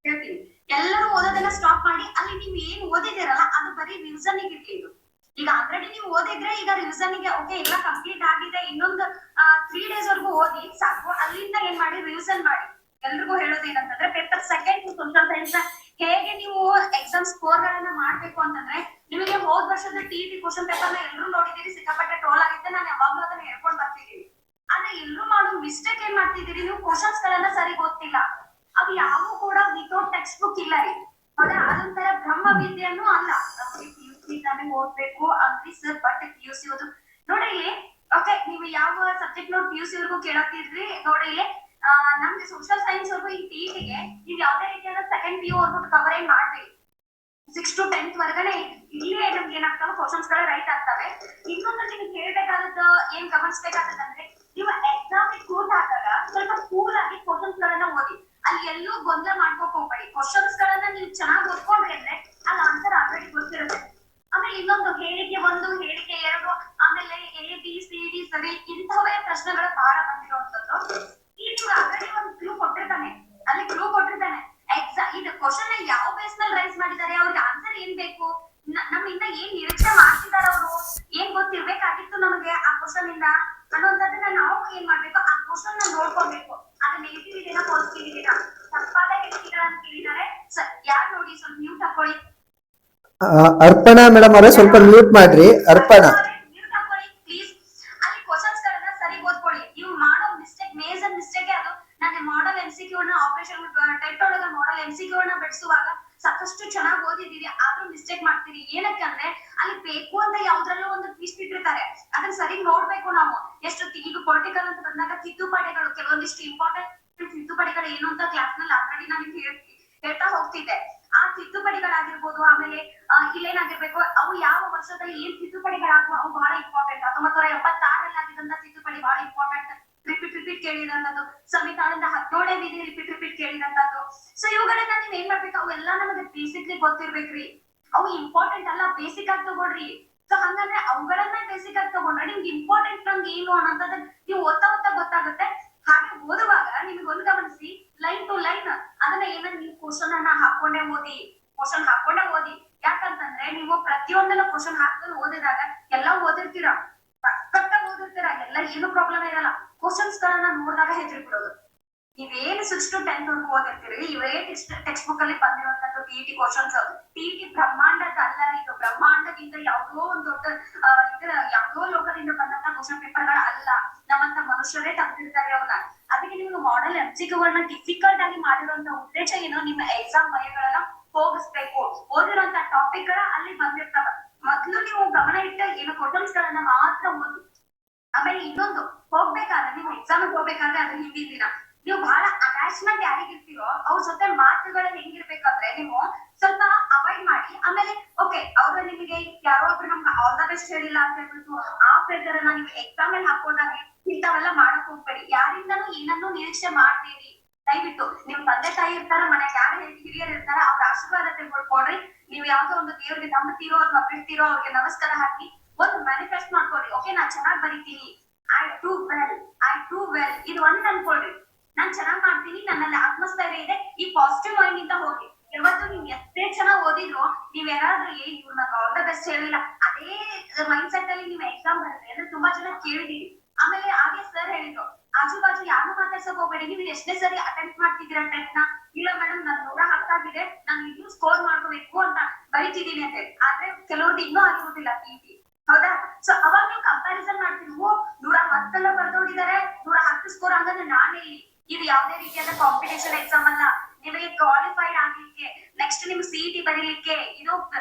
S2: ಹೇಳ್ತೀನಿ, ಎಲ್ಲರೂ ಓದೋದನ್ನ ಸ್ಟಾಪ್ ಮಾಡಿ ಅಲ್ಲಿ ನೀವು ಏನ್ ಓದಿದಿರಲ್ಲ ಅದು ಬರೀ ರಿವಿಷನ್ ಇರ್ಲಿ. ಇದು ಈಗ ಆಲ್ರೆಡಿ ನೀವು ಓದಿದ್ರೆ ಈಗ ರಿವಿಷನ್ ಗೆ ಓಕೆ ಎಲ್ಲ ಕಂಪ್ಲೀಟ್ ಆಗಿದೆ, ಇನ್ನೊಂದು 3 days ವರೆಗೂ ಓದಿ ಸಾಕು. ಅಲ್ಲಿಂದ ಏನ್ ಮಾಡಿ ರಿವಿಷನ್ ಮಾಡಿ. ಎಲ್ರಿಗೂ ಹೇಳೋದು ಏನಂತಂದ್ರೆ ಪೇಪರ್ ಸೆಕೆಂಡ್ ಸೋಷಿಯಲ್ ಸೈನ್ಸ್ ಹೇಗೆ ನೀವು ಎಕ್ಸಾಮ್ ಸ್ಕೋರ್ ಗಳನ್ನ ಮಾಡ್ಬೇಕು ಅಂತಂದ್ರೆ, ನಿಮಗೆ ಹೋದ ವರ್ಷದ ಟಿಇಟಿ ಕ್ವಶನ್ ಪೇಪರ್ ನ ಎಲ್ಲರೂ ನೋಡಿದೀರಿ, ಸಿಕ್ಕಾಪಟ್ಟೆ ಟ್ರೋಲ್ ಆಗಿದ್ದೆ. ನಾನು ಯಾವಾಗ್ಲೂ ಅದನ್ನ ಹೇಳ್ಕೊಂಡ್ ಬರ್ತಿದೀನಿ. ಆದ್ರೆ ಎಲ್ಲರೂ ಮಾಡೋ ಮಿಸ್ಟೇಕ್ ಏನ್ ಮಾಡ್ತಿದ್ದೀರಿ, ನೀವು ಕ್ವಶನ್ಸ್ ಗಳನ್ನ ಸರಿ ಓದ್ತಿಲ್ಲ. ಅವು ಯಾವ ಕೂಡ ವಿತೌಟ್ ಟೆಕ್ಸ್ಟ್ ಬುಕ್ ಇಲ್ಲ ರೀ. ಹೌದಾ? ಅದೊಂಥರ ಬ್ರಹ್ಮ ವಿದ್ಯೆನೂ ಅಲ್ಲ. ಪಿಯುಸಿ ನಮಗೆ ಓದ್ಬೇಕು ಅಂದ್ರಿ ಸರ್, ಬಟ್ ಪಿಯುಸಿ ಓದು ನೋಡಿ ಇಲ್ಲಿ. ಓಕೆ, ನೀವು ಯಾವ ಸಬ್ಜೆಕ್ಟ್ ನೋಡಿ ಪಿಯುಸಿ ವರ್ಗೂ ಕೇಳತ್ತಿದ್ರಿ ನೋಡಿ ಇಲ್ಲಿ. ನಮ್ಗೆ ಸೋಷಿಯಲ್ ಸೈನ್ಸ್ ವರ್ಗು ಈ ಟಿಇಟಿಗೆ ನೀವು ಯಾವ್ದೇ ರೀತಿಯಾದ ಸೆಕೆಂಡ್ PU ವರ್ಗು ಕವರ್ ಏನ್ ಮಾಡ್ಬೇಡಿ. 6 to 10th ವರ್ಗನೆ ಇಲ್ಲೇ ನಮ್ಗೆ ಏನಾಗ್ತಾವ ಕ್ವಶನ್ಸ್ ಗಳು ರೈಟ್ ಆಗ್ತವೆ. ಇನ್ನೊಂದು ನಿಮ್ಗೆ ಹೇಳ್ಬೇಕಾದದ್ದು ಏನ್ ಗಮನಿಸ್ಬೇಕಾದಂದ್ರೆ, ನೀವು ಎಕ್ಸಾಮ್ ಕೂತ್ ಹಾಕಾಗ ಸ್ವಲ್ಪ ಕೂಲ್ ಆಗಿ ಕ್ವಶನ್ಸ್ ಗಳನ್ನ ಓದಿ. ಅಲ್ಲಿ ಎಲ್ಲೂ ಗೊಂದಲ ಮಾಡ್ಕೋಕ್ ಹೋಗ್ಬೇಡಿ. ಕ್ವಶನ್ಸ್ ಗಳನ್ನ ನೀವು ಚೆನ್ನಾಗಿ ಓದ್ಕೊಂಡ್ರೆ ಅಂದ್ರೆ ಅಲ್ಲಿ ಆನ್ಸರ್ ಆಲ್ರೆಡಿ ಗೊತ್ತಿರುತ್ತೆ. ಆಮೇಲೆ ಇನ್ನೊಂದು ಹೇಳಿಕೆ 1, ಹೇಳಿಕೆ 2, ಆಮೇಲೆ ABCD ಸರಿ ಇಂಥವೇ ಪ್ರಶ್ನೆಗಳು ಬಹಳ ಬಂದಿರುವಂತದ್ದು. ಈಗ ಆಲ್ರೆಡಿ ಒಂದು ಕ್ಲೂ ಕೊಟ್ಟಿರ್ತಾನೆ, ಅಲ್ಲಿ ಕ್ಲೂ ಕೊಟ್ಟಿರ್ತಾನೆ. ಎಕ್ಸಾಮ್ ಇದು ಕ್ವಶನ್ ಯಾವ ಬೇಸ್ ಮೇಲೆ ರೈಸ್ ಮಾಡಿದ್ದಾರೆ, ಅವ್ರಿಗೆ ಆನ್ಸರ್ ಏನ್ ಬೇಕು, ನಮ್ಮಿಂದ ಏನ್ ನಿರೀಕ್ಷೆ ಮಾಡ್ತಿದಾರ ಅವರು, ಏನ್ ಗೊತ್ತಿರ್ಬೇಕಾಗಿತ್ತು ನಮಗೆ ಆ ಕ್ವಶನ್ ಇಂದ ಅನ್ನೋದನ್ನ ನಾವು ಏನ್ ಮಾಡ್ಬೇಕು, ಆ ಕ್ವಶನ್ ನ ನೋಡ್ಕೊಬೇಕು. ಅದು ನೆಗೆಟಿವ್ ಇದೆನಾ ಪಾಸಿಟಿವ್ ಇದೆನಾ, ತಪ್ಪಾದ ಹೇಳಿಕೆಗಳ ಅಂತ ಕೇಳಿದ್ದಾರೆ. ಯಾರು ನೋಡಿ ಸ್ವಲ್ಪ ಮ್ಯೂಟ್ ಹಾಕೊಳ್ಳಿ.
S3: ಅರ್ಪಣಾ ಮೇಡಮ್ ಅವರೇ ಸ್ವಲ್ಪ ಮ್ಯೂಟ್ ಮಾಡ್ರಿ. ಅರ್ಪಣಾ
S2: ಮ್ಯೂಟ್ ಹಾಕೊಳ್ಳಿ ಪ್ಲೀಸ್. ಅಲ್ಲಿ ಕ್ವಶನ್ಸ್ ಗಳನ್ನ ಸರಿ ಓದ್ಕೊಳ್ಳಿ. ನೀವು ಮಾಡೋ ಮಿಸ್ಟೇಕ್ ಮೇಜರ್ ಮಿಸ್ಟೇಕ್ ಅದು. ನಾನು ಮಾಡಲ್ MCQ ನ ಆಪರೇಷನ್ ಟೈಪ್ ಒಳಗ ಮಾಡಲ್ MCQ ನ ಬಿಡಿಸುವಾಗ ಸಾಕಷ್ಟು ಚೆನ್ನಾಗಿ ಓದಿದೀವಿ, ಆದ್ರೂ ಮಿಸ್ಟೇಕ್ ಮಾಡ್ತೀರಿ. ಏನಕ್ಕೆ ಅಂದ್ರೆ ಅಲ್ಲಿ ಬೇಕು ಅಂತ ಯಾವ್ದ್ರಲ್ಲೂ ಒಂದು ಟ್ವಿಸ್ಟ್ ಇಟ್ಟಿರ್ತಾರೆ, ಅದನ್ನ ಸರಿ ನೋಡ್ಬೇಕು ನಾವು. ಎಷ್ಟು ಈಗ ಪೊಲಿಟಿಕಲ್ ಅಂತ ಬಂದಾಗ ತಿದ್ದುಪಡಿಗಳು, ಕೆಲವೊಂದಿಷ್ಟು ಇಂಪಾರ್ಟೆಂಟ್ ತಿದ್ದುಪಡಿಗಳು ಏನು ಅಂತ ಕ್ಲಾಸ್ ನಲ್ಲಿ ಆಲ್ರೆಡಿ ನಾನು ಹೇಳ್ತಾ ಹೋಗ್ತಿದ್ದೆ. ಆ ತಿದ್ದುಪಡಿಗಳಾಗಿರ್ಬೋದು, ಆಮೇಲೆ ಇಲ್ಲೇನಾಗಿರ್ಬೇಕು, ಅವು ಯಾವ ವರ್ಷದಲ್ಲಿ ಏನ್ ತಿದ್ದುಪಡಿಗಳಾಗುವ ಅವು ಬಹಳ ಇಂಪಾರ್ಟೆಂಟ್. 1976 ಆಗಿದ್ದಂತ ತಿದ್ದುಪಡಿ ಬಹಳ ಇಂಪಾರ್ಟೆಂಟ್. ರಿಪೀಟ್ ಕೇಳಿದಂತದ್ದು. ಸಂವಿಧಾನದ 17ನೇ ವಿಧಿ ರಿಪೀಟ್ ಕೇಳಿದಂತದ್ದು. ಸೊ ಇವುಗಳನ್ನ ನೀವ್ ಏನ್ ಮಾಡ್ಬೇಕು, ಅವೆಲ್ಲ ನಮಗೆ ಬೇಸಿಕ್ಲಿ ಗೊತ್ತಿರ್ಬೇಕ್ರಿ. ಅವು ಇಂಪಾರ್ಟೆಂಟ್ ಅಲ್ಲ, ಬೇಸಿಕ್ ಆಗಿ ತಗೊಳ್ರಿ. ಸೊ ಹಂಗಂದ್ರೆ ಅವುಗಳನ್ನ ಬೇಸಿಕ್ ಆಗಿ ತಗೊಂಡ್ರೆ ನಿಮ್ಗೆ ಇಂಪಾರ್ಟೆಂಟ್ ನಮ್ಗೆ ಏನು ಅನ್ನೋದನ್ನ ನೀವು ಓದ್ತಾ ಗೊತ್ತಾಗುತ್ತೆ. ಹಾಗೆ ಓದುವಾಗ ನಿಮ್ಗೆ ಒಂದು ಗಮನಿಸಿ, ಲೈನ್ ಟು ಲೈನ್ ಅದನ್ನ ಏನನ್ನ ನೀವು ಕ್ವಶನ್ ಅನ್ನ ಹಾಕೊಂಡೇ ಓದಿ. ಯಾಕಂತಂದ್ರೆ ನೀವು ಪ್ರತಿಯೊಂದನ್ನ ಕ್ವಶನ್ ಹಾಕೊಂಡು ಓದಿದಾಗ ಎಲ್ಲ ಓದಿರ್ತೀರಾ, ಪರ್ಫೆಕ್ಟ್ ಆಗಿ ಓದಿರ್ತೀರಾ, ಎಲ್ಲ ಏನು ಪ್ರಾಬ್ಲಮ್ ಇರಲ್ಲ. ಕ್ವಶನ್ಸ್ ಗಳನ್ನ ನೋಡಿದಾಗ ಹೆದರಿ ಬಿಡೋದು. ನೀವೇನು 6 to 10th ವರ್ಗು ಓದಿರ್ತೀರಿ, ಇವೇ ಟೆಕ್ಸ್ಟ್ ಬುಕ್ ಅಲ್ಲಿ ಬಂದಿರುವಂತದ್ದು ಟಿಇಟಿ ಕ್ವಶನ್ಸ್. ಟಿಇಟಿ ಬ್ರಹ್ಮಾಂಡದ ಅಲ್ಲ, ಇದು ಬ್ರಹ್ಮಾಂಡದಿಂದ ಯಾವುದೋ ಒಂದು ದೊಡ್ಡ ಯಾವುದೋ ಲೋಕದಿಂದ ಬಂದಂತ ಕ್ವಶನ್ ಪೇಪರ್ ಗಳ ಅಲ್ಲ. ನಮ್ಮಂತ ಮನುಷ್ಯರೇ ತೆಗೆದಿರ್ತಾರೆ ಅವನ್ನ. ಅದಕ್ಕೆ ನೀವು ಮಾಡೆಲ್ MCQ ಡಿಫಿಕಲ್ಟ್ ಆಗಿ ಮಾಡಿರುವಂತ ಉದ್ದೇಶ ಏನು, ನಿಮ್ಮ ಎಕ್ಸಾಮ್ ಭಯಗಳನ್ನ ಹೋಗಿಸ್ಬೇಕು. ಓದಿರುವಂತ ಟಾಪಿಕ್ ಗಳ ಅಲ್ಲಿ ಬಂದಿರ್ತಾವ. ಮೊದ್ಲು ನೀವು ಗಮನ ಇಟ್ಟು ಏನು ಕ್ವಶನ್ಸ್ ಗಳನ್ನ ಮಾತ್ರ ಓದಿ. ಆಮೇಲೆ ಇನ್ನೊಂದು, ಹೋಗ್ಬೇಕಾದ್ರೆ ನೀವು ಎಕ್ಸಾಮ್ ಹೋಗ್ಬೇಕಾದ್ರೆ ಅದ್ರ ಹಿಂದಿನ ದಿನ ನೀವು ಬಹಳ ಅಟ್ಯಾಚ್ಮೆಂಟ್ ಯಾರಿಗಿರ್ತೀರೋ ಅವ್ರ ಜೊತೆ ಮಾತುಗಳನ್ನ ಹೆಂಗಿರ್ಬೇಕಂದ್ರೆ ನೀವು ಸ್ವಲ್ಪ ಅವಾಯ್ಡ್ ಮಾಡಿ. ಆಮೇಲೆ ಓಕೆ, ಅವ್ರ ನಿಮಗೆ ಯಾರೋ ಒಬ್ರು ನಮ್ಗೆ ಆಲ್ ದ ಬೆಸ್ಟ್ ಹೇಳಿಲ್ಲ ಅಂತ ಹೇಳ್ಬಿಟ್ಟು ಆ ಪ್ರೆಷರ್ ಅನ್ನ ನೀವು ಎಕ್ಸಾಮ್ ಅಲ್ಲಿ ಹಾಕೊಂಡಾಗ ಇಂಥವೆಲ್ಲ ಮಾಡಕ್ ಹೋಗ್ಬೇಡಿ. ಯಾರಿಂದನೂ ಏನನ್ನೂ ನಿರೀಕ್ಷೆ ಮಾಡ್ತೀರಿ. ದಯವಿಟ್ಟು ನಿಮ್ ತಂದೆ ತಾಯಿ ಇರ್ತಾರ, ಮನೆಗೆ ಯಾರು ಹಿರಿಯರು ಇರ್ತಾರ, ಅವ್ರ ಆಶೀರ್ವಾದ ತಿಳ್ಕೊಳ್ಕೊಡ್ರಿ. ನೀವು ಯಾವ್ದೋ ಒಂದು ದೇವ್ರಿಗೆ ನಂಬ್ತೀರೋ ಅಥವಾ ಬಿಡ್ತೀರೋ ಅವ್ರಿಗೆ ನಮಸ್ಕಾರ ಹಾಕಿ ಒಂದು ಮ್ಯಾನಿಫೆಸ್ಟ್ ಮಾಡ್ಕೊಳ್ರಿ. ಓಕೆ, ನಾನ್ ಚೆನ್ನಾಗ್ ಬರೀತೀನಿ, ಐ ಡೂ ವೆಲ್ ಇದು ಒಂದ್ ಅನ್ಕೊಳ್ರಿ. ನಾನ್ ಚೆನ್ನಾಗ್ ಮಾಡ್ತೀನಿ, ನನ್ನಲ್ಲಿ ಆತ್ಮಸ್ಥೈರ್ಯ ಇದೆ, ಈ ಪಾಸಿಟಿವ್ ಮೈಂಡ್ ಇಂದ ಹೋಗಿ. ಇವತ್ತು ನೀವ್ ಎಷ್ಟೇ ಚೆನ್ನಾಗ್ ಓದಿದ್ರು ನೀವ್ ಯಾರಾದ್ರೂ ಇವ್ರು ನಂಗೆ ಆಲ್ ದ ಬೆಸ್ಟ್ ಹೇಳಿಲ್ಲ ಅದೇ ಮೈಂಡ್ ಸೆಟ್ ಅಲ್ಲಿ ನೀವು ಎಕ್ಸಾಮ್ ಬರುತ್ತೆ ಅಂದ್ರೆ ತುಂಬಾ ಜನ ಕೇಳಿದೀವಿ. ಆಮೇಲೆ ಹಾಗೆ ಸರ್ ಹೇಳಿದ್ರು, ಆಜು ಬಾಜು ಯಾರು ಮಾತಾಡ್ಸಕ್ ಹೋಗ್ಬೇಡಿ, ನೀವು ಎಷ್ಟೇ ಸರಿ ಅಟೆಂಪ್ಟ್ ಮಾಡ್ತಿದ್ದೀರಾ ಟೆಸ್ಟ್ ನ. ಇಲ್ಲ ಮೇಡಮ್ ನನ್ 110 ಆಗಿದೆ, ನಾನು ಇನ್ನೂ ಸ್ಕೋರ್ ಮಾಡ್ಕೋಬೇಕು ಅಂತ ಬರೀತಿದ್ದೀನಿ ಅಂತ ಹೇಳಿ. ಆದ್ರೆ ಕೆಲವ್ರದ್ದು ಇನ್ನೂ ಆಗಿರೋದಿಲ್ಲ ಟಿಇಟಿ. ಹೌದಾ? ಸೊ ಅವಾಗ ನೀವು ಕಂಪ್ಯಾರಿಸನ್ ಮಾಡ್ತೀವಿ, 110 ಬರ್ದೋಡಿದ್ದಾರೆ, 110 ಸ್ಕೋರ್ ಹಂಗಂದ್ರೆ ನಾನ್ ಇಲ್ಲಿ. ಇದು ಯಾವುದೇ ರೀತಿಯಾದ ಕಾಂಪಿಟೇಷನ್ ಎಕ್ಸಾಮ್ ಅಲ್ಲ. ನಿಮಗೆ ಕ್ವಾಲಿಫೈಡ್ ಆಗ್ಲಿಕ್ಕೆ, ನೆಕ್ಸ್ಟ್ ನಿಮ್ಗೆ CET ಬರೀಲಿಕ್ಕೆ ಇದು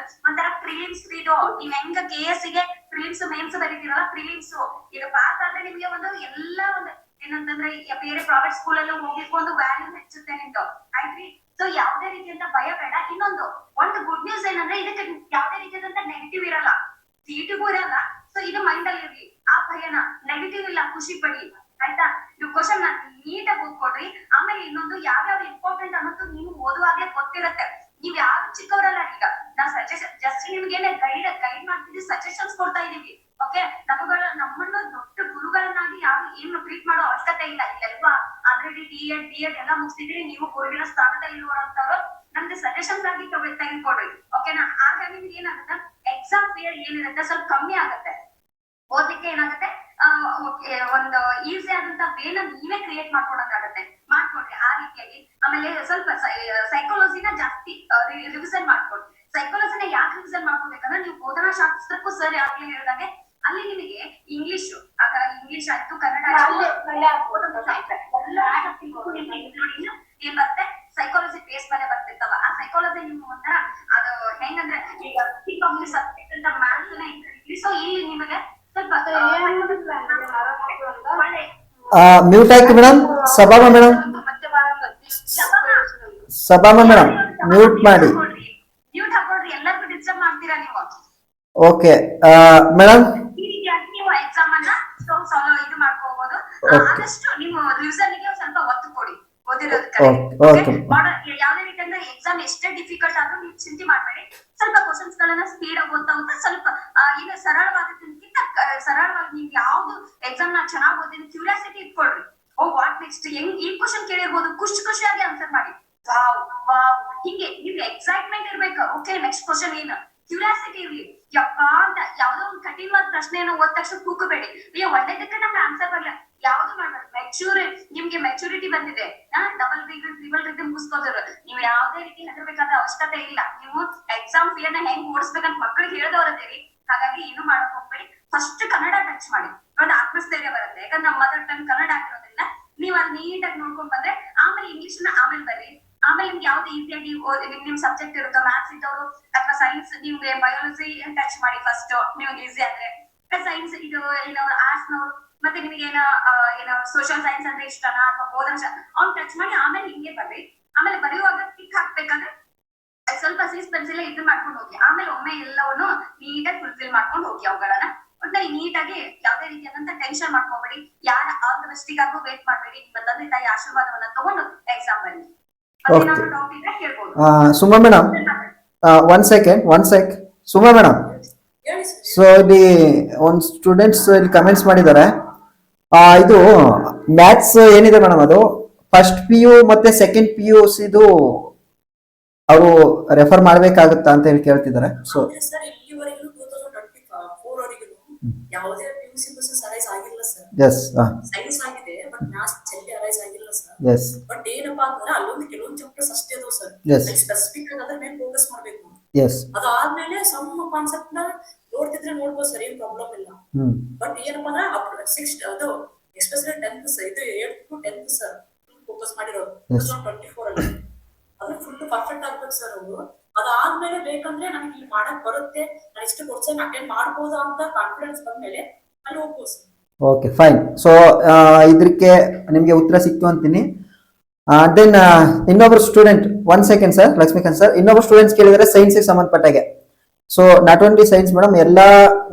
S2: ಒಂಥರ ಪ್ರಿಲಿಮ್ಸ್. ಇದು ನೀವ್ ಹೆಂಗ KS ಗೆ ಪ್ರಿಲಿಮ್ಸ್ ಮೇನ್ಸ್ ಬರೀತಿರಲ್ಲ, ಪ್ರಿಲಿಮ್ಸ್ ಇದು ಪಾಸ್ ಆದ್ರೆ ನಿಮ್ಗೆ ಒಂದು ಎಲ್ಲ ಒಂದು ಏನಂತಂದ್ರೆ ಬೇರೆ ಪ್ರೈವೇಟ್ ಸ್ಕೂಲ್ ಅಲ್ಲೂ ಹೋಗ್ಲಿಕ್ಕೆ ಒಂದು ವ್ಯಾಲ್ಯೂ ಹೆಚ್ಚುತ್ತೆ ನಿಮ್ದು, ಆಯ್ತ್ರಿ. ಸೊ ಯಾವುದೇ ರೀತಿಯಂತ ಭಯ ಬೇಡ. ಇನ್ನೊಂದು ಒಂದು ಗುಡ್ ನ್ಯೂಸ್ ಏನಂದ್ರೆ ಇದಕ್ಕೆ ಯಾವುದೇ ರೀತಿಯಾದಂತ ನೆಗೆಟಿವ್ ಇರಲ್ಲ, CETಗೂ ಇರಲ್ಲ. ಸೊ ಇದು ಮೈಂಡ್ ಅಲ್ಲಿ ಇರ್ಲಿ, ಆ ಭಯನ ನೆಗೆಟಿವ್ ಇಲ್ಲ, ಖುಷಿ ಪಡಿ ಆಯ್ತಾ. ನೀವು ಕ್ವಶನ್ ನೀಟಾಗಿ ಓದ್ಕೊಡ್ರಿ. ಆಮೇಲೆ ಇನ್ನೊಂದು, ಯಾವ್ಯಾವ ಇಂಪಾರ್ಟೆಂಟ್ ಅನ್ನೋದು ನೀವು ಓದುವಾಗ್ಲೇ ಗೊತ್ತಿರತ್ತೆ. ನೀವ್ ಯಾರು ಚಿಕ್ಕವರಲ್ಲ. ಈಗ ನಾವು ಸಜೆಷನ್ ಜಸ್ಟ್ ನಿಮ್ಗೆ ಗೈಡ್ ಮಾಡ್ತಿದ್ವಿ, ಸಜೆಷನ್ಸ್ ಕೊಡ್ತಾ ಇದೀವಿ. ಓಕೆ, ನಮ್ಮನ್ನ ದೊಡ್ಡ ಗುರುಗಳನ್ನಾಗಿ ಯಾರು ಏನು ಟ್ರೀಟ್ ಮಾಡೋ ಅವಶ್ಯಕತೆ ಇಲ್ಲ. ಇಲ್ಲೆಲ್ವಾ ಆಲ್ರೆಡಿ D.Ed ಎಲ್ಲ ಮುಗಿಸಿದ್ರಿ, ನೀವು ಗುರುವಿನ ಸ್ಥಾನದಲ್ಲಿ ಇರುವಂತವ್ರು ನಮ್ಗೆ ಸಜೆಷನ್ಸ್ ಆಗಿ ತೆಗೆದುಕೊಡ್ರಿ. ಓಕೆನಾ? ಆಗ ನಿಮ್ಗೆ ಏನಾಗುತ್ತೆ, ಎಕ್ಸಾಮ್ ಫಿಯರ್ ಏನಿರುತ್ತೆ ಸ್ವಲ್ಪ ಕಮ್ಮಿ ಆಗುತ್ತೆ. ಓದ್ಲಿಕ್ಕೆ ಏನಾಗುತ್ತೆ ಒಂದು ಈಸಿ ಆದಂತ ವೇನ ನೀವೇ ಕ್ರಿಯೇಟ್ ಮಾಡ್ಕೊಡಕ್ಕಾಗತ್ತೆ. ಮಾಡ್ಕೊಡ್ರಿ ಆ ರೀತಿಯಾಗಿ. ಆಮೇಲೆ ಸ್ವಲ್ಪ ಸೈಕಾಲಜಿನ ಜಾಸ್ತಿ ರಿವಿಷನ್ ಮಾಡ್ಕೊಡ್ರಿ. ಸೈಕಾಲಜಿನ ಯಾಕೆ ರಿವಿಷನ್ ಮಾಡ್ಕೋಬೇಕಂದ್ರೆ ನೀವು ಬೋಧನಾ ಶಾಸ್ತ್ರಕ್ಕೂ ಸರ್ ಯಾವಾಗ್ಲೂ ಹೇಳಿದಂಗೆ ಅಲ್ಲಿ ನಿಮಗೆ ಇಂಗ್ಲಿಷ್ ಆಯ್ತು, ಕನ್ನಡ ಏನ್ ಬರುತ್ತೆ ಸೈಕಾಲಜಿ ಬೇಸ್ ಮೇಲೆ ಬರ್ತಿರ್ತಾವ. ಆ ಸೈಕಾಲಜಿ ನಿಮ್ಗೆ ಒಂಥರ ಅದು ಹೆಂಗಂದ್ರೆ ಈಗ ಸಬ್ಜೆಕ್ಟ್ ಅಂತ ಮ್ಯಾಥ್ಸ್ ಸೊ ಇಲ್ಲಿ ನಿಮಗೆ ಸ್ವಲ್ಪ
S3: ಮ್ಯೂಟ್ ಆಯ್ತು ಮೇಡಮ್. ಸಭಾಮ ಮೇಡಮ್, ಸಭಾಮ ಮೇಡಮ್ ಮ್ಯೂಟ್ ಮಾಡಿ.
S2: ಮ್ಯೂಟ್ ಹಾಕೊಳ್ರಿ, ಎಲ್ಲರಿಗೂ ಡಿಸ್ಟರ್ಬ್ ಮಾಡ್ತೀರಾ ನೀವು.
S3: ಓಕೆ ಮೇಡಮ್,
S2: ಈ ರೀತಿಯಾಗಿ ನೀವು ಎಕ್ಸಾಮ್ ಅನ್ನ ಇದು ಮಾಡ್ಕೋಬಹುದು. ಆದಷ್ಟು ನೀವು ರಿವಿಷನ್ ಗೆ ಸ್ವಲ್ಪ ಒತ್ತು ಕೊಡಿ ಓದಿರೋದಕ್ಕೆ. ಯಾವ್ದೇ ರೀತಿ ಅಂದ್ರೆ ಎಕ್ಸಾಮ್ ಎಷ್ಟೇ ಡಿಫಿಕಲ್ಟ್ ಆದ್ರೂ ನೀವು ಚಿಂತೆ ಮಾಡ್ಬೇಡಿ. ಸ್ವಲ್ಪ ಕ್ವಶನ್ಸ್ ಗಳನ್ನ ಸ್ಪೀಡ್ ಆಗಿ ಓದ್ತಾ ಹೋಗ್ತಾ ಸ್ವಲ್ಪ ಈಗ ಸರಳವಾದಕ್ಕಿಂತ ಸರಳವಾಗಿ ನೀವು ಯಾವ್ದು ಎಕ್ಸಾಮ್ ನ ಚೆನ್ನಾಗಿ ಓದಿನ ಕ್ಯೂರಿಯಾಸಿಟಿ ಇಟ್ಕೊಳ್ರಿ. ಓ ವಾಟ್ ನೆಕ್ಸ್ಟ್, ಹೆಂಗ್ ಈ ಕ್ವಶನ್ ಕೇಳಿರ್ಬೋದು, ಖುಷಿಯಾಗಿ ಆನ್ಸರ್ ಮಾಡಿ. ಹಿಂಗೆ ನಿಮ್ಗೆ ಎಕ್ಸೈಟ್ಮೆಂಟ್ ಇರ್ಬೇಕು. ಓಕೆ ನೆಕ್ಸ್ಟ್ ಕ್ವಶನ್ ಏನು, ಕ್ಯೂರಿಯಾಸಿಟಿ ಇರ್ಲಿ. ಯಪ್ಪಾ ಅಂತ ಯಾವ್ದೋ ಒಂದು ಕಠಿಣವಾದ ಪ್ರಶ್ನೆಯನ್ನು ಓದ್ ತಕ್ಷಣ ಕೂಕಬೇಡಿ. ಅಯ್ಯೋ ಒಳ್ಳೆದಕ್ಕೆ ನಮ್ಗೆ ಆನ್ಸರ್ ಬರಲ್ಲ, ಯಾವ್ದು ಮಾಡ್ಬೇಕು. ನಿಮ್ಗೆ ಮೆಚುರಿಟಿ ಬಂದಿದೆ, ಡಬಲ್ ಡಿಗ್ರಿ ಟ್ರಿಬಲ್ ಡಿಗ್ರಿ ಮುಗಿಸ್ಕೋದ್ರು, ನೀವು ಯಾವ್ದೇ ರೀತಿ ಹೆದರ್ಬೇಕಾದ ಅವಶ್ಯಕತೆ ಇಲ್ಲ. ನೀವು ಎಕ್ಸಾಮ್ ಫಿಯರ್ ನ ಹೆಂಗ್ ಓಡಿಸ್ಬೇಕಂತ ಮಕ್ಕಳಿಗೆ ಹೇಳ್ದವ್ರದೇರಿ. ಹಾಗಾಗಿ ಏನು ಮಾಡಕ್ ಹೋಗ್ಬೇಡಿ. ಫಸ್ಟ್ ಕನ್ನಡ ಟಚ್ ಮಾಡಿ, ಒಂದು ಆತ್ಮಸ್ಥೈರ್ಯ ಬರುತ್ತೆ. ಯಾಕಂದ್ರೆ ನಮ್ಮ ಮದರ್ ಟಂಗ್ ಕನ್ನಡ ಆಗಿರೋದ್ರಿಂದ ನೀವು ಅಲ್ಲಿ ನೀಟಾಗಿ ನೋಡ್ಕೊಂಡ್ ಬಂದ್ರೆ ಆಮೇಲೆ ಇಂಗ್ಲಿಷ್ ನ ಆಮೇಲೆ ಬರ್ರಿ. ಆಮೇಲೆ ನಿಮ್ಗೆ ಯಾವ್ದು ಈಸಿಯಾಗಿ ನಿಮ್ ಸಬ್ಜೆಕ್ಟ್ ಇರುತ್ತೋ, ಮ್ಯಾಥ್ಸ್ ಇದ್ದವರು ಅಥವಾ ಸೈನ್ಸ್, ನಿಮ್ಗೆ ಬಯಾಲಜಿ ಟಚ್ ಮಾಡಿ ಫಸ್ಟ್, ನಿಮ್ಗೆ ಈಸಿ ಆದ್ರೆ. ಸೈನ್ಸ್ ಇದು ಏನೋ ಆರ್ಟ್ಸ್ ನವರು ಮತ್ತೆ ನಿಮಗೆ ಏನೋ ಸೋಷಿಯಲ್ ಸೈನ್ಸ್ ಅಂದ್ರೆ ಇಷ್ಟನಾ ಅಥವಾ ಬೋಧನ ಅವ್ನು ಟಚ್ ಮಾಡಿ ಆಮೇಲೆ ಹಿಂಗೆ ಬರ್ರಿ. ಆಮೇಲೆ ಬರೆಯುವಾಗ ಟಿಕ್ ಹಾಕ್ಬೇಕಂದ್ರೆ ಸ್ವಲ್ಪ ಸೀಸ್ ಪೆನ್ಸಿಲ್ ಇದು ಮಾಡ್ಕೊಂಡು ಹೋಗಿ. ಆಮೇಲೆ ಒಮ್ಮೆ ಎಲ್ಲವನ್ನು ನೀಟಾಗಿ ಫುಲ್ಫಿಲ್ ಮಾಡ್ಕೊಂಡು ಹೋಗಿ ಅವುಗಳನ್ನ. ಒಟ್ಟಾಗಿ ನೀಟಾಗಿ ಯಾವ್ದೇ ರೀತಿಯಾದಂತ ಟೆನ್ಷನ್ ಮಾಡ್ಕೋಬೇಡಿ. ಯಾರ ಆಲ್ ದ ಬೆಸ್ಟಿಗಾಗೂ ವೇಟ್ ಮಾಡ್ಬೇಡಿ. ನಿಮ್ಮ ತಂದೆ ತಾಯಿ ಆಶೀರ್ವಾದವನ್ನ ತಗೊಂಡು ಎಕ್ಸಾಮ್ ಬನ್ನಿ. ಮತ್ತೇನಾದ್ರು ಡೌಟ್ ಇದ್ರೆ ಕೇಳ್ಬೋದು.
S3: Suma madam, one sec Suma madam. So ಇಲ್ಲಿ ಒಂದು ಸ್ಟೂಡೆಂಟ್ಸ್ ಇಲ್ಲಿ ಕಮೆಂಟ್ಸ್ ಮಾಡಿದ್ದಾರೆ. ಇದು ಮ್ಯಾಥ್ಸ್ ಏನಿದೆ ಮೇಡಮ್, ಅದು ಫಸ್ಟ್ PU ಮತ್ತೆ ಸೆಕೆಂಡ್ PUC ಇದು ಅವರು ರೆಫರ್ ಮಾಡ್ಬೇಕಾಗುತ್ತಾ ಅಂತ ಹೇಳಿ ಕೇಳ್ತಿದ್ದಾರೆ. ಸೊ
S8: ಸರ್ ಇಲ್ಲಿವರೆಗೂ 2024 ವರೆಗೂ ಯಾವುದೇ PUC ಕ್ವೆಶ್ಚನ್ಸ್ ಅರೈಸ್ ಆಗಿಲ್ಲ ಸರ್.
S3: ಎಸ್
S8: ಸೈನ್ಸ್ ಆಗಿದೆ ಬಟ್ ಮ್ಯಾಥ್ಸ್ ಜಲ್ದಿ ಅರೈಸ್ ಆಗಿಲ್ಲ ಸರ್.
S3: ಎಸ್
S8: ಬಟ್ ಏನಪ್ಪಾ ಅಂತಂದ್ರೆ ಅಲ್ಲೊಂದು ಕೆಲವೊಂದು ಚಾಪ್ಟರ್ಸ್ ಅಷ್ಟೇ ಅದಾವ ಸರ್. ಸ್ಪೆಸಿಫಿಕ್ ಆಗಿ ಅದ್ರ ಮೇಲೆ ಫೋಕಸ್ ಮಾಡ್ಬೇಕು.
S3: ಎಸ್
S8: ಅದಾದ್ಮೇಲೆ ಸಮ್ ಕಾನ್ಸೆಪ್ಟ್ ನ ನೋಡ್ತಿದ್ರೆ ನೋಡ್ಬೋದು ಸರ್, ಏನ್ ಪ್ರಾಬ್ಲಮ್ ಇಲ್ಲ. ಬಟ್ ಏನಪ್ಪಾ ಅಂದ್ರೆ 6th ಅದು ಎಸ್ಪೆಷಲಿ 10th ಸರ್, ಇದು 8th to 10th sir focus ಮಾಡಿರೋದು 2024 ಅಲ್ಲಿ. ಅದು ಫುಲ್ ಪರ್ಫೆಕ್ಟ್ ಆಗ್ಬೇಕು ಸರ್ ಅವರು. ಅದಾದ್ಮೇಲೆ ಬೇಕಂದ್ರೆ ನನಗೆ ಇಲ್ಲಿ ಮಾಡಕ್ ಬರುತ್ತೆ, ನಾನು ಇಷ್ಟು ಕ್ವಶನ್ ಅಟೆಂಡ್ ಮಾಡ್ಬೋದು ಅಂತ ಕಾನ್ಫಿಡೆನ್ಸ್ ಬಂದ್ಮೇಲೆ ಅಲ್ಲಿ ಹೋಗ್ಬೋದು ಸರ್.
S3: Okay fine. ಸೊ ಇದಕ್ಕೆ ನಿಮ್ಗೆ ಉತ್ತರ ಸಿಕ್ತು ಅಂತೀನಿ. ದೆನ್ ಇನ್ನೊಬ್ರು student, one second sir, Lakshmikant sir, ಇನ್ನೊಬ್ರು ಸ್ಟೂಡೆಂಟ್ಸ್ ಕೇಳಿದರೆ ಸೈನ್ಸ್ಗೆ ಸಂಬಂಧಪಟ್ಟಾಗೆ. So not only science madam, ಎಲ್ಲಾ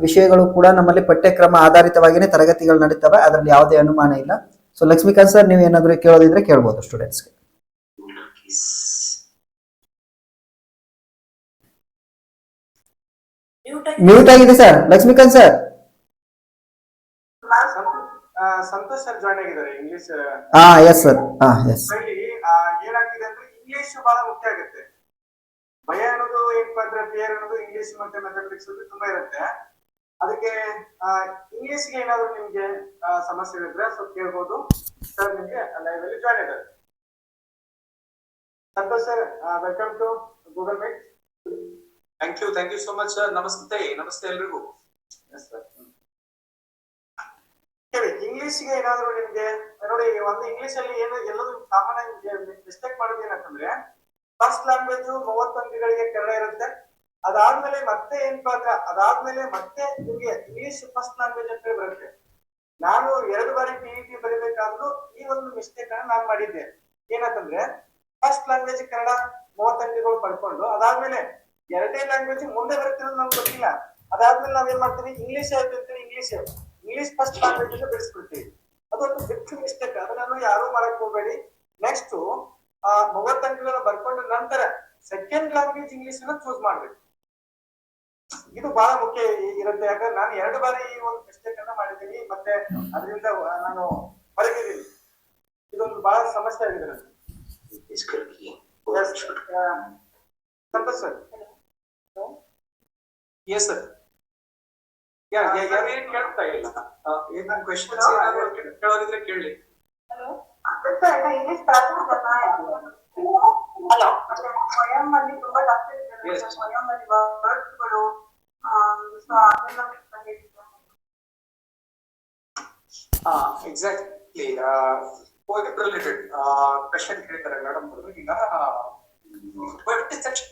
S3: ವಿಷಯಗಳು ಕೂಡ ನಮ್ಮಲ್ಲಿ ಪಠ್ಯಕ್ರಮ ಆಧಾರಿತವಾಗಿನೇ ತರಗತಿಗಳು ನಡೀತವೆ, ಅದರಲ್ಲಿ ಯಾವುದೇ ಅನುಮಾನ ಇಲ್ಲ. ಸೊ ಲಕ್ಷ್ಮೀಕಾಂತ್ ಸರ್, ನೀವು ಏನಾದ್ರು ಕೇಳೋದಿದ್ರೆ ಕೇಳ್ಬೋದು ಸ್ಟೂಡೆಂಟ್ಸ್ಗೆ. ಮ್ಯೂಟ್ ಆಗಿದೆ sir Lakshmikant sir.
S5: Santosh sir join ಆಗಿದ್ದಾರೆ ಇಂಗ್ಲಿಷ್.
S3: Yes sir. ಎಸ್.
S5: ಏನಾಗ್ತಿದೆ ಅಂದ್ರೆ ಇಂಗ್ಲಿಷ್ ಬಹಳ ಮುಖ್ಯ ಆಗುತ್ತೆ. ಭಯ ಅನ್ನೋದು ಏನಪ್ಪಾ ಅಂದ್ರೆ ಫಿಯರ್ ಅನ್ನೋದು ಇಂಗ್ಲಿಷ್ ಮತ್ತೆ ಮ್ಯಾಥಮೆಟಿಕ್ಸ್ ತುಂಬಾ ಇರುತ್ತೆ. ಅದಕ್ಕೆ ಇಂಗ್ಲಿಷ್ಗೆ ಏನಾದ್ರು ನಿಮ್ಗೆ ಸಮಸ್ಯೆ ಇದ್ರೆ ಸ್ವಲ್ಪ ಕೇಳ್ಬೋದು ಸರ್. ನಿಮ್ಗೆ ಲೈವ್ ಅಲ್ಲಿ ಜಾಯ್ನ್ ಇದ್ದಾರೆ. Santosh sir, welcome to Google Meet.
S1: Thank you so much sir. ನಮಸ್ತೆ ಎಲ್ರಿಗೂ.
S5: ಇಂಗ್ಲಿಷ್ಗೆ ಏನಾದ್ರು ನಿಮ್ಗೆ ನೋಡಿ, ಒಂದು ಇಂಗ್ಲಿಷ್ ಅಲ್ಲಿ ಏನು ಎಲ್ಲರೂ ಸಾಮಾನ್ಯ ಮಿಸ್ಟೇಕ್ ಮಾಡೋದು ಏನಂತಂದ್ರೆ ಫಸ್ಟ್ ಲ್ಯಾಂಗ್ವೇಜ್ 30 ಅಂಕಗಳಿಗೆ ಕನ್ನಡ ಇರುತ್ತೆ. ಅದಾದ್ಮೇಲೆ ಮತ್ತೆ ಏನಪ್ಪಾ ಅಂದ್ರೆ ಅದಾದ್ಮೇಲೆ ಮತ್ತೆ ನಿಮ್ಗೆ ಇಂಗ್ಲಿಷ್ ಫಸ್ಟ್ ಲ್ಯಾಂಗ್ವೇಜ್ ಅಂತ ಬರುತ್ತೆ. ನಾನು 2 ಬಾರಿ PET ಬರೀಬೇಕಾದ್ರೂ ಈ ಒಂದು ಮಿಸ್ಟೇಕ್ ಅನ್ನ ನಾನು ಮಾಡಿದ್ದೆ. ಏನಂತಂದ್ರೆ ಫಸ್ಟ್ ಲ್ಯಾಂಗ್ವೇಜ್ ಕನ್ನಡ 30 ಅಂಕಗಳು ಪಡ್ಕೊಂಡು ಅದಾದ್ಮೇಲೆ 2ನೇ ಲ್ಯಾಂಗ್ವೇಜ್ ಮುಂದೆ ಬರುತ್ತೆ ನಮ್ಗೆ ಗೊತ್ತಿಲ್ಲ. ಅದಾದ್ಮೇಲೆ ನಾವೇನ್ ಮಾಡ್ತೀವಿ, ಇಂಗ್ಲಿಷ್ ಹೇಳ್ತಿರ್ತೀವಿ, ಇಂಗ್ಲಿಷ್ ಫಸ್ಟ್ ಲ್ಯಾಂಗ್ವೇಜ್ ಅಂತ ಬಿಡಿಸ್ಬಿಡ್ತೀವಿ. ಅದೊಂದು ಬಿಗ್ ಮಿಸ್ಟೇಕ್. ಅದನ್ನು ಯಾರು ಮಾಡಕ್ ಹೋಗ್ಬೇಡಿ. ನೆಕ್ಸ್ಟ್ 30 ಅಂಕಗಳನ್ನ ಬರ್ಕೊಂಡ ನಂತರ ಸೆಕೆಂಡ್ ಲ್ಯಾಂಗ್ವೇಜ್ ಇಂಗ್ಲಿಷ್ ಅನ್ನ ಚೂಸ್ ಮಾಡ್ಬೇಕು. ಇದು ಬಹಳ ಮುಖ್ಯ ಇರುತ್ತೆ. ಯಾಕಂದ್ರೆ ನಾನು 2 ಬಾರಿ ಈ ಒಂದು ಮಿಸ್ಟೇಕ್ ಅನ್ನ ಮಾಡಿದ್ದೀನಿ, ಮತ್ತೆ ಅದರಿಂದ ನಾನು ಹೊರಗಿದ್ದೀನಿ. ಇದೊಂದು ಬಹಳ ಸಮಸ್ಯೆ ಆಗಿದೆ. ಸಂತೋಷ್ ಸರ್, ಎಸ್ ಸರ್
S1: ಏನ್ ಕೇಳ್ತಾ ಇಲ್ಲ
S5: ಏನ್ ಕ್ವೆಶನ್
S1: ಕೇಳೋದಿದ್ರೆ ಕೇಳಿ.
S4: ಹಲೋ ಸರ್ ಇಂಗ್ಲಿಷ್ ಪ್ರಾಥಮಿಕ
S9: ಹಲೋ
S4: ಮತ್ತೆ ಸ್ವಯಂನಲ್ಲಿ ತುಂಬಾ ಜಾಸ್ತಿ
S1: Yes.
S4: ಸ್ವಯಂನಲ್ಲಿ ವರ್ಡ್ಸ್ಗಳು ಸೊ ಅದೆಲ್ಲ ಬಂದಿದೆ.
S5: ಎಕ್ಸಾಕ್ಟ್ಲಿ ರಿಲೇಟೆಡ್ ಕ್ವೆಶನ್ ಕೇಳಿದ್ದಾರೆ ಮೇಡಮ್. ಈಗ 26